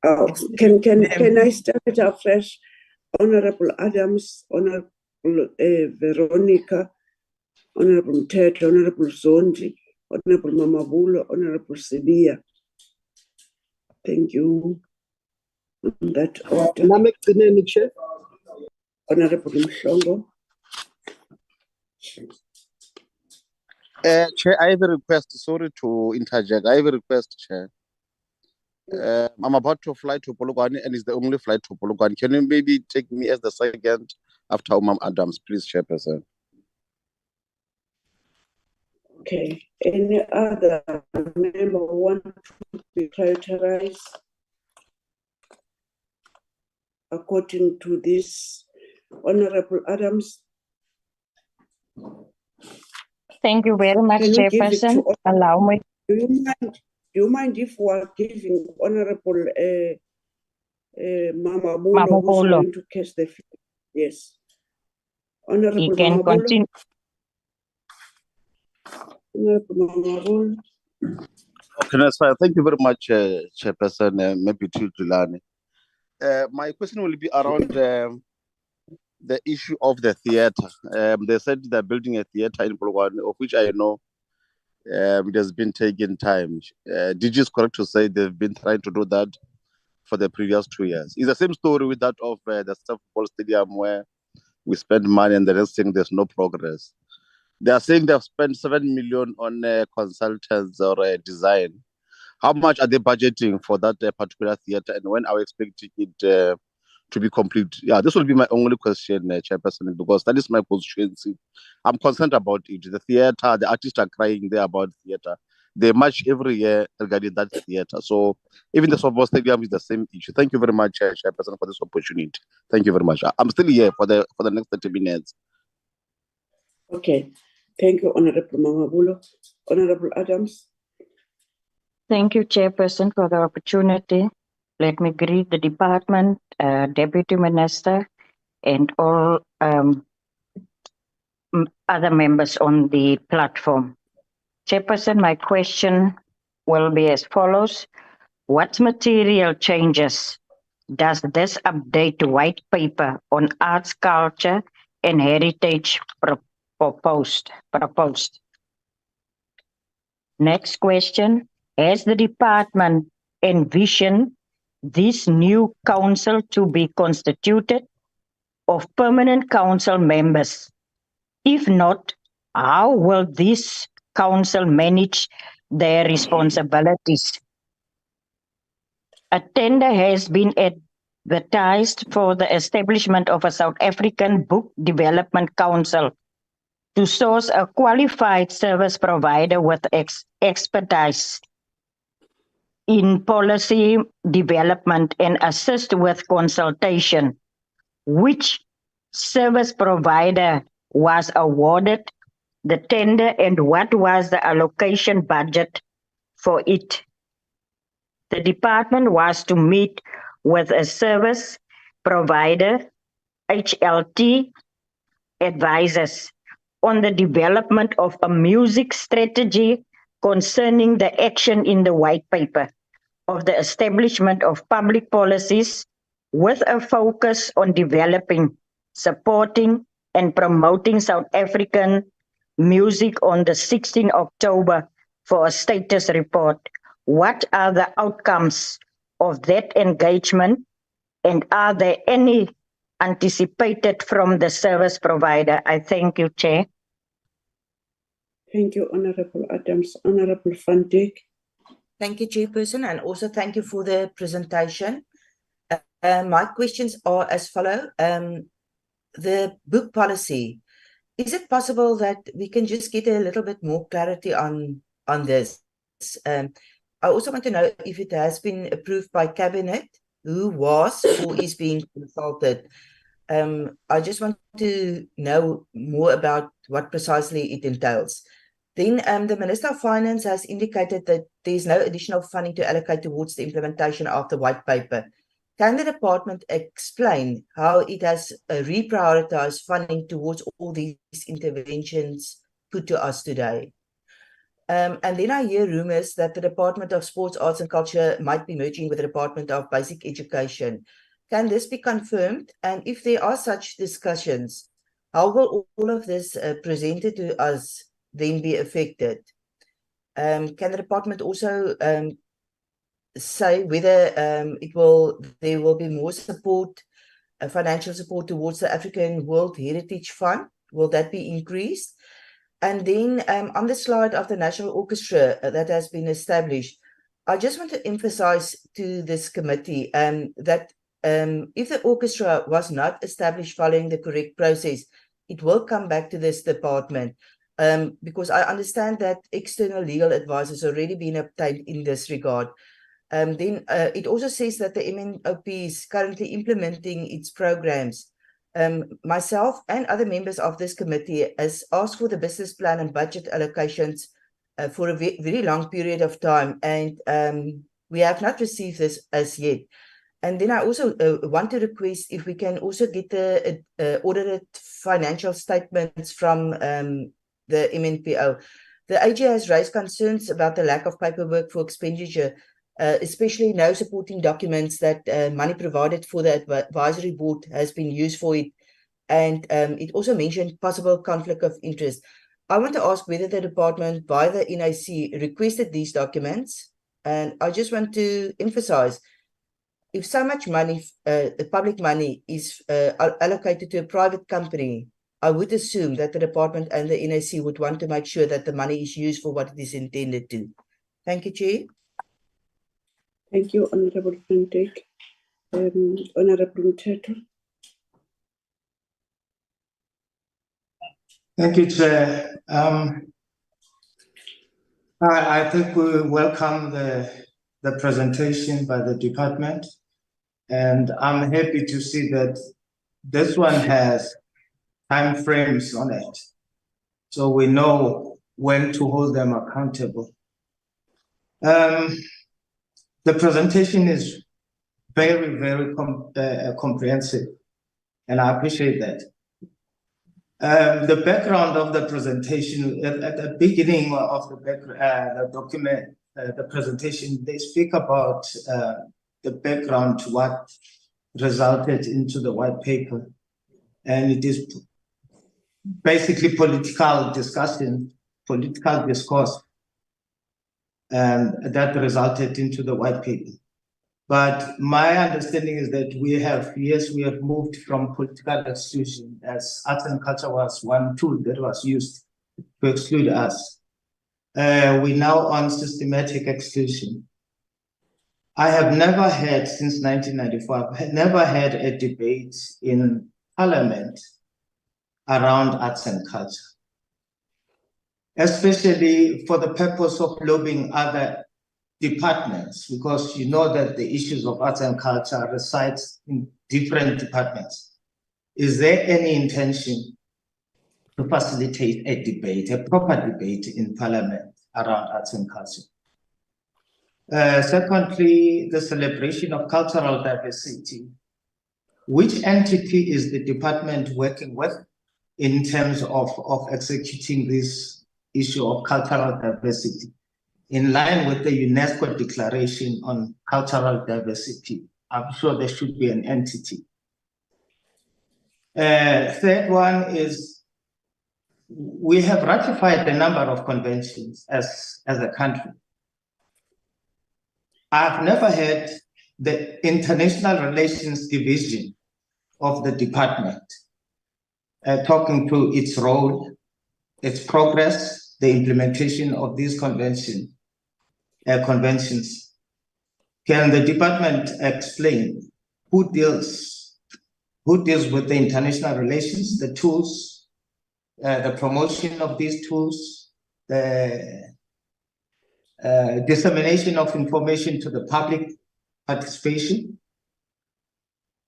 Oh, can I start it afresh? Honorable Adams, Honorable Veronica, Honorable Ted, Honorable Zondi, Honorable Mamabulo, Honorable Sibia. Thank you. In that order. Honorable Mshongo. Chair, I have a request. Sorry to interject. I have a request, Chair. I'm about to fly to Polokwane, and it's the only flight to Polokwane. Can you maybe take me as the second after Umam Adams, please, Chairperson? Okay. Any other member want to be prioritized? according to this. Honorable Adams. Thank you very much, Can we give it to Chairperson. Allow me. Do you mind if we are giving Honorable Mama Bolo, Mama who's Bolo. going to catch the field? Yes. Honorable You can Mama Bolo. continue. Honorable Mama Bolo. Okay, that's fine. Thank you very much, Chairperson, maybe to Tulani. My question will be around the issue of the theatre. They said they're building a theatre in Polokwane, of which I know it has been taking time. DG is correct to say they've been trying to do that for the previous 2 years. It's the same story with that of the football stadium where we spend money and the next thing there's no progress. They are saying they've spent 7 million on consultants or design. How much are they budgeting for that particular theatre, and when are we expecting it to be complete? Yeah, this will be my only question, Chairperson, because that is my constituency. I'm concerned about it. The theatre, the artists are crying there about theatre. They march every year regarding that theatre. So even the softball stadium is the same issue. Thank you very much, Chairperson, for this opportunity. Thank you very much. I'm still here for the next 30 minutes. Okay. Thank you, Honorable Mama Bolo. Honorable Adams. Thank you, Chairperson, for the opportunity. Let me greet the department, Deputy Minister, and all other members on the platform. Chairperson, my question will be as follows. What material changes does this update white paper on arts, culture, and heritage proposed? Next question. Has the department envisioned this new council to be constituted of permanent council members? If not, how will this council manage their responsibilities? A tender has been advertised for the establishment of a South African Book Development Council to source a qualified service provider with expertise in policy development and assist with consultation. Which service provider was awarded the tender and what was the allocation budget for it? The department was to meet with a service provider, HLT advisors, on the development of a music strategy concerning the action in the white paper of the establishment of public policies with a focus on developing, supporting, and promoting South African music on the 16th October for a status report. What are the outcomes of that engagement, and are there any anticipated from the service provider? I thank you, Chair. Thank you, Honorable Adams. Honorable Van Dijk. Thank you, Chairperson, and also thank you for the presentation. My questions are as follow. The book policy, is it possible that we can just get a little bit more clarity on this? I also want to know if it has been approved by Cabinet, who was or is being consulted. I just want to know more about what precisely it entails. Then the Minister of Finance has indicated that there is no additional funding to allocate towards the implementation of the white paper. Can the department explain how it has reprioritized funding towards all these interventions put to us today? And then I hear rumors that the Department of Sports, Arts and Culture might be merging with the Department of Basic Education. Can this be confirmed? And if there are such discussions, how will all of this presented to us then be affected? Can the department also say whether there will be more support, financial support towards the African World Heritage Fund? Will that be increased? And then on the slide of the National Orchestra that has been established, I just want to emphasize to this committee that if the orchestra was not established following the correct process, it will come back to this department. Because I understand that external legal advice has already been obtained in this regard. Then it also says that the MNOP is currently implementing its programs. Myself and other members of this committee has asked for the business plan and budget allocations for a very long period of time, and we have not received this as yet. And then I also want to request if we can also get the audited financial statements from the MNPO. The AG has raised concerns about the lack of paperwork for expenditure, especially no supporting documents that money provided for the advisory board has been used for it. And it also mentioned possible conflict of interest. I want to ask whether the department by the NIC requested these documents. And I just want to emphasize, if so much money, the public money is allocated to a private company, I would assume that the department and the NIC would want to make sure that the money is used for what it is intended to. Thank you, Chair. Thank you, Honourable Van Dijk. Honourable Mteto. Thank you, Chair. I think we welcome the presentation by the department, and I'm happy to see that this one has time frames on it, so we know when to hold them accountable. The presentation is very, very comprehensive, and I appreciate that. The background of the presentation, at the beginning of the document, the presentation, they speak about the background to what resulted into the white paper. And it is basically political discussion, political discourse that resulted into the white paper. But my understanding is that we have moved from political exclusion, as arts and culture was one tool that was used to exclude us. We're now on systematic exclusion. I have never had, since 1994, I've never had a debate in Parliament around arts and culture, especially for the purpose of lobbying other departments, because you know that the issues of arts and culture reside in different departments. Is there any intention to facilitate a debate, a proper debate in Parliament around arts and culture? Secondly, the celebration of cultural diversity. Which entity is the department working with in terms of executing this issue of cultural diversity in line with the UNESCO Declaration on Cultural Diversity? I'm sure there should be an entity. Third one is, we have ratified a number of conventions as a country. I've never had the International Relations Division of the department talking to its role, its progress, the implementation of these conventions. Can the department explain who deals with the international relations, the tools, the promotion of these tools, the dissemination of information to the public participation?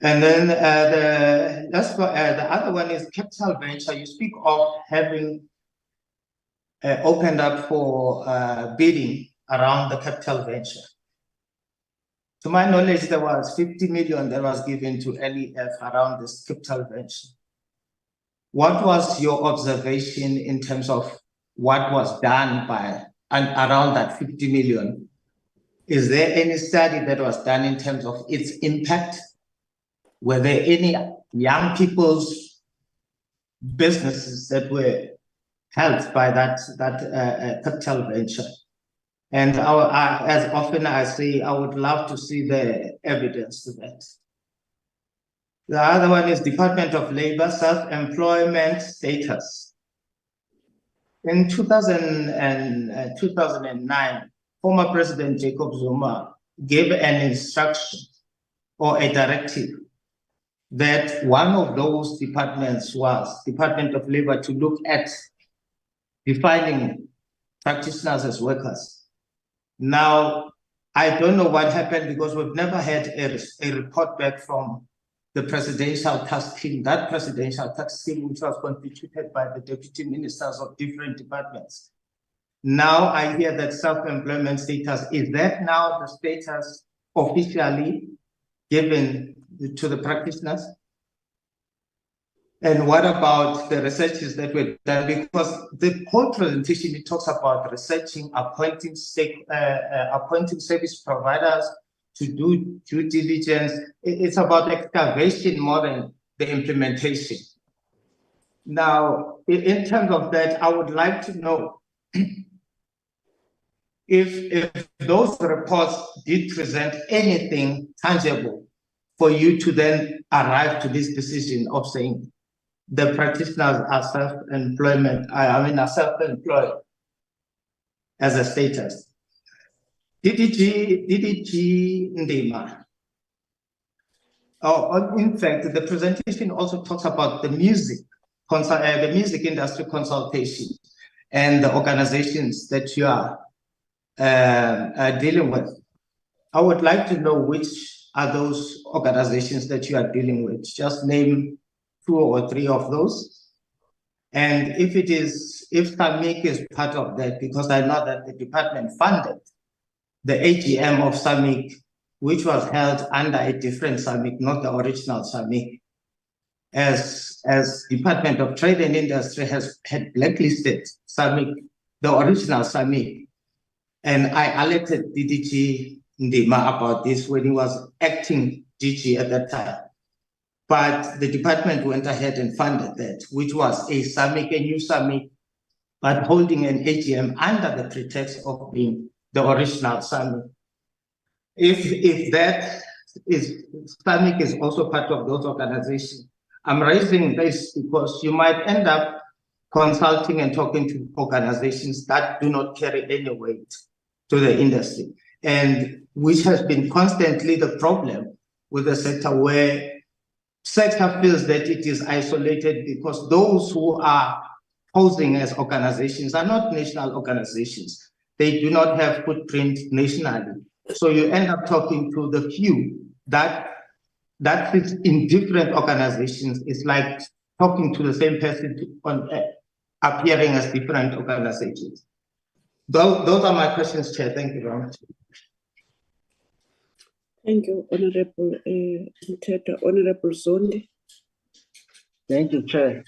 And then the other one is capital venture. You speak of having opened up for bidding around the capital venture. To my knowledge, there was 50 million that was given to LEF around this capital venture. What was your observation in terms of what was done around that 50 million? Is there any study that was done in terms of its impact? Were there any young people's businesses that were helped by that capital venture? And as often I say, I would love to see the evidence to that. The other one is Department of Labor self-employment status. In 2009, former President Jacob Zuma gave an instruction or a directive that one of those departments was Department of Labor to look at defining practitioners as workers. Now, I don't know what happened because we've never had a report back from the presidential task team, that presidential task team, which was constituted by the deputy ministers of different departments. Now I hear that self-employment status, is that now the status officially given to the practitioners? And what about the researches that were done? Because the whole presentation, it talks about researching, appointing service providers to do due diligence. It's about excavation more than the implementation. Now, in terms of that, I would like to know if those reports did present anything tangible for you to then arrive to this decision of saying the practitioners are self-employment, are self-employed as a status. DDG Ndima. In fact, the presentation also talks about the music industry consultation and the organizations that you are dealing with. I would like to know which are those organizations that you are dealing with. Just name 2 or 3 of those. And if SAMIC is part of that, because I know that the department funded the AGM of SAMIC, which was held under a different SAMIC, not the original SAMIC, as Department of Trade and Industry had blacklisted SAMIC, the original SAMIC. And I alerted DDG Ndima about this when he was acting DG at that time. But the department went ahead and funded that, which was a SAMIC, a new SAMIC, but holding an AGM under the pretext of being the original SAMIC. If that is, SAMIC is also part of those organizations, I'm raising this because you might end up consulting and talking to organizations that do not carry any weight to the industry, and which has been constantly the problem with the sector, where sector feels that it is isolated because those who are posing as organizations are not national organizations. They do not have footprint nationally. So you end up talking to the few that is in different organizations. It's like talking to the same person appearing as different organizations. Those are my questions, Chair. Thank you very much. Thank you, Honorable Mteta. Honorable Zondi. Thank you, Chair.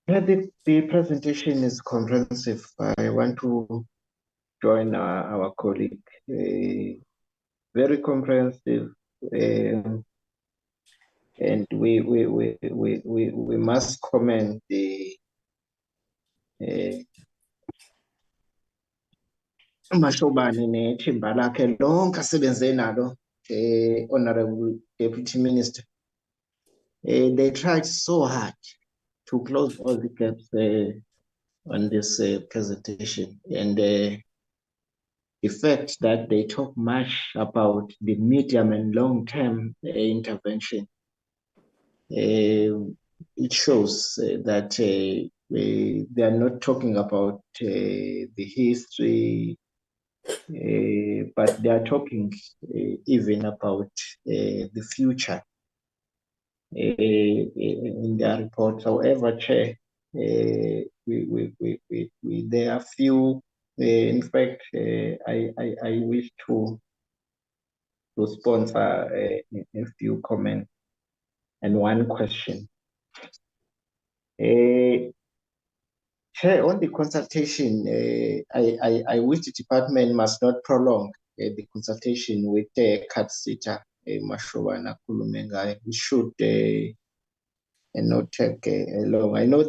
The presentation is comprehensive. I want to join our colleague. Very comprehensive, and we must commend the Mashobani nethimba lakhe lonke asebenze nalo, Honorable Deputy Minister. They tried so hard to close all the gaps on this presentation, and the fact that they talk much about the medium and long-term intervention, it shows that they are not talking about the history, but they are talking even about the future in their reports. However, Chair, there are few. In fact, I wish to sponsor a few comments and one question. Chair, on the consultation, I wish the department must not prolong the consultation with the CAT-SITA, Mashowana Kulumenga. We should not take long. I know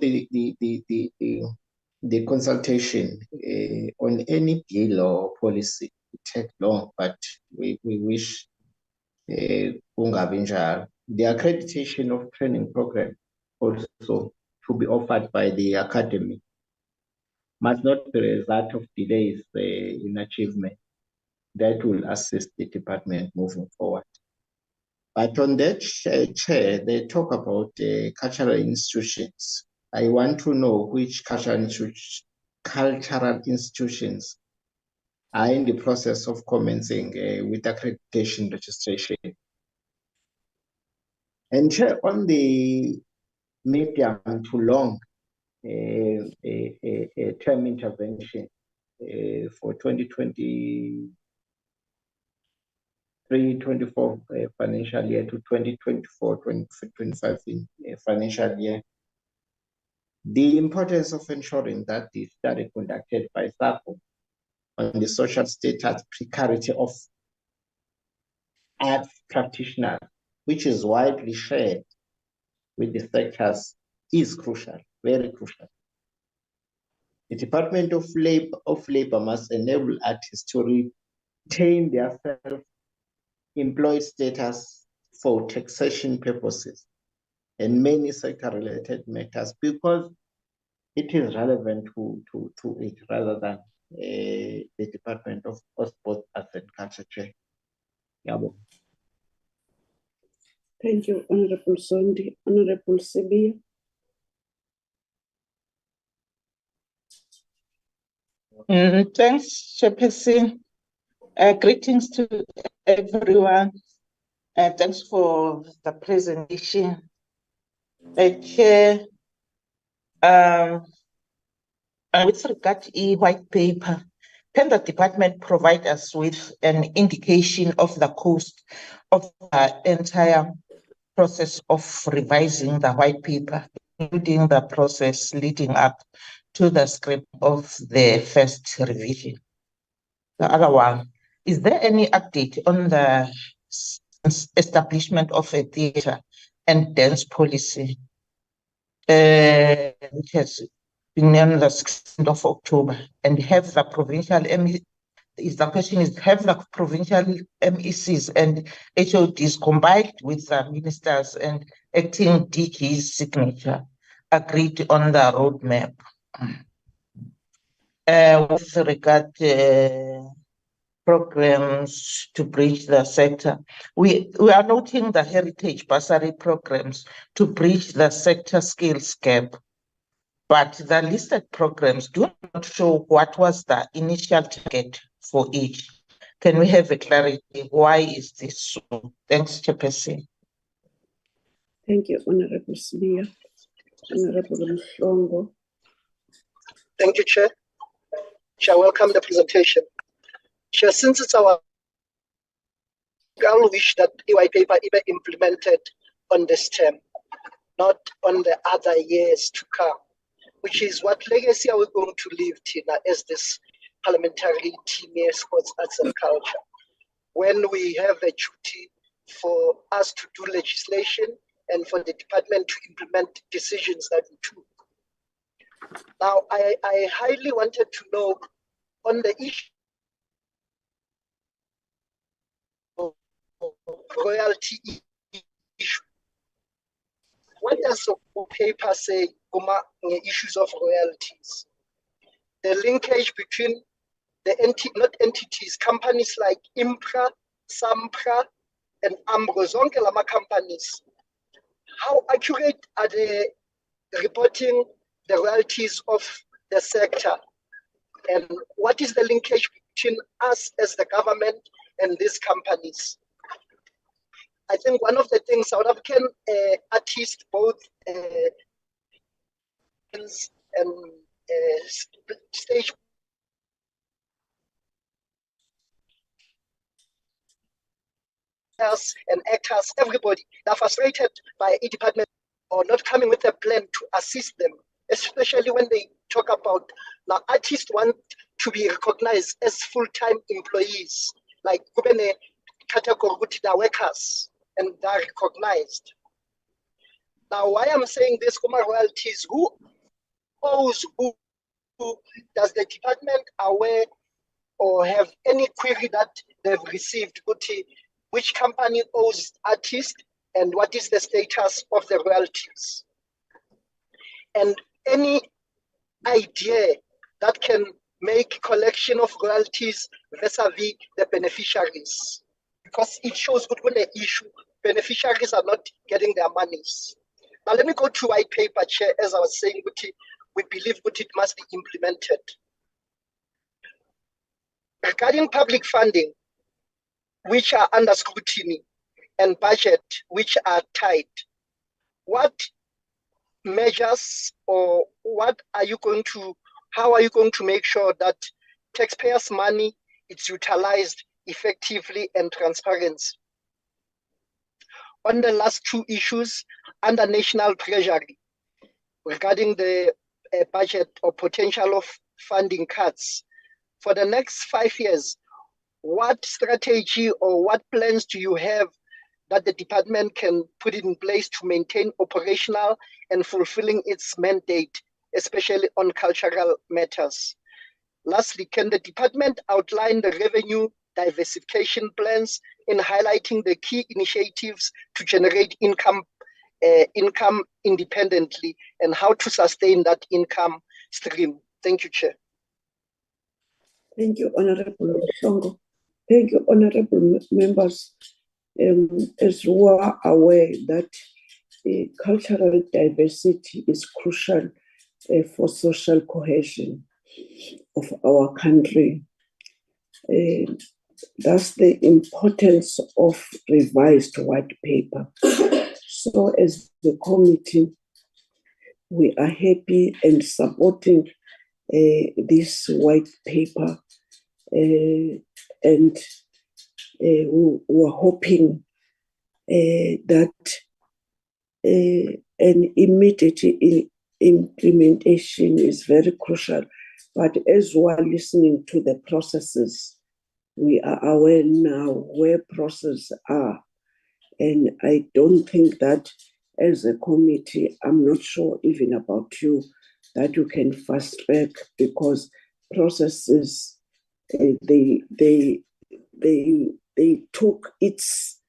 the consultation on any bill or policy take long, but we wish the accreditation of training program also to be offered by the academy must not be a result of delays in achievement. That will assist the department moving forward. But on that, Chair, they talk about cultural institutions. I want to know which cultural institutions are in the process of commencing with accreditation registration. And on the medium to long term intervention for 2023-24 financial year to 2024-25 financial year, the importance of ensuring that the study conducted by SACO on the social status precarity of arts practitioners, which is widely shared with the sectors, is crucial, very crucial. The Department of Labor must enable artists to retain their self-employed status for taxation purposes and many sector-related matters, because it is relevant to it rather than the Department of Sports, Arts and Culture. Yabo. Thank you, Honorable Zondi. Honorable Sibia. Thanks, Chairperson. Greetings to everyone. Thanks for the presentation. Chair, with regard to white paper, can the department provide us with an indication of the cost of the entire process of revising the white paper, including the process leading up to the script of the first revision? The other one, is there any update on the establishment of a theatre and dance policy, which has been on the 16th of October, and have the provincial the question is, have the provincial MECs and HODs combined with the ministers and acting DG's signature agreed on the roadmap? With regard to programs to bridge the sector, we are noting the heritage bursary programs to bridge the sector skills gap, but the listed programs do not show what was the initial target for each. Can we have a clarity? Why is this so? Thanks, Chairperson. Thank you, Honorable Sibia. Honorable Mhlongo. Thank you, Chair. Chair, welcome the presentation. Chair, since it's our wish that EY paper be implemented on this term, not on the other years to come, which is what legacy are we going to leave, Tina, as this parliamentary team here, sports, arts and culture, when we have a duty for us to do legislation and for the department to implement decisions that we do. Now, I highly wanted to know on the issue of royalty issue. What does the paper say on issues of royalties? The linkage between the not entities, companies like Impra, Sampra, and Ambro, zonke lama companies. How accurate are they reporting the royalties of the sector? And what is the linkage between us as the government and these companies? I think one of the things South African artists, both and stage and actors, everybody, they're frustrated by a department or not coming with a plan to assist them, especially when they talk about now artists want to be recognized as full-time employees, like Kubene category the workers, and they're recognized. Now, why I'm saying this, Kuma royalties, who owes who? Does the department aware or have any query that they've received? Which company owes artists and what is the status of the royalties? And any idea that can make collection of royalties vis-a-vis the beneficiaries? Because it shows good when the issue, beneficiaries are not getting their monies. Now let me go to white paper, Chair. As I was saying, we believe it must be implemented. Regarding public funding, which are under scrutiny, and budget, which are tight, what measures or how are you going to make sure that taxpayers' money is utilized effectively and transparent? On the last two issues, under national treasury, regarding the budget or potential of funding cuts, for the next 5 years, what strategy or what plans do you have that the department can put in place to maintain operational and fulfilling its mandate, especially on cultural matters? Lastly, can the department outline the revenue diversification plans in highlighting the key initiatives to generate income independently and how to sustain that income stream? Thank you, Chair. Thank you, Honorable Songo. Thank you, honorable members. As you are aware that cultural diversity is crucial for social cohesion of our country. That's the importance of revised white paper. So as the committee, we are happy and supporting this white paper, and we're hoping that an immediate implementation is very crucial. But as we are listening to the processes, we are aware now where processes are. And I don't think that as a committee, I'm not sure even about you, that you can fast track, because processes, they took its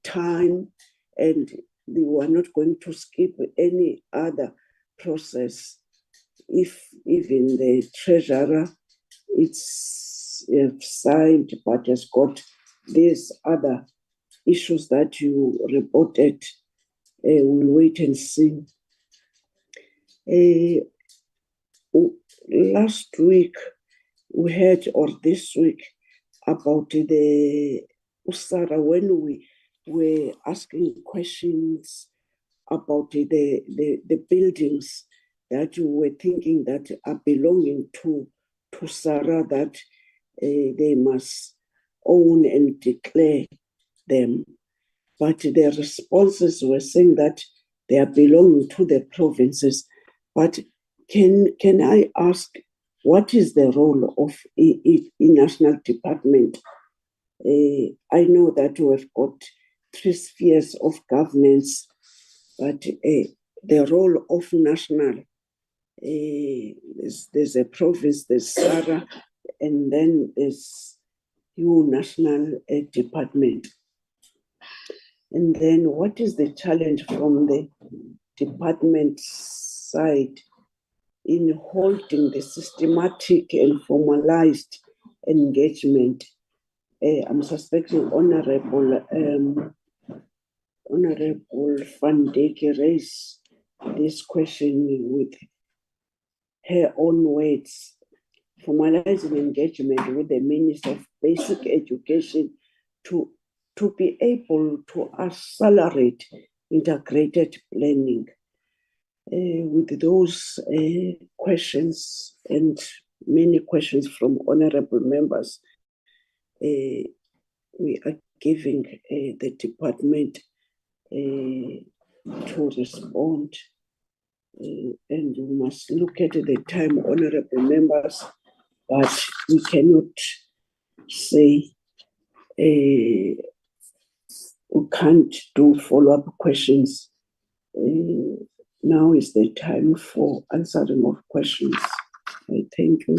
time, and they were not going to skip any other process. If even the treasurer, it's signed, but has got these other issues that you reported, we'll wait and see. Last week, we heard, or this week, about the USARA, when we were asking questions about the buildings that you were thinking that are belonging to SARA, that they must own and declare them. But the responses were saying that they are belonging to the provinces. But can I ask, what is the role of a national department? I know that we have got 3 spheres of governance, but the role of national, there's a province, there's SARA, and then there's your national department. And then what is the challenge from the department side in holding the systematic and formalized engagement? I'm suspecting Honorable Van Dijk raised this question with her own words, formalizing engagement with the Minister of Basic Education to be able to accelerate integrated planning. With those questions and many questions from honorable members, we are giving the department to respond. And we must look at the time, honorable members, but we cannot say we can't do follow-up questions. Now is the time for answering of questions. I thank you.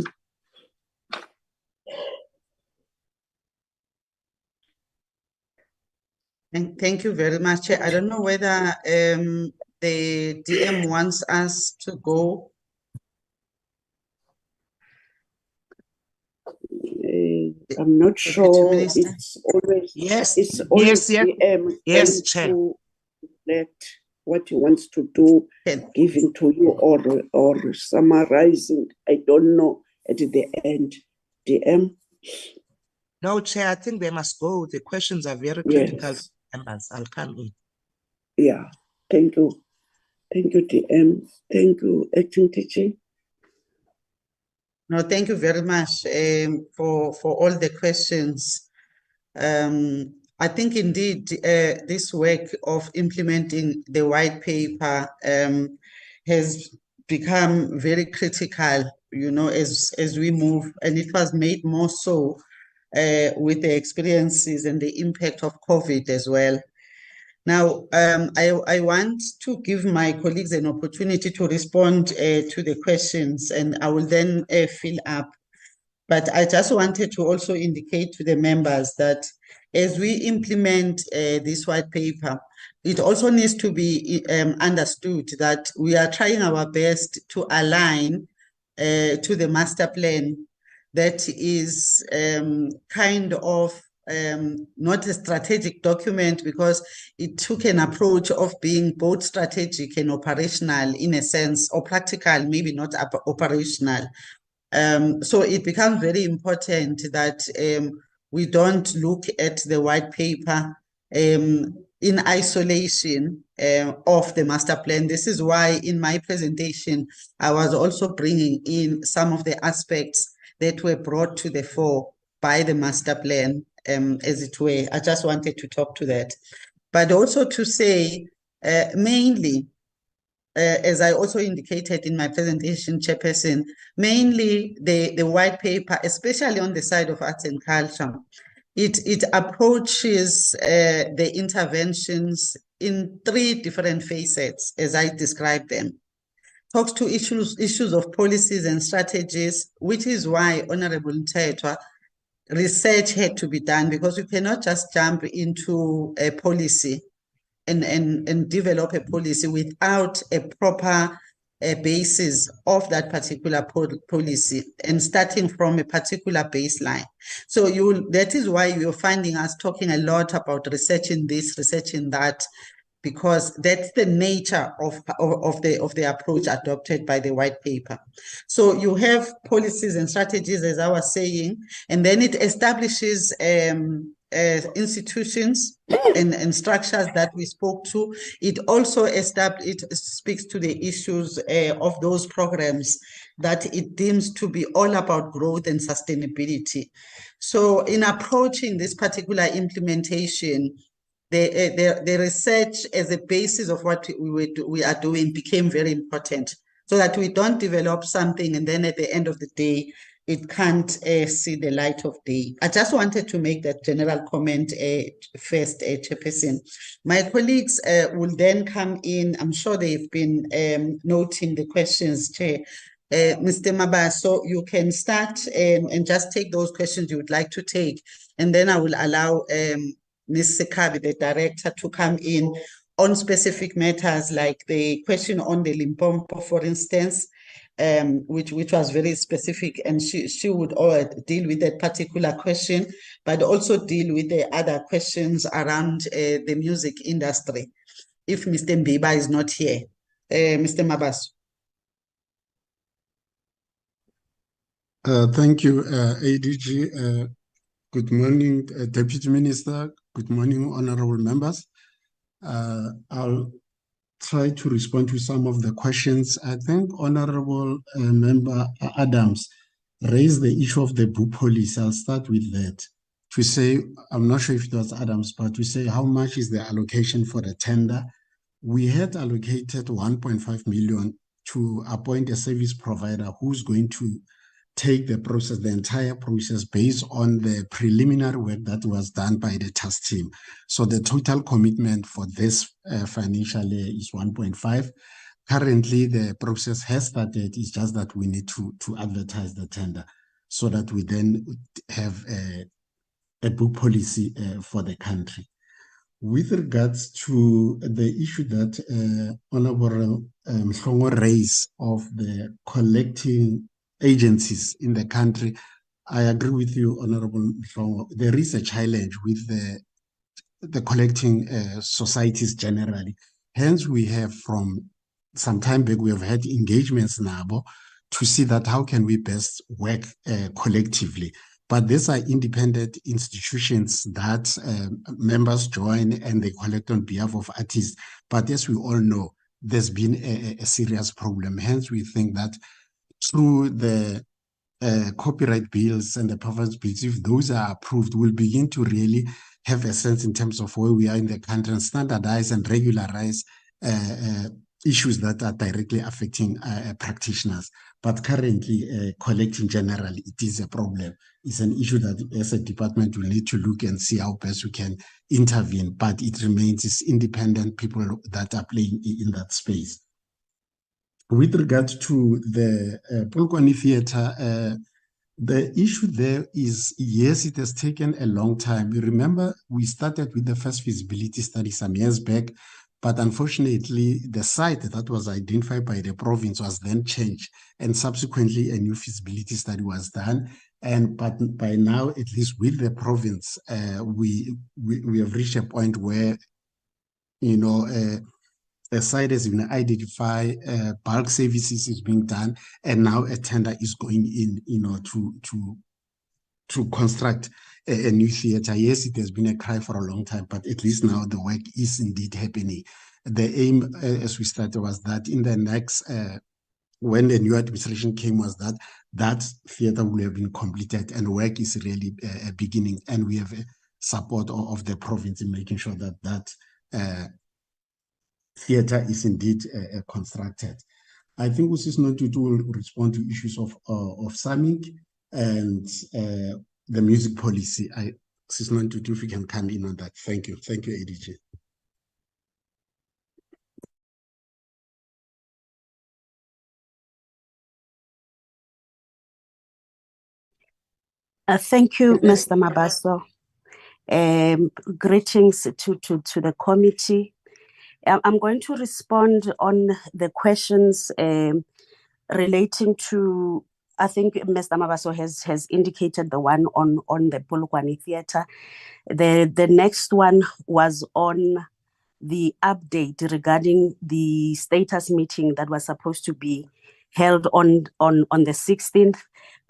Thank you very much. I don't know whether the DM wants us to go. I'm not sure. It's always Yes, always yes, DM yes, Chair. to let what he wants to do, giving to you or summarizing. I don't know at the end. DM? No, Chair, I think they must go. The questions are very critical. Yes. Members, I'll come in. Yeah, thank you. Thank you, DM. Thank you, Acting TG. No, thank you very much for all the questions. I think indeed this work of implementing the white paper has become very critical, you know, as we move, and it was made more so with the experiences and the impact of COVID as well. Now, I want to give my colleagues an opportunity to respond to the questions, and I will then fill up. But I just wanted to also indicate to the members that as we implement this white paper, it also needs to be understood that we are trying our best to align to the master plan that is kind of not a strategic document, because it took an approach of being both strategic and operational in a sense, or practical, maybe not operational. So it becomes very important that we don't look at the white paper in isolation of the master plan. This is why in my presentation, I was also bringing in some of the aspects that were brought to the fore by the master plan, as it were. I just wanted to talk to that. But also to say, mainly, as I also indicated in my presentation, Chairperson, mainly the white paper, especially on the side of arts and culture, it approaches the interventions in 3 different facets, as I described them. Talks to issues of policies and strategies, which is why, Honorable Ntetwa, research had to be done, because you cannot just jump into a policy and develop a policy without a proper basis of that particular policy, and starting from a particular baseline. So that is why you're finding us talking a lot about researching this, researching that, because that's the nature of the approach adopted by the white paper. So you have policies and strategies, as I was saying, and then it establishes institutions and structures that we spoke to. It also speaks to the issues of those programs that it deems to be all about growth and sustainability. So in approaching this particular implementation, the research as a basis of what we are doing became very important, so that we don't develop something and then at the end of the day, it can't see the light of day. I just wanted to make that general comment first, Chairperson. My colleagues will then come in. I'm sure they've been noting the questions, Chair. Mr. Mabaso, you can start and just take those questions you would like to take, and then I will allow Ms. Sekabi, the director, to come in on specific matters like the question on the Limpopo, for instance, which was very specific, and she would deal with that particular question, but also deal with the other questions around the music industry, if Mr. Mbiba is not here. Mr. Mabaso. Thank you, ADG. Good morning, Deputy Minister. Good morning, honorable members. I'll try to respond to some of the questions. I think Honorable Member Adams raised the issue of the book policy. I'll start with that. To say, I'm not sure if it was Adams, but to say how much is the allocation for the tender. We had allocated 1.5 million to appoint a service provider who's going to take the process, the entire process, based on the preliminary work that was done by the task team. So the total commitment for this financial year is 1.5. Currently, the process has started. It's just that we need to advertise the tender so that we then have a book policy for the country. With regards to the issue that Honorable Mhlongo raised of the collecting agencies in the country, I agree with you, Honorable Mhlongo. There is a challenge with the collecting societies generally. Hence, we have from some time back, we have had engagements now to see that how can we best work collectively. But these are independent institutions that members join and they collect on behalf of artists. But as we all know, there's been a serious problem. Hence, we think that through the copyright bills and the performance bills, if those are approved, we'll begin to really have a sense in terms of where we are in the country and standardize and regularize issues that are directly affecting practitioners. But currently, collecting generally, it is a problem. It's an issue that as a department we need to look and see how best we can intervene, but it remains it's independent people that are playing in that space. With regard to the Polokwane Theatre, the issue there is, yes, it has taken a long time. You remember, we started with the first feasibility study some years back, but unfortunately, the site that was identified by the province was then changed, and subsequently, a new feasibility study was done. But by now, at least with the province, we have reached a point where, you know, a site has been identified, bulk services is being done, and now a tender is going in, you know, to construct a new theatre. Yes, it has been a cry for a long time, but at least now the work is indeed happening. The aim, as we started, was that in the next, when the new administration came, was that that theatre will have been completed and work is really beginning, and we have support of the province in making sure that that theatre is indeed constructed. I think Usis Notutu will respond to issues of SAMIC and the music policy. Usis Notutu, if you can come in on that. Thank you. Thank you, ADG. Thank you, Mr. Mabaso. Greetings to the committee. I'm going to respond on the questions relating to, I think Mr. Mabaso has indicated the one on the Polokwane Theatre. The next one was on the update regarding the status meeting that was supposed to be held on the 16th.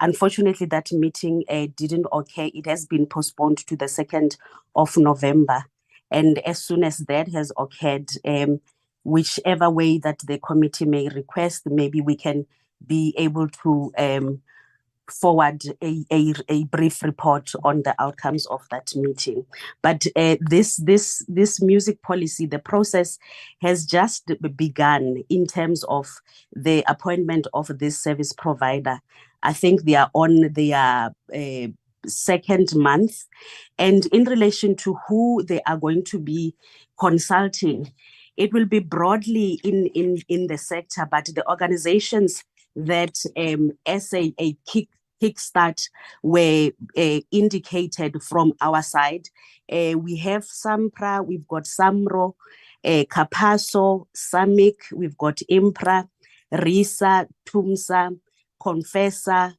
Unfortunately, that meeting didn't occur. It has been postponed to the 2nd of November. And as soon as that has occurred, whichever way that the committee may request, maybe we can be able to forward a brief report on the outcomes of that meeting. But this music policy, the process has just begun in terms of the appointment of this service provider. I think they are on their second month. And in relation to who they are going to be consulting, it will be broadly in the sector, but the organizations that as a kickstart were indicated from our side. We have SAMPRA, we've got SAMRO, CAPASO, SAMIC, we've got IMPRA, RISA, TUMSA, Confessa,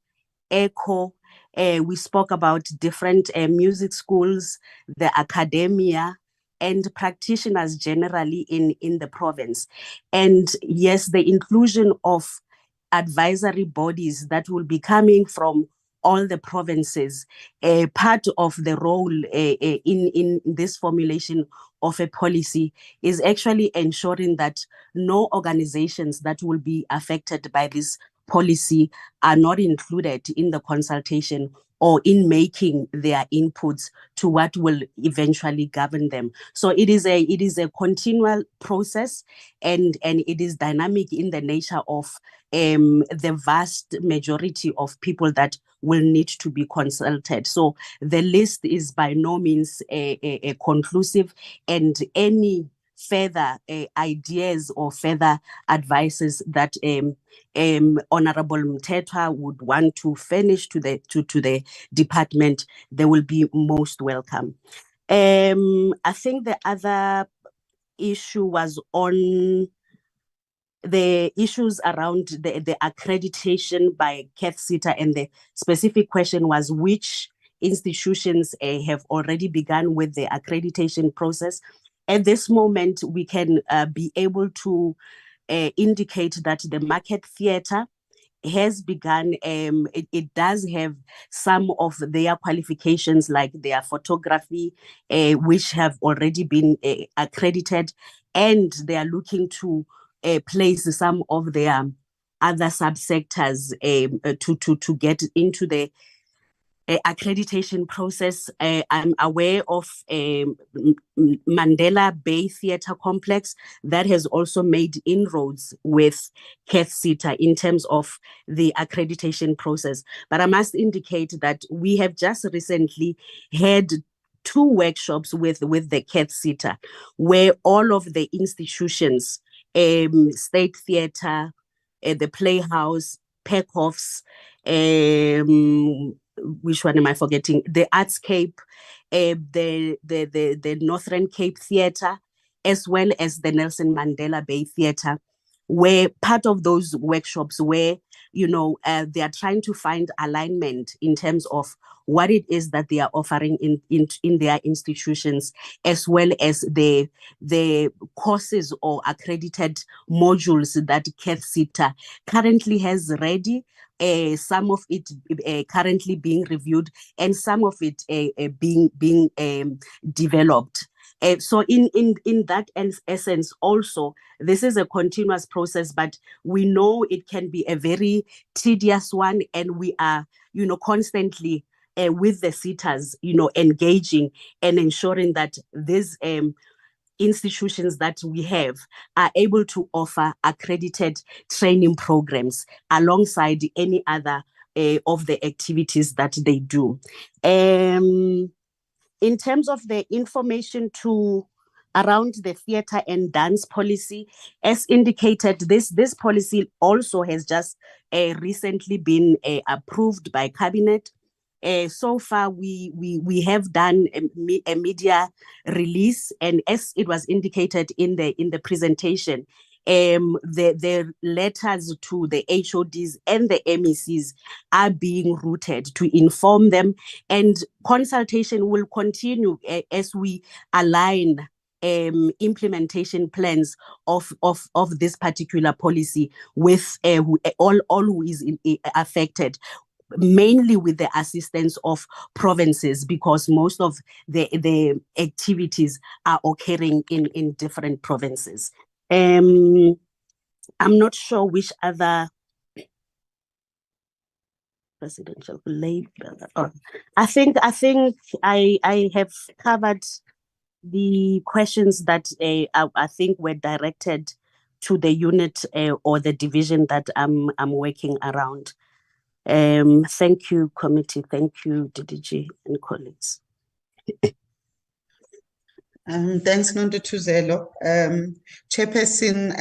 ECHO. We spoke about different music schools, the academia, and practitioners generally in the province. And yes, the inclusion of advisory bodies that will be coming from all the provinces, part of the role in this formulation of a policy is actually ensuring that no organizations that will be affected by this policy are not included in the consultation or in making their inputs to what will eventually govern them. So it is a continual process, and it is dynamic in the nature of the vast majority of people that will need to be consulted. So the list is by no means a conclusive, and any further ideas or further advices that Honorable Mthethwa would want to furnish to the department, they will be most welcome. I think the other issue was on the issues around the accreditation by CAFCITA, and the specific question was which institutions have already begun with the accreditation process. At this moment, we can be able to indicate that the Market Theatre has begun. It does have some of their qualifications, like their photography, which have already been accredited, and they are looking to place some of their other subsectors to get into the accreditation process. I'm aware of Mandela Bay Theatre Complex that has also made inroads with CATH-SETA in terms of the accreditation process. But I must indicate that we have just recently had 2 workshops with the CATH-SETA, where all of the institutions, State Theatre, the Playhouse, Peckoffs, which one am I forgetting? The Artscape, the Northern Cape Theatre, as well as the Nelson Mandela Bay Theatre, where part of those workshops where, you know, they are trying to find alignment in terms of what it is that they are offering in their institutions, as well as the courses or accredited modules that CATH-SETA currently has ready. Some of it currently being reviewed, and some of it being developed. So in that essence, also, this is a continuous process, but we know it can be a very tedious one, and we are, you know, constantly with the SETAs, you know, engaging and ensuring that these institutions that we have are able to offer accredited training programs alongside any other of the activities that they do. In terms of the information around the theatre and dance policy, as indicated, this policy also has just recently been approved by Cabinet. So far, we have done a media release, and as it was indicated in the presentation, the letters to the HODs and the MECs are being routed to inform them, and consultation will continue as we align implementation plans of this particular policy with all who is affected, mainly with the assistance of provinces, because most of the activities are occurring in different provinces. I'm not sure which other presidential labor. I think I have covered the questions that I think were directed to the unit or the division that I'm working around. Thank you, committee. Thank you, DDG and colleagues. Thanks, Nondo Tuzelo. Chairperson,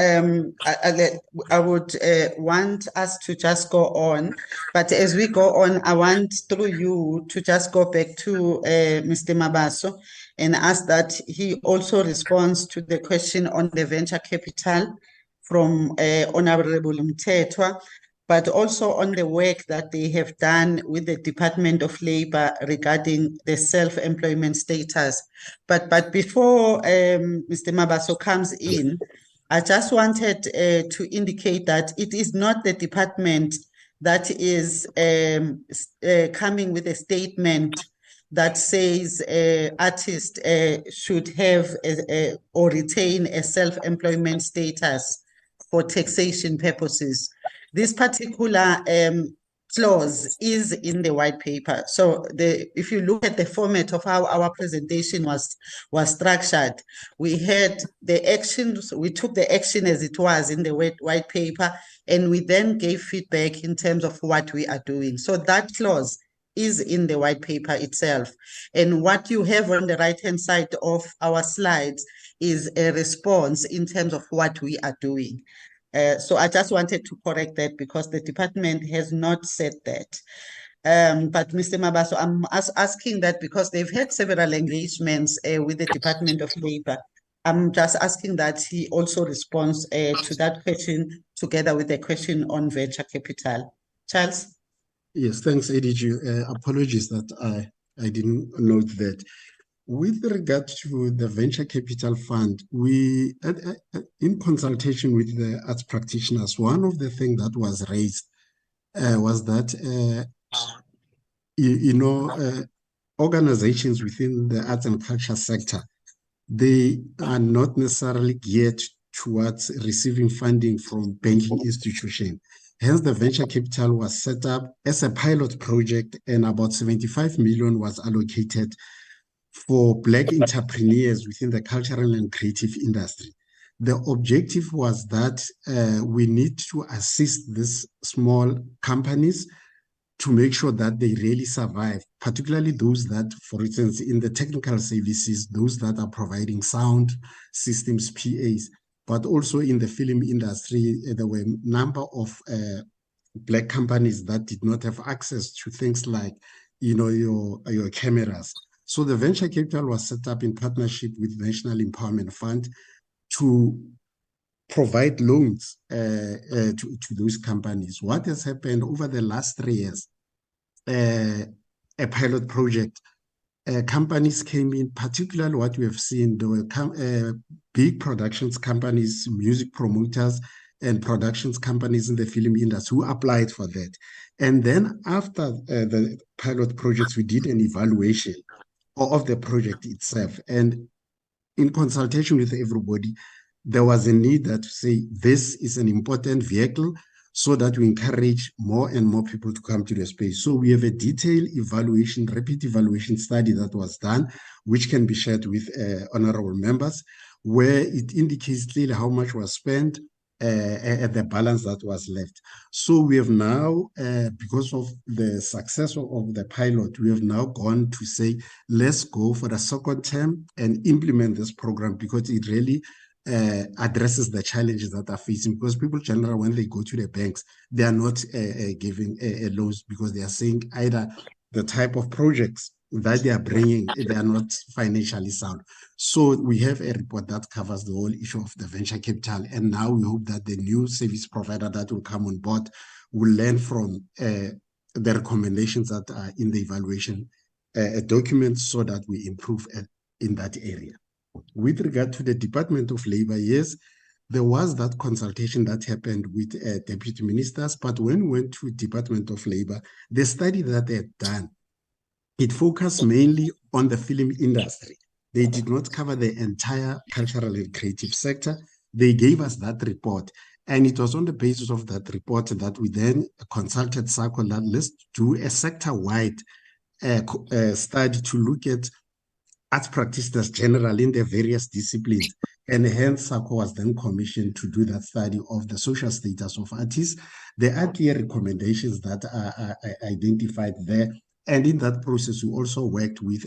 I would want us to just go on, but as we go on, I want through you to just go back to Mr. Mabaso and ask that he also responds to the question on the venture capital from Honorable Mthethwa, but also on the work that they have done with the Department of Labor regarding the self-employment status. But before Mr. Mabaso comes in, I just wanted to indicate that it is not the department that is coming with a statement that says artists should have or retain a self-employment status for taxation purposes. This particular clause is in the white paper. So if you look at the format of how our presentation was structured, we had the actions, we took the action as it was in the white paper, and we then gave feedback in terms of what we are doing. So that clause is in the white paper itself. And what you have on the right-hand side of our slides is a response in terms of what we are doing. So I just wanted to correct that because the department has not said that. But Mr. Mabaso, I'm asking that because they've had several engagements with the Department of Labor. I'm just asking that he also responds to that question together with the question on venture capital. Charles? Yes, thanks, ADG. Apologies that I didn't note that. With regard to the venture capital fund, we, in consultation with the arts practitioners, one of the things that was raised was that organizations within the arts and culture sector, they are not necessarily geared towards receiving funding from banking institutions. Hence, the venture capital was set up as a pilot project, and about 75 million was allocated for Black entrepreneurs within the cultural and creative industry. The objective was that we need to assist these small companies to make sure that they really survive, particularly those that, for instance, in the technical services, those that are providing sound systems, PAs, but also in the film industry, there were a number of Black companies that did not have access to things like, your cameras. So the venture capital was set up in partnership with the National Empowerment Fund to provide loans to those companies. What has happened over the last 3 years, a pilot project, companies came in, particularly what we have seen, there were big productions companies, music promoters, and productions companies in the film industry who applied for that. And then after the pilot projects, we did an evaluation of the project itself. And in consultation with everybody, there was a need that to say this is an important vehicle so that we encourage more and more people to come to the space. So we have a detailed evaluation, rapid evaluation study that was done, which can be shared with honorable members, where it indicates clearly how much was spent at the balance that was left. So we have now, because of the success of the pilot, we have now gone to say, let's go for the second term and implement this program, because it really addresses the challenges that are facing, because people generally, when they go to the banks, they are not giving loans because they are saying either the type of projects that they are bringing, they are not financially sound. So we have a report that covers the whole issue of the venture capital, and now we hope that the new service provider that will come on board will learn from the recommendations that are in the evaluation document so that we improve in that area. With regard to the Department of Labor, yes, there was that consultation that happened with deputy ministers, but when we went to Department of Labor, the study that they had done, it focused mainly on the film industry. They did not cover the entire cultural and creative sector. They gave us that report, and it was on the basis of that report that we then consulted SACO that let's do a sector-wide study to look at arts practitioners generally in their various disciplines. And hence, SACO was then commissioned to do that study of the social status of artists. There are clear recommendations that are identified there. And in that process, we also worked with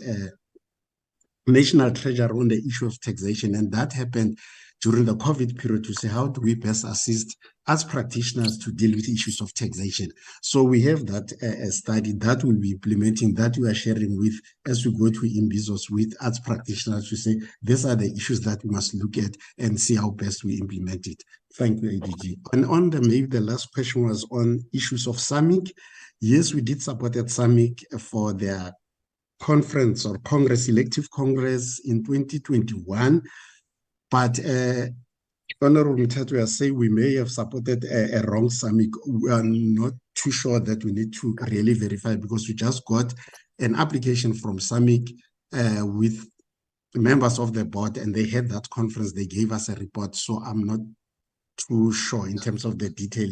National Treasurer on the issue of taxation. And that happened during the COVID period to say, how do we best assist arts practitioners to deal with issues of taxation? So we have that study that we'll be implementing, that we are sharing with, as we go to Imbizos with arts practitioners to say, these are the issues that we must look at and see how best we implement it. Thank you, ADG. And on maybe the last question was on issues of SAMIC. Yes, we did support at SAMIC for their conference or Congress, elective Congress in 2021. But Honorable Mthatho has said we may have supported a wrong SAMIC. We are not too sure that we need to really verify, because we just got an application from SAMIC with members of the board, and they had that conference. They gave us a report. So I'm not too sure in terms of the detail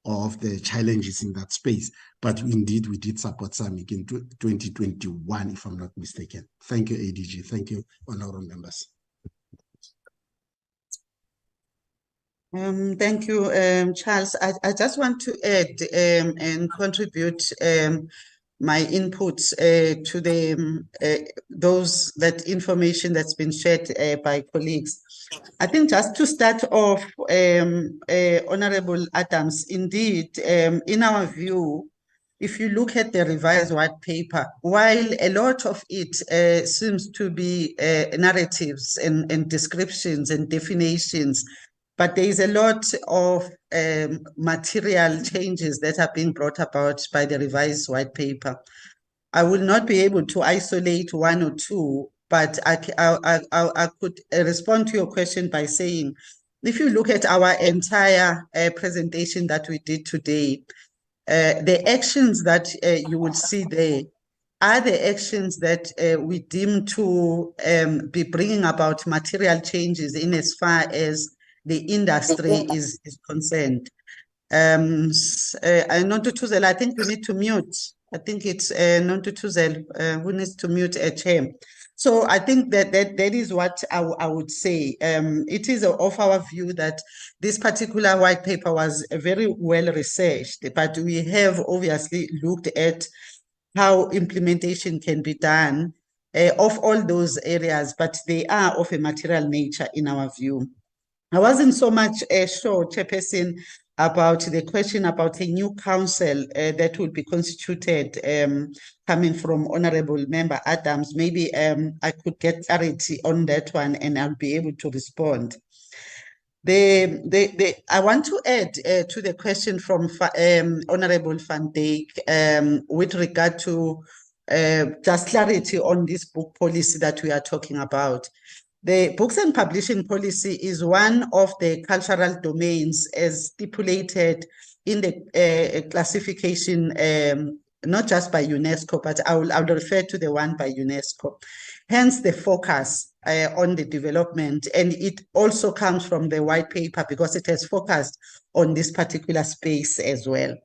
of the challenges in that space. But indeed, we did support SAMIC in 2021, if I'm not mistaken. Thank you, ADG. Thank you, honorable members. Thank you, Charles. I just want to add and contribute my inputs to that information that's been shared by colleagues. I think just to start off, Honorable Adams, indeed, in our view, if you look at the revised white paper, while a lot of it seems to be narratives and descriptions and definitions, but there is a lot of material changes that are being brought about by the revised white paper. I will not be able to isolate one or two, but I could respond to your question by saying, if you look at our entire presentation that we did today, The actions that you will see there are the actions that we deem to be bringing about material changes in as far as the industry is concerned. Nontuthuzel, I think we need to mute. I think it's Nontuthuzel who needs to mute a chair. So I think that is what I would say. It is of our view that this particular white paper was very well researched, but we have obviously looked at how implementation can be done of all those areas, but they are of a material nature in our view. I wasn't so much sure, Chairperson, about the question about a new council that will be constituted coming from Honorable Member Adams. Maybe I could get clarity on that one and I'll be able to respond. I want to add to the question from Honorable Van Dijk with regard to just clarity on this book policy that we are talking about. The books and publishing policy is one of the cultural domains as stipulated in the classification, not just by UNESCO, but I will refer to the one by UNESCO. Hence the focus on the development, and it also comes from the white paper because it has focused on this particular space as well.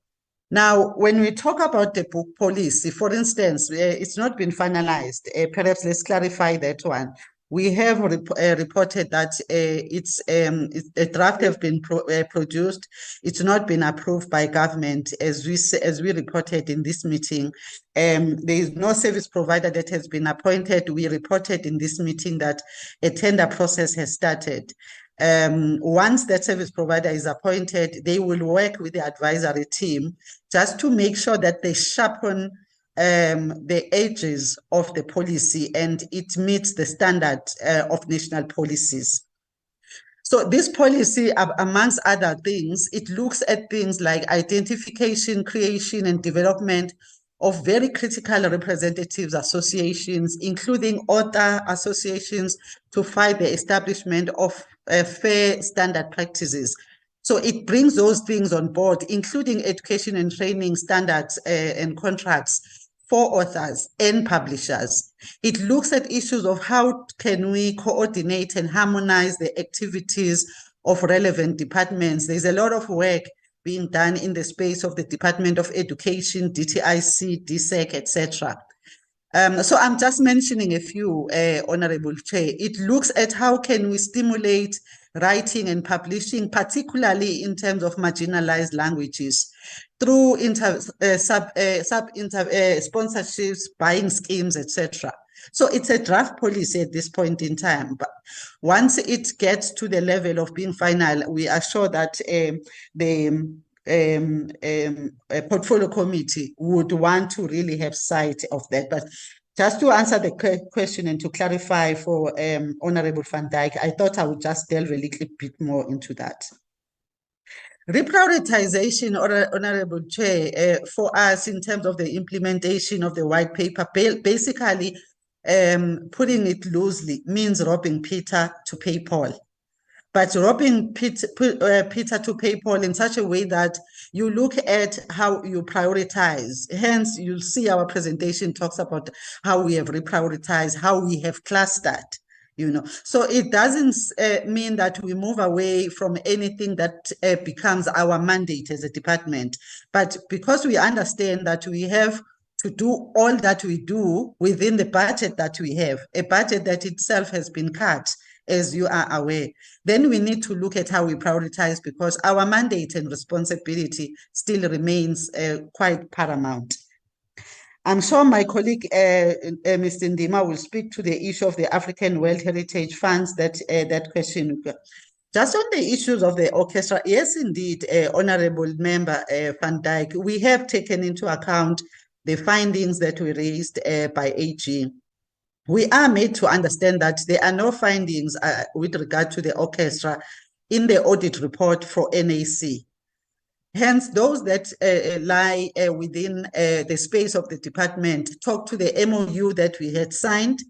Now, when we talk about the book policy, for instance, it's not been finalized. Perhaps let's clarify that one. We have reported that a draft have been produced. It's not been approved by government, as we reported in this meeting. There is no service provider that has been appointed. We reported in this meeting that a tender process has started. Once that service provider is appointed, they will work with the advisory team just to make sure that they sharpen the edges of the policy and it meets the standard of national policies. So this policy, amongst other things, it looks at things like identification, creation, and development of very critical representatives associations, including author associations, to fight the establishment of fair standard practices. So it brings those things on board, including education and training standards and contracts for authors and publishers. It looks at issues of how can we coordinate and harmonize the activities of relevant departments. There's a lot of work being done in the space of the Department of Education, DTIC, DSAC, etc. So I'm just mentioning a few, Honorable Chair. It looks at how can we stimulate writing and publishing, particularly in terms of marginalized languages, through sponsorships, buying schemes, etc. So it's a draft policy at this point in time. But once it gets to the level of being final, we are sure that the portfolio committee would want to really have sight of that. But just to answer the question and to clarify for Honorable Van Dijk, I thought I would just delve a little bit more into that. Reprioritization, Honorable Chair, for us in terms of the implementation of the white paper, basically putting it loosely means robbing Peter to pay Paul. But robbing Peter to pay Paul in such a way that you look at how you prioritize. Hence, you'll see our presentation talks about how we have reprioritized, how we have clustered. So it doesn't mean that we move away from anything that becomes our mandate as a department. But because we understand that we have to do all that we do within the budget that we have, a budget that itself has been cut, as you are aware, then we need to look at how we prioritize because our mandate and responsibility still remains quite paramount. I'm sure my colleague, Mr. Ndima, will speak to the issue of the African World Heritage Funds, that question. Just on the issues of the orchestra, yes, indeed, Honorable Member Van Dijk, we have taken into account the findings that we raised by AG. We are made to understand that there are no findings with regard to the orchestra in the audit report for NAC. Hence, those that lie within the space of the department talk to the MOU that we had signed,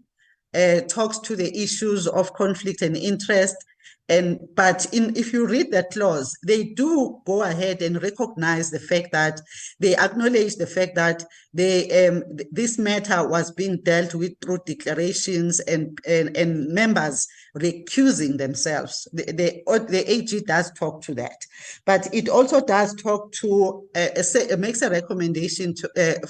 talks to the issues of conflict and interest, But if you read the clause, they do go ahead and recognize the fact that they acknowledge the fact that this matter was being dealt with through declarations and members recusing themselves. The AG does talk to that, but it also does talk to makes a recommendation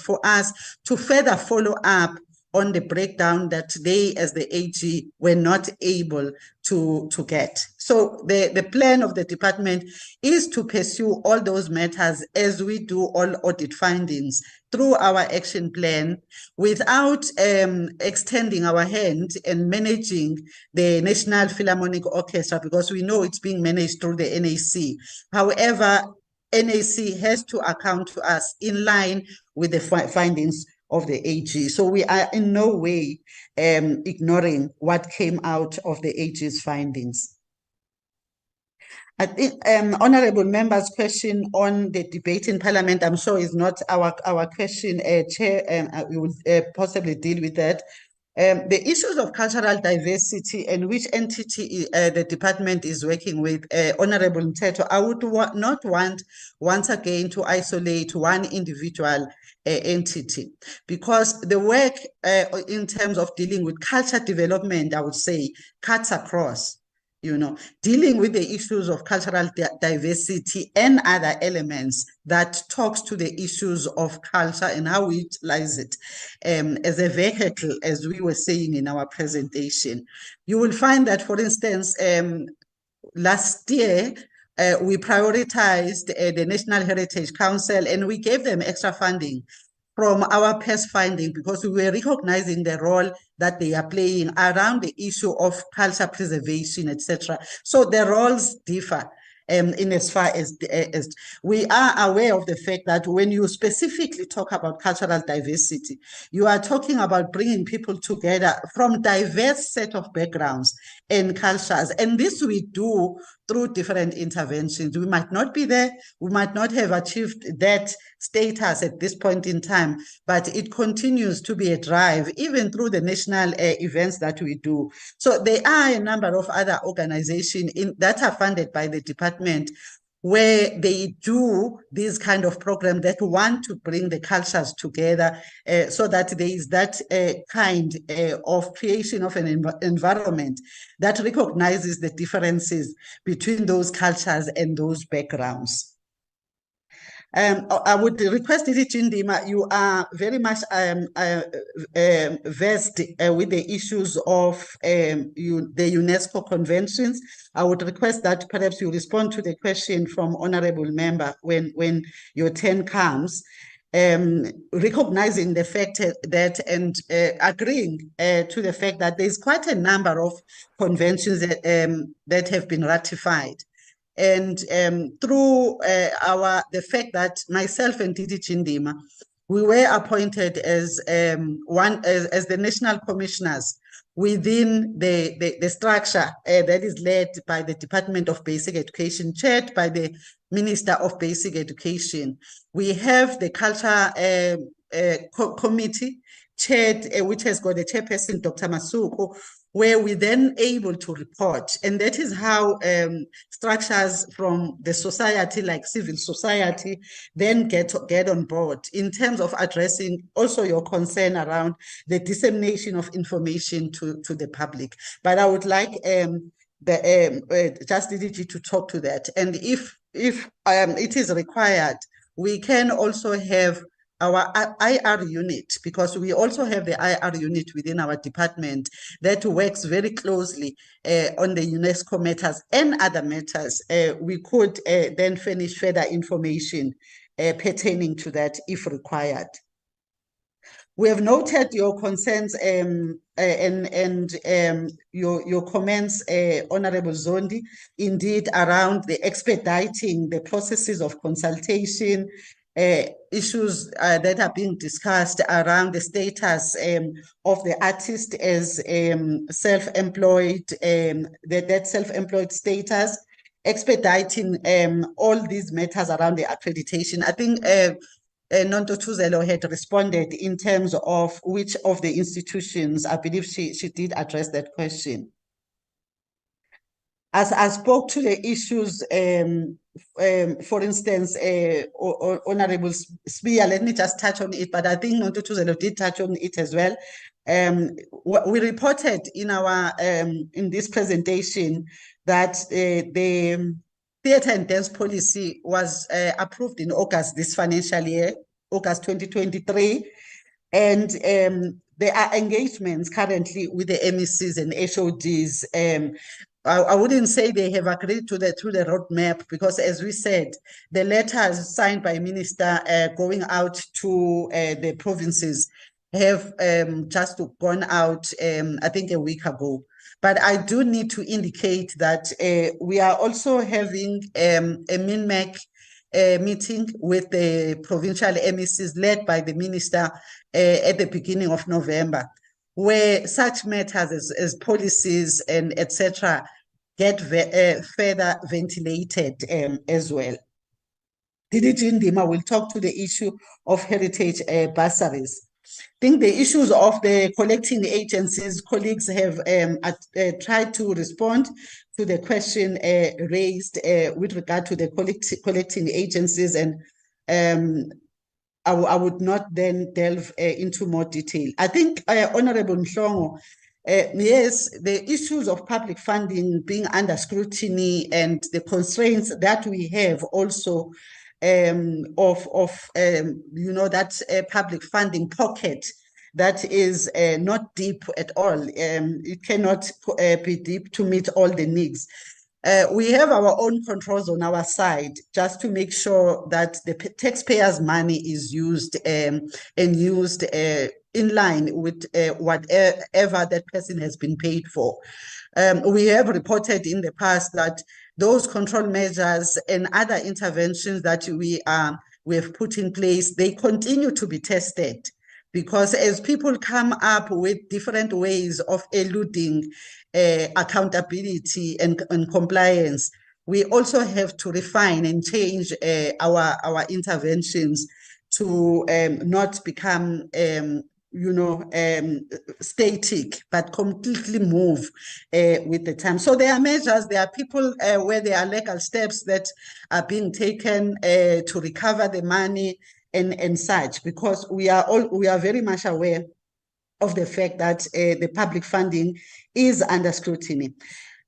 for us to further follow up on the breakdown that they, as the AG, were not able to get. So the plan of the department is to pursue all those matters as we do all audit findings through our action plan without extending our hand and managing the National Philharmonic Orchestra, because we know it's being managed through the NAC. However, NAC has to account to us in line with the findings of the AG. So we are in no way ignoring what came out of the AG's findings. I think honorable members' question on the debate in Parliament, I'm sure is not our question, Chair, we will possibly deal with that. The issues of cultural diversity and which entity the department is working with, Honorable Mteto, I would not want once again to isolate one individual entity, because the work in terms of dealing with culture development, I would say, cuts across. Dealing with the issues of cultural diversity and other elements that talks to the issues of culture and how we utilize it as a vehicle, as we were saying in our presentation. You will find that, for instance, last year, we prioritized the National Heritage Council and we gave them extra funding from our past finding, because we were recognizing the role that they are playing around the issue of culture preservation, etc. So the roles differ in as far as we are aware of the fact that when you specifically talk about cultural diversity, you are talking about bringing people together from diverse set of backgrounds and cultures. And this we do through different interventions. We might not be there, we might not have achieved that status at this point in time, but it continues to be a drive, even through the national events that we do. So there are a number of other organizations that are funded by the department where they do these kind of programs that want to bring the cultures together so that there is that kind of creation of an environment that recognizes the differences between those cultures and those backgrounds. I would request Ndima, you are very much versed with the issues of the UNESCO conventions. I would request that perhaps you respond to the question from honorable member when your turn comes, recognizing the fact that and agreeing to the fact that there's quite a number of conventions that have been ratified. And through the fact that myself and Titi Chindima, we were appointed as the national commissioners within the structure that is led by the Department of Basic Education, chaired by the Minister of Basic Education. We have the Culture Committee, chaired, which has got a chairperson, Dr. Masuko, where we then able to report. And that is how structures from the society, like civil society, then get on board in terms of addressing also your concern around the dissemination of information to the public. But I would like just DDG to talk to that. And if it is required, we can also have our IR unit, because we also have the IR unit within our department that works very closely on the UNESCO matters and other matters. We could then furnish further information pertaining to that if required. We have noted your concerns and your comments, Honorable Zondi, indeed around the expediting the processes of consultation, issues that are being discussed around the status of the artist as self-employed, that self-employed status, expediting all these matters around the accreditation. I think Nonto Tuzelo had responded in terms of which of the institutions. I believe she did address that question. as I spoke to the issues, for instance, Honorable Spear, let me just touch on it, but I think Nontutuzelo did touch on it as well. We reported in our in this presentation that the theatre and dance policy was approved in August this financial year, August 2023, and there are engagements currently with the MECs and HODs. I wouldn't say they have agreed to the roadmap, because as we said, the letters signed by Minister going out to the provinces have just gone out, I think a week ago. But I do need to indicate that we are also having a MINMAC meeting with the provincial MECs led by the minister at the beginning of November, where such matters as policies and etc. get further ventilated as well. DDG Ndima will talk to the issue of heritage bursaries. I think the issues of the collecting agencies, colleagues have tried to respond to the question raised with regard to the collecting agencies, and I would not then delve into more detail. I think Honorable Mhlongo, yes, the issues of public funding being under scrutiny and the constraints that we have also you know, that public funding pocket that is not deep at all. It cannot be deep to meet all the needs. We have our own controls on our side just to make sure that the taxpayers' money is used and used in line with whatever that person has been paid for. We have reported in the past that those control measures and other interventions that we have put in place, they continue to be tested, because as people come up with different ways of eluding accountability and compliance, we also have to refine and change our interventions to not become you know, static, but completely move with the time. So there are measures, there are people where there are legal steps that are being taken to recover the money and such, because we are very much aware of the fact that the public funding is under scrutiny.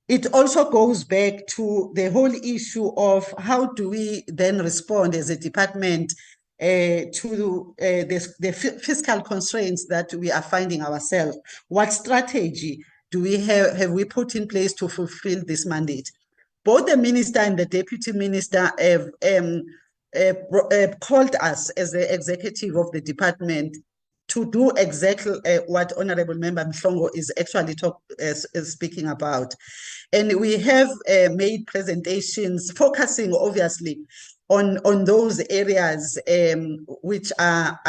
It also goes back to the whole issue of how do we then respond as a department to the fiscal constraints that we are finding ourselves. What strategy do we have we put in place to fulfill this mandate? Both the minister and the deputy minister have called us as the executive of the department to do exactly what Honorable Member Mhlongo is actually speaking about. And we have made presentations focusing obviously on those areas which are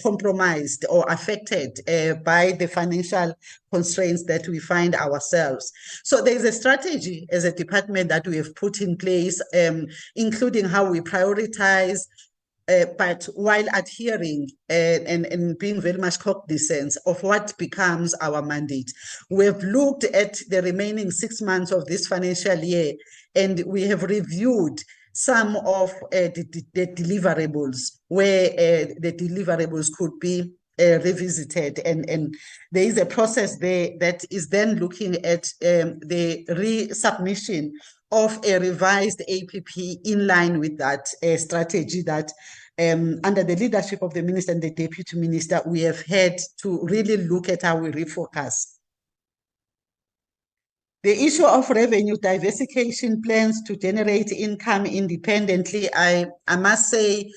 compromised or affected by the financial constraints that we find ourselves. So there's a strategy as a department that we have put in place, including how we prioritize, but while adhering and being very much cognizant of what becomes our mandate. We've looked at the remaining 6 months of this financial year, and we have reviewed some of the deliverables, where the deliverables could be revisited, and there is a process there that is then looking at the resubmission of a revised APP in line with that strategy that under the leadership of the minister and the deputy minister, we have had to really look at how we refocus. The issue of revenue diversification plans to generate income independently, I must say,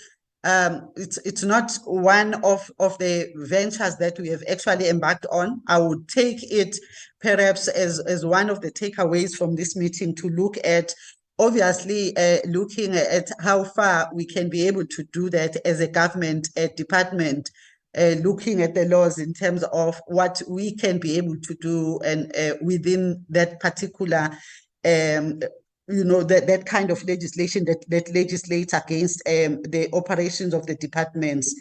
it's not one of the ventures that we have actually embarked on. I would take it perhaps as one of the takeaways from this meeting to look at, obviously, looking at how far we can be able to do that as a government department, looking at the laws in terms of what we can be able to do and within that particular that kind of legislation that legislates against the operations of the departments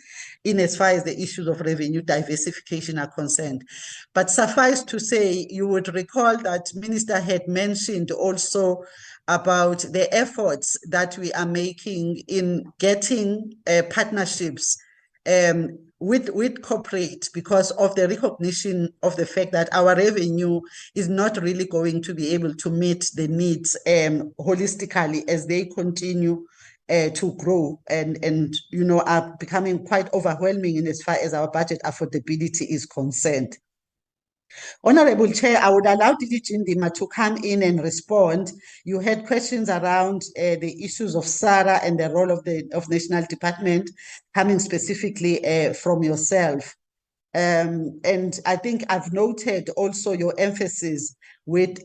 in as far as the issues of revenue diversification are concerned. But suffice to say, you would recall that Minister had mentioned also about the efforts that we are making in getting partnerships with corporate, because of the recognition of the fact that our revenue is not really going to be able to meet the needs holistically as they continue to grow and are becoming quite overwhelming in as far as our budget affordability is concerned. Honorable Chair, I would allow DG Ndima to come in and respond. You had questions around the issues of SARA and the role of National Department coming specifically from yourself. And I think I've noted also your emphasis with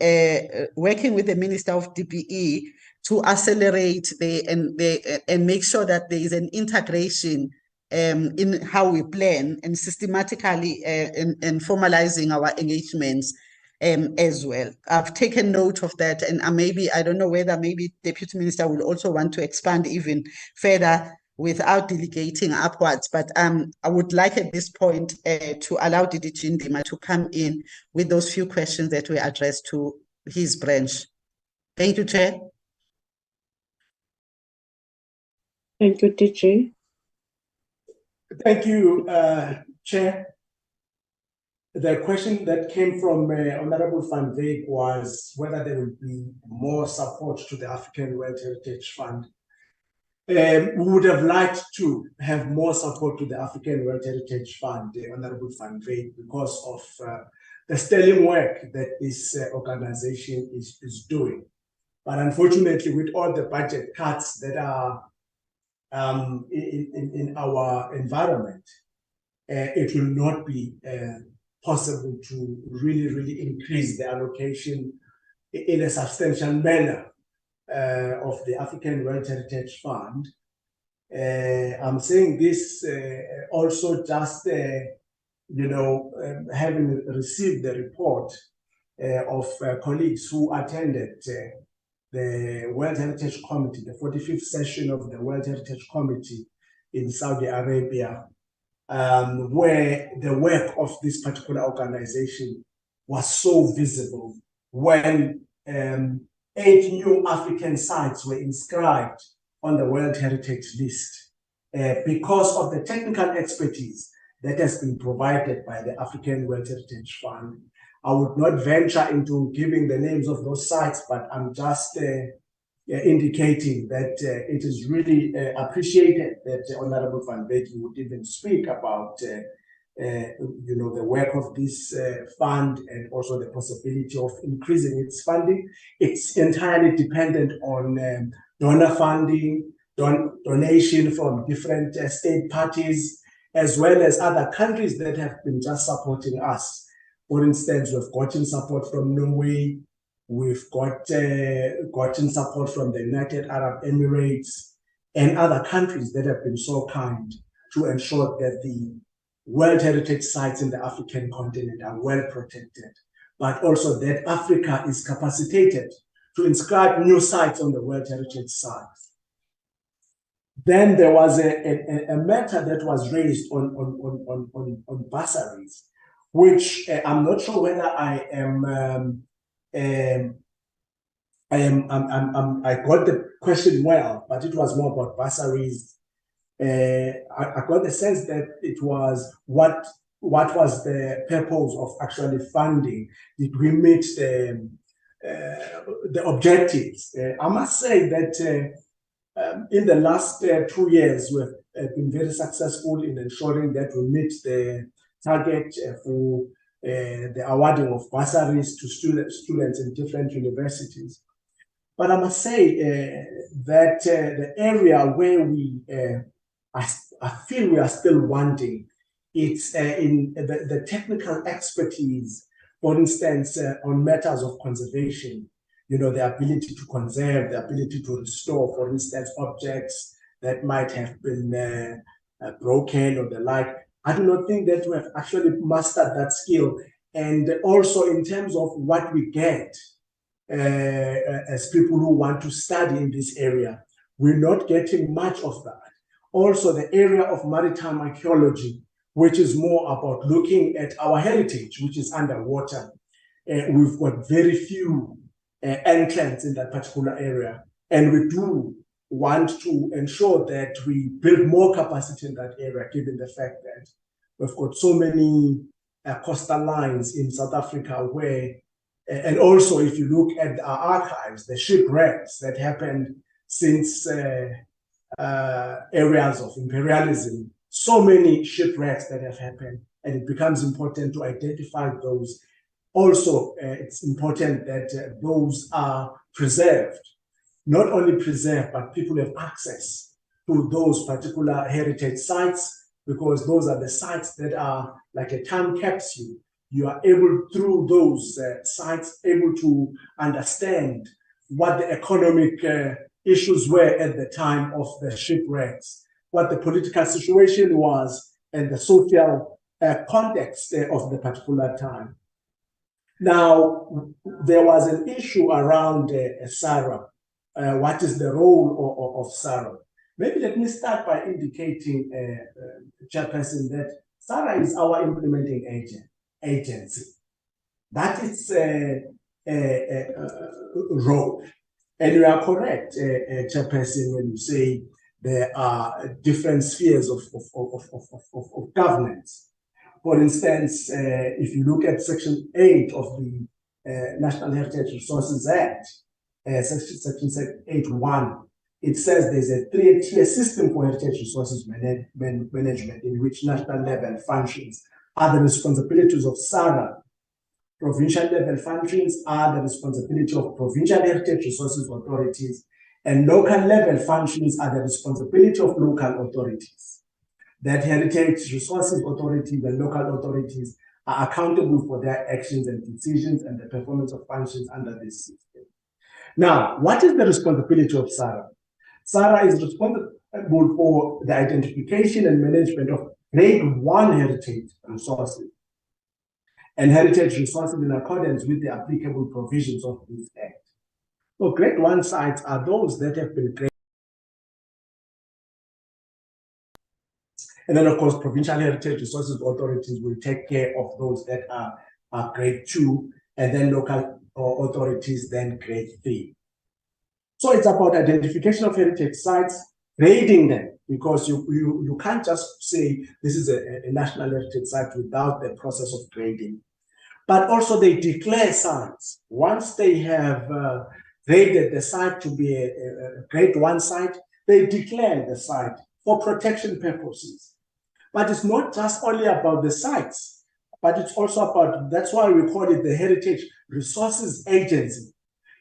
working with the Minister of DPE to accelerate and make sure that there is an integration in how we plan and systematically and formalizing our engagements as well. I've taken note of that, and I don't know whether maybe Deputy Minister will also want to expand even further without delegating upwards, but I would like at this point to allow DG Ndima to come in with those few questions that were addressed to his branch. Thank you, Chair. Thank you, DG. Thank you, Chair. The question that came from Honorable Van Wyk was whether there will be more support to the African World Heritage Fund. We would have liked to have more support to the African World Heritage Fund, Honorable Van Wyk, because of the sterling work that this organization is doing. But unfortunately, with all the budget cuts that are in our environment, it will not be possible to really increase the allocation in a substantial manner of the African World Heritage Fund. I'm saying this also just, having received the report of colleagues who attended the World Heritage Committee, the 45th session of the World Heritage Committee in Saudi Arabia, where the work of this particular organization was so visible when 8 new African sites were inscribed on the World Heritage List because of the technical expertise that has been provided by the African World Heritage Fund. I would not venture into giving the names of those sites, but I'm just indicating that it is really appreciated that Honorable Van Wyk would even speak about the work of this fund and also the possibility of increasing its funding. It's entirely dependent on donor funding, donation from different state parties, as well as other countries that have been just supporting us. For instance, we've gotten support from Norway, we've gotten support from the United Arab Emirates and other countries that have been so kind to ensure that the World Heritage sites in the African continent are well protected, but also that Africa is capacitated to inscribe new sites on the World Heritage sites. Then there was a matter that was raised on bursaries, which I'm not sure whether I got the question well, but it was more about bursaries. I got the sense that it was what was the purpose of actually funding? Did we meet the objectives? I must say that in the last 2 years, we've been very successful in ensuring that we meet the target for the awarding of bursaries to students in different universities. But I must say that the area where I feel we are still wanting, it's in the technical expertise, for instance, on matters of conservation, the ability to conserve, the ability to restore, for instance, objects that might have been broken or the like. I do not think that we have actually mastered that skill. And also in terms of what we get as people who want to study in this area. We're not getting much of that. Also, the area of maritime archaeology, which is more about looking at our heritage, which is underwater. We've got very few entrants in that particular area. And we do want to ensure that we build more capacity in that area, given the fact that we've got so many coastal lines in South Africa where, and also if you look at our archives, the shipwrecks that happened since areas of imperialism, so many shipwrecks that have happened, and it becomes important to identify those. Also, it's important that those are preserved. Not only preserved, but people have access to those particular heritage sites, because those are the sites that are like a time capsule. You are able, through those sites, able to understand what the economic issues were at the time of the shipwrecks, what the political situation was, and the social context of the particular time. Now, there was an issue around SARA. What is the role of SARA? Maybe let me start by indicating, Chairperson, that SARA is our implementing agency. That is a role. And you are correct, Chairperson, when you say there are different spheres of governance. For instance, if you look at Section 8 of the National Heritage Resources Act, Section 8.1, it says there's a three-tier system for heritage resources management in which national level functions are the responsibilities of SARA. Provincial level functions are the responsibility of provincial heritage resources authorities, and local level functions are the responsibility of local authorities. That heritage resources authorities and local authorities are accountable for their actions and decisions and the performance of functions under this system. Now, what is the responsibility of SARA? SARA is responsible for the identification and management of grade 1 heritage resources and heritage resources in accordance with the applicable provisions of this Act. So grade 1 sites are those that have been graded. And then, of course, provincial heritage resources authorities will take care of those that are grade 2, and then local authorities then grade 3. So it's about identification of heritage sites, grading them, because you can't just say this is a national heritage site without the process of grading. But also they declare sites. Once they have graded the site to be a grade 1 site, they declare the site for protection purposes. But it's not just only about the sites, but it's also about, that's why we call it the Heritage Resources Agency,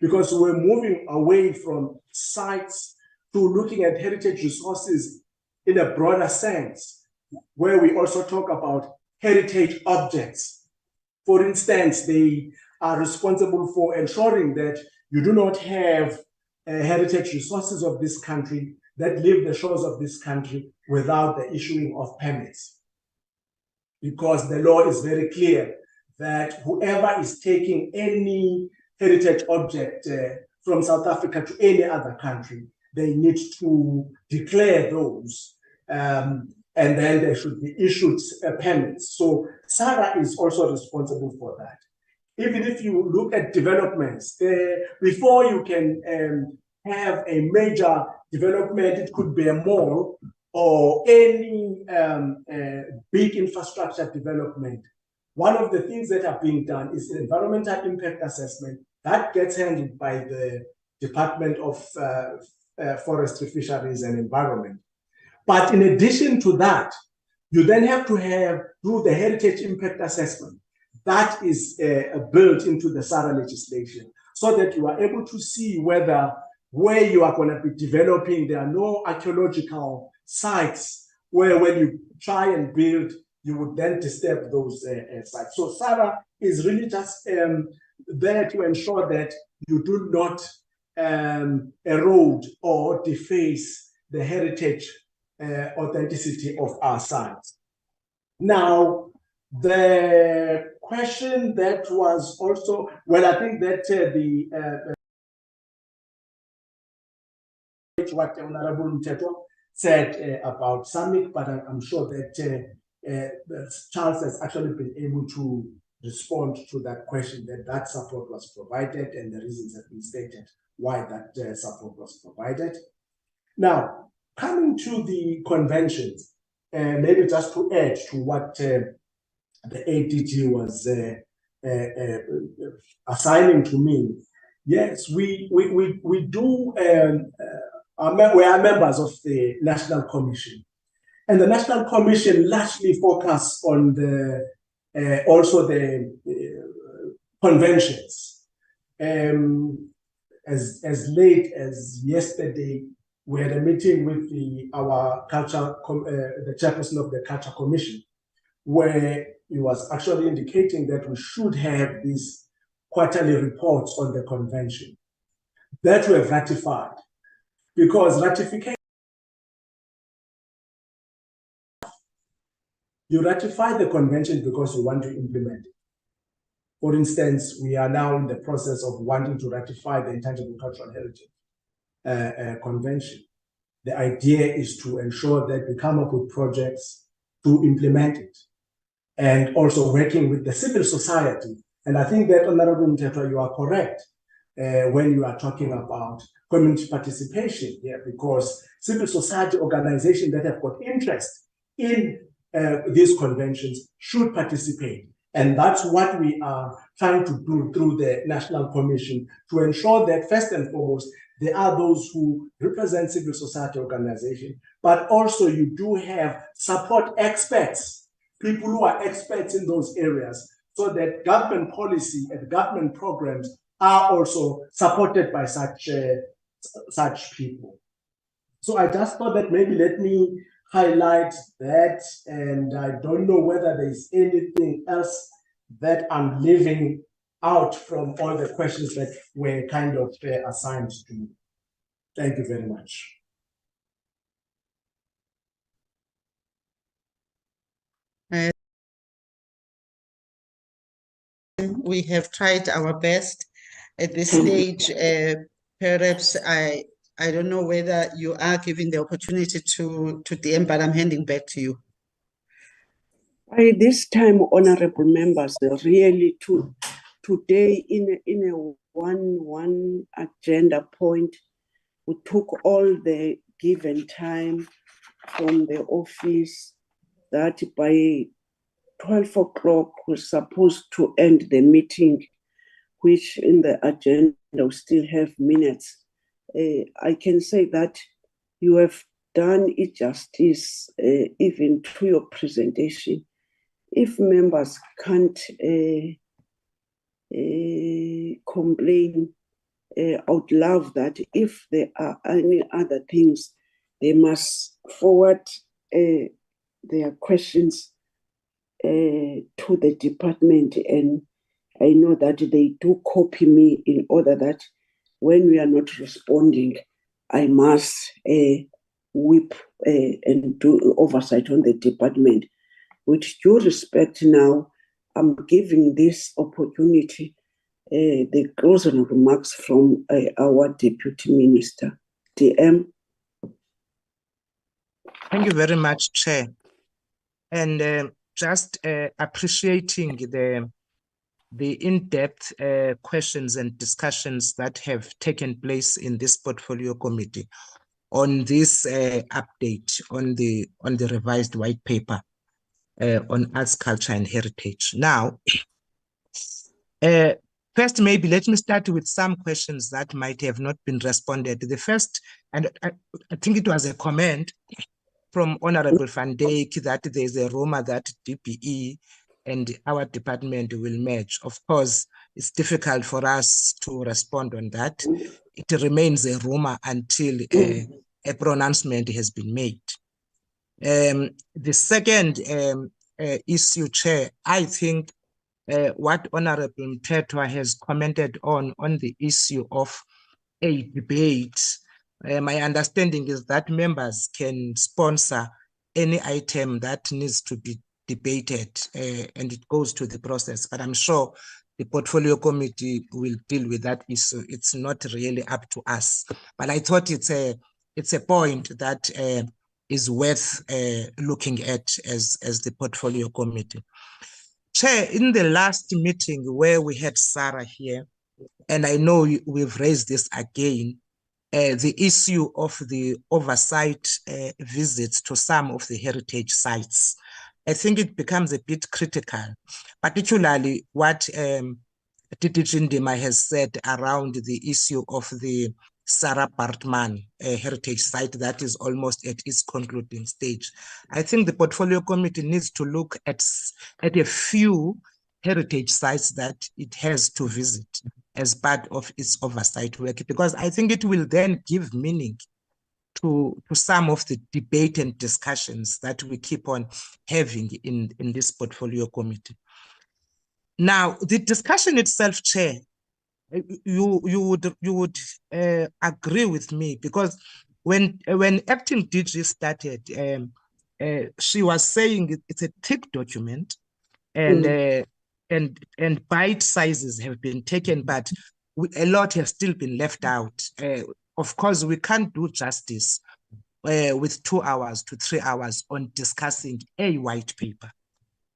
because we're moving away from sites to looking at heritage resources in a broader sense, where we also talk about heritage objects. For instance, they are responsible for ensuring that you do not have heritage resources of this country that leave the shores of this country without the issuing of permits. Because the law is very clear that whoever is taking any heritage object from South Africa to any other country, they need to declare those, and then they should be issued permits. So SARA is also responsible for that. Even if you look at developments, before you can have a major development, it could be a mall or any big infrastructure development. One of the things that are being done is the environmental impact assessment that gets handled by the Department of Forestry, Fisheries and Environment. But in addition to that, you then have to do the heritage impact assessment. That is built into the SARA legislation, so that you are able to see whether where you are going to be developing, there are no archaeological sites where when you try and build, you would then disturb those sites. So SARA is really just there to ensure that you do not erode or deface the heritage authenticity of our sites. Now, the question that was also, well, I think that what Honorable Mteto said about summit, but I'm sure that Charles has actually been able to respond to that question, that support was provided and the reasons have been stated why that support was provided. Now, coming to the conventions, maybe just to add to what the ADG was assigning to me, yes, we do, we are members of the National Commission. And the National Commission largely focus on the also the conventions. As late as yesterday, we had a meeting with our culture, the chairperson of the Culture Commission, where he was actually indicating that we should have these quarterly reports on the convention that we have ratified, because ratification, you ratify the convention because you want to implement it. For instance, we are now in the process of wanting to ratify the Intangible Cultural Heritage Convention. The idea is to ensure that we come up with projects to implement it, and also working with the civil society. And I think that, Honorable Mteto, you are correct when you are talking about community participation here, because civil society organizations that have got interest in these conventions should participate. And that's what we are trying to do through the National Commission, to ensure that first and foremost, there are those who represent civil society organizations, but also you do have support experts, people who are experts in those areas, so that government policy and government programs are also supported by such people. So I just thought that maybe let me highlight that, and I don't know whether there's anything else that I'm leaving out from all the questions that were kind of assigned to me. Thank you very much. We have tried our best at this stage. Perhaps I don't know whether you are giving the opportunity to DM, but I'm handing back to you. By this time, honorable members, really today in a one agenda point, we took all the given time from the office that by 12 o'clock we're supposed to end the meeting, which in the agenda we still have minutes. I can say that you have done it justice, even to your presentation. If members can't complain, I would love that if there are any other things, they must forward their questions to the department, and I know that they do copy me in order that when we are not responding, I must whip and do oversight on the department. With due respect now, I'm giving this opportunity, the closing remarks from our Deputy Minister. DM. Thank you very much, Chair. And just appreciating the in-depth questions and discussions that have taken place in this portfolio committee on this update on the revised white paper on arts, culture, and heritage. Now, first, maybe let me start with some questions that might have not been responded. The first, and I think it was a comment from Honorable Van Dijk that there's a rumor that DPE and our department will merge. Of course, it's difficult for us to respond on that. It remains a rumor until a pronouncement has been made. The second issue, Chair, I think what Honorable Mteto has commented on the issue of a debate, my understanding is that members can sponsor any item that needs to be debated and it goes to the process. But I'm sure the portfolio committee will deal with that issue. It's not really up to us. But I thought it's a point that is worth looking at as the portfolio committee. Chair, in the last meeting where we had Sarah here, and I know we've raised this again, the issue of the oversight visits to some of the heritage sites. I think it becomes a bit critical, particularly what DDG Ndima has said around the issue of the Sarah Bartman heritage site that is almost at its concluding stage. I think the portfolio committee needs to look at a few heritage sites that it has to visit as part of its oversight work, because I think it will then give meaning to some of the debate and discussions that we keep on having in this portfolio committee. Now, the discussion itself, Chair, you would agree with me, because when acting DG started, she was saying it's a thick document, and bite sizes have been taken, but a lot has still been left out. Of course, we can't do justice with 2 hours to 3 hours on discussing a white paper.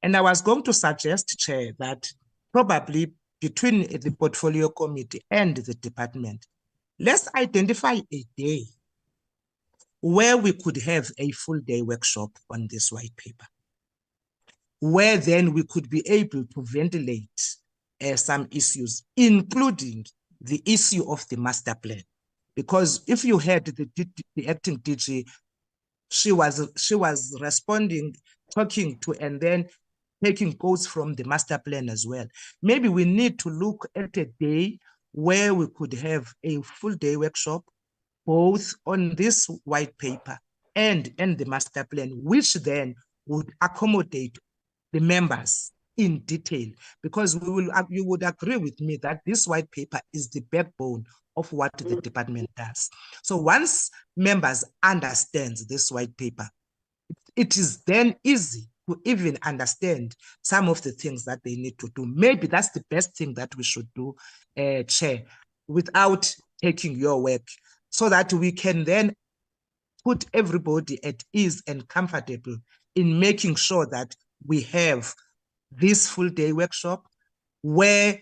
And I was going to suggest, Chair, that probably between the portfolio committee and the department, let's identify a day where we could have a full day workshop on this white paper, where then we could be able to ventilate some issues, including the issue of the master plan. Because if you had the acting DG, she was responding, talking to, and then taking quotes from the master plan as well. Maybe we need to look at a day where we could have a full day workshop, both on this white paper and the master plan, which then would accommodate the members in detail, because you would agree with me that this white paper is the backbone of what the department does. So once members understand this white paper, it is then easy to even understand some of the things that they need to do. Maybe that's the best thing that we should do, Chair, without taking your work, so that we can then put everybody at ease and comfortable in making sure that we have this full day workshop where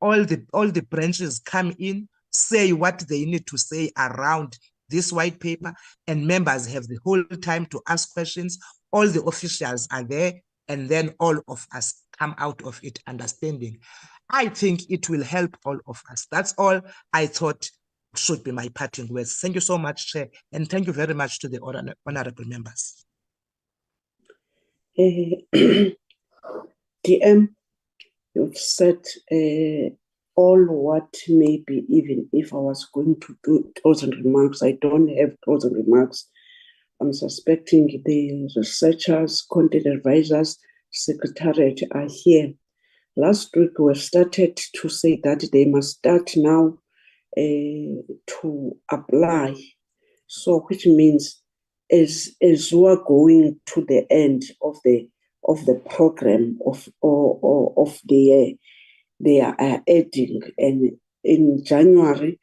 all the branches come in, say what they need to say around this white paper, and members have the whole time to ask questions. All the officials are there, and then all of us come out of it understanding. I think it will help all of us. That's all I thought should be my parting words. Thank you so much, Chair, and thank you very much to the honorable members. DM, you've said all what maybe, even if I was going to do closing remarks, I don't have closing remarks. I'm suspecting the researchers, content advisors, secretariat are here. Last week we started to say that they must start now to apply. So which means as we are going to the end of the program of the year, they are adding, and in January,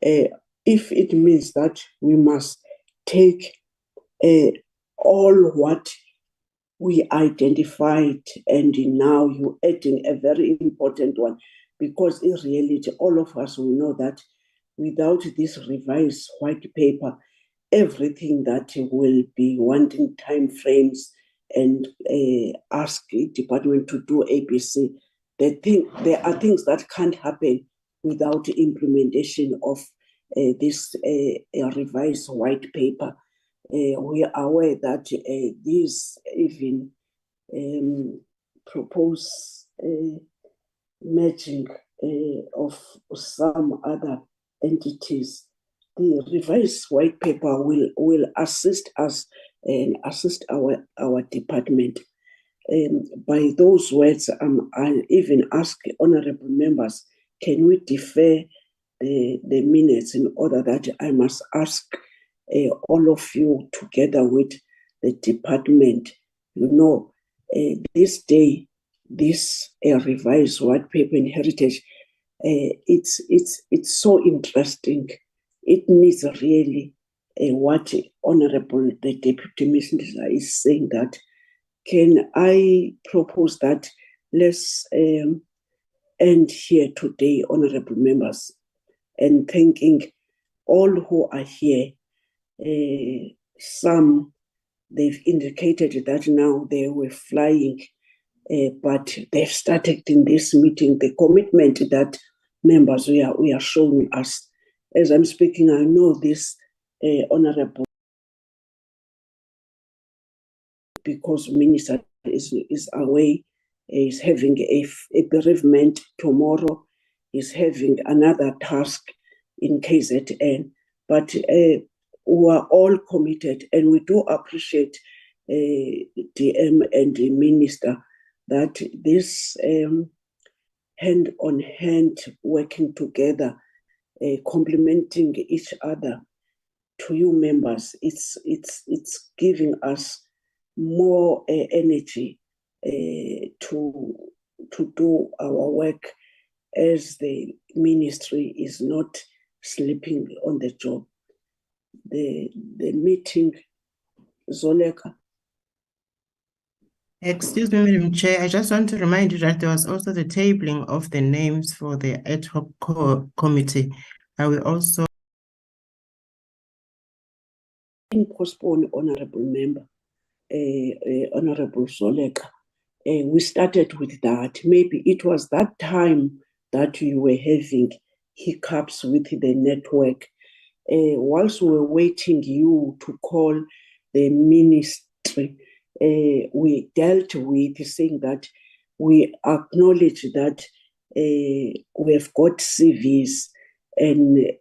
if it means that we must take all what we identified, and now you're adding a very important one, because in reality, all of us will know that without this revised white paper, everything that will be wanting time frames and ask the department to do ABC, there are things that can't happen without implementation of this revised white paper. We are aware that these even propose merging of some other entities. The revised white paper will assist us and assist our department. By those words, I even ask honorable members, can we defer the minutes in order that I must ask all of you together with the department, this day, this revised white paper in heritage, it's so interesting. It needs really what Honorable the Deputy Minister is saying, that can I propose that let's end here today, honorable members, and thanking all who are here. Some, they've indicated that now they were flying, but they've started in this meeting, the commitment that members we are showing us. As I'm speaking, I know this honorable, because minister is away, is having a bereavement tomorrow, is having another task in KZN, but we are all committed, and we do appreciate DM and the minister that this hand on hand working together, complementing each other. To you members, it's giving us more energy to do our work, as the ministry is not sleeping on the job. The meeting, Zoleka. Excuse me, Madam Chair, I just want to remind you that there was also the tabling of the names for the ad hoc committee. I will also postpone, honorable member, Honorable Zoleka. We started with that. Maybe it was that time that you were having hiccups with the network. Whilst we were waiting you to call the ministry, we dealt with saying that we acknowledge that we have got CVs, and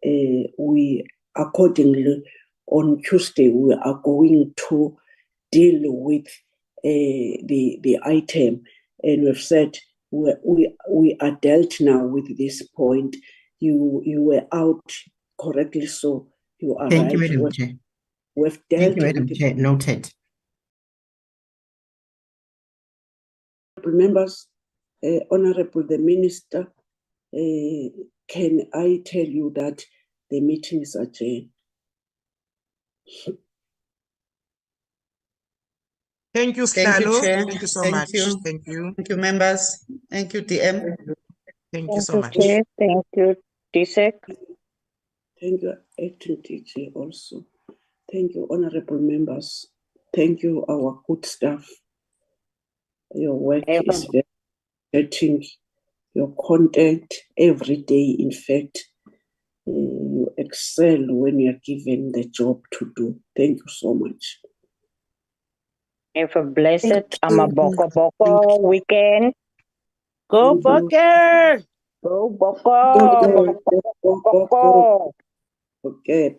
we accordingly on Tuesday we are going to deal with the item, and we've said we are dealt now with this point. You were out correctly, so you are thank right. you, Madam Chair. We've dealt Thank you, Madam with Chair. Noted. members. Honorable the Minister, can I tell you that the meeting is adjourned? Thank you, Thank you, Slalo. Chair. Thank you so Thank much. you. Thank you. Thank you, members. Thank you, DM. Thank you so much. Chair. Thank you, DSAC. Thank you, Acting TG also. Thank you, honorable members. Thank you, our good staff. Your work is very exciting. Your content every day, in fact, you excel when you are given the job to do. Thank you so much. Have a blessed Amaboko weekend. Go Booker! Go Boko! Okay.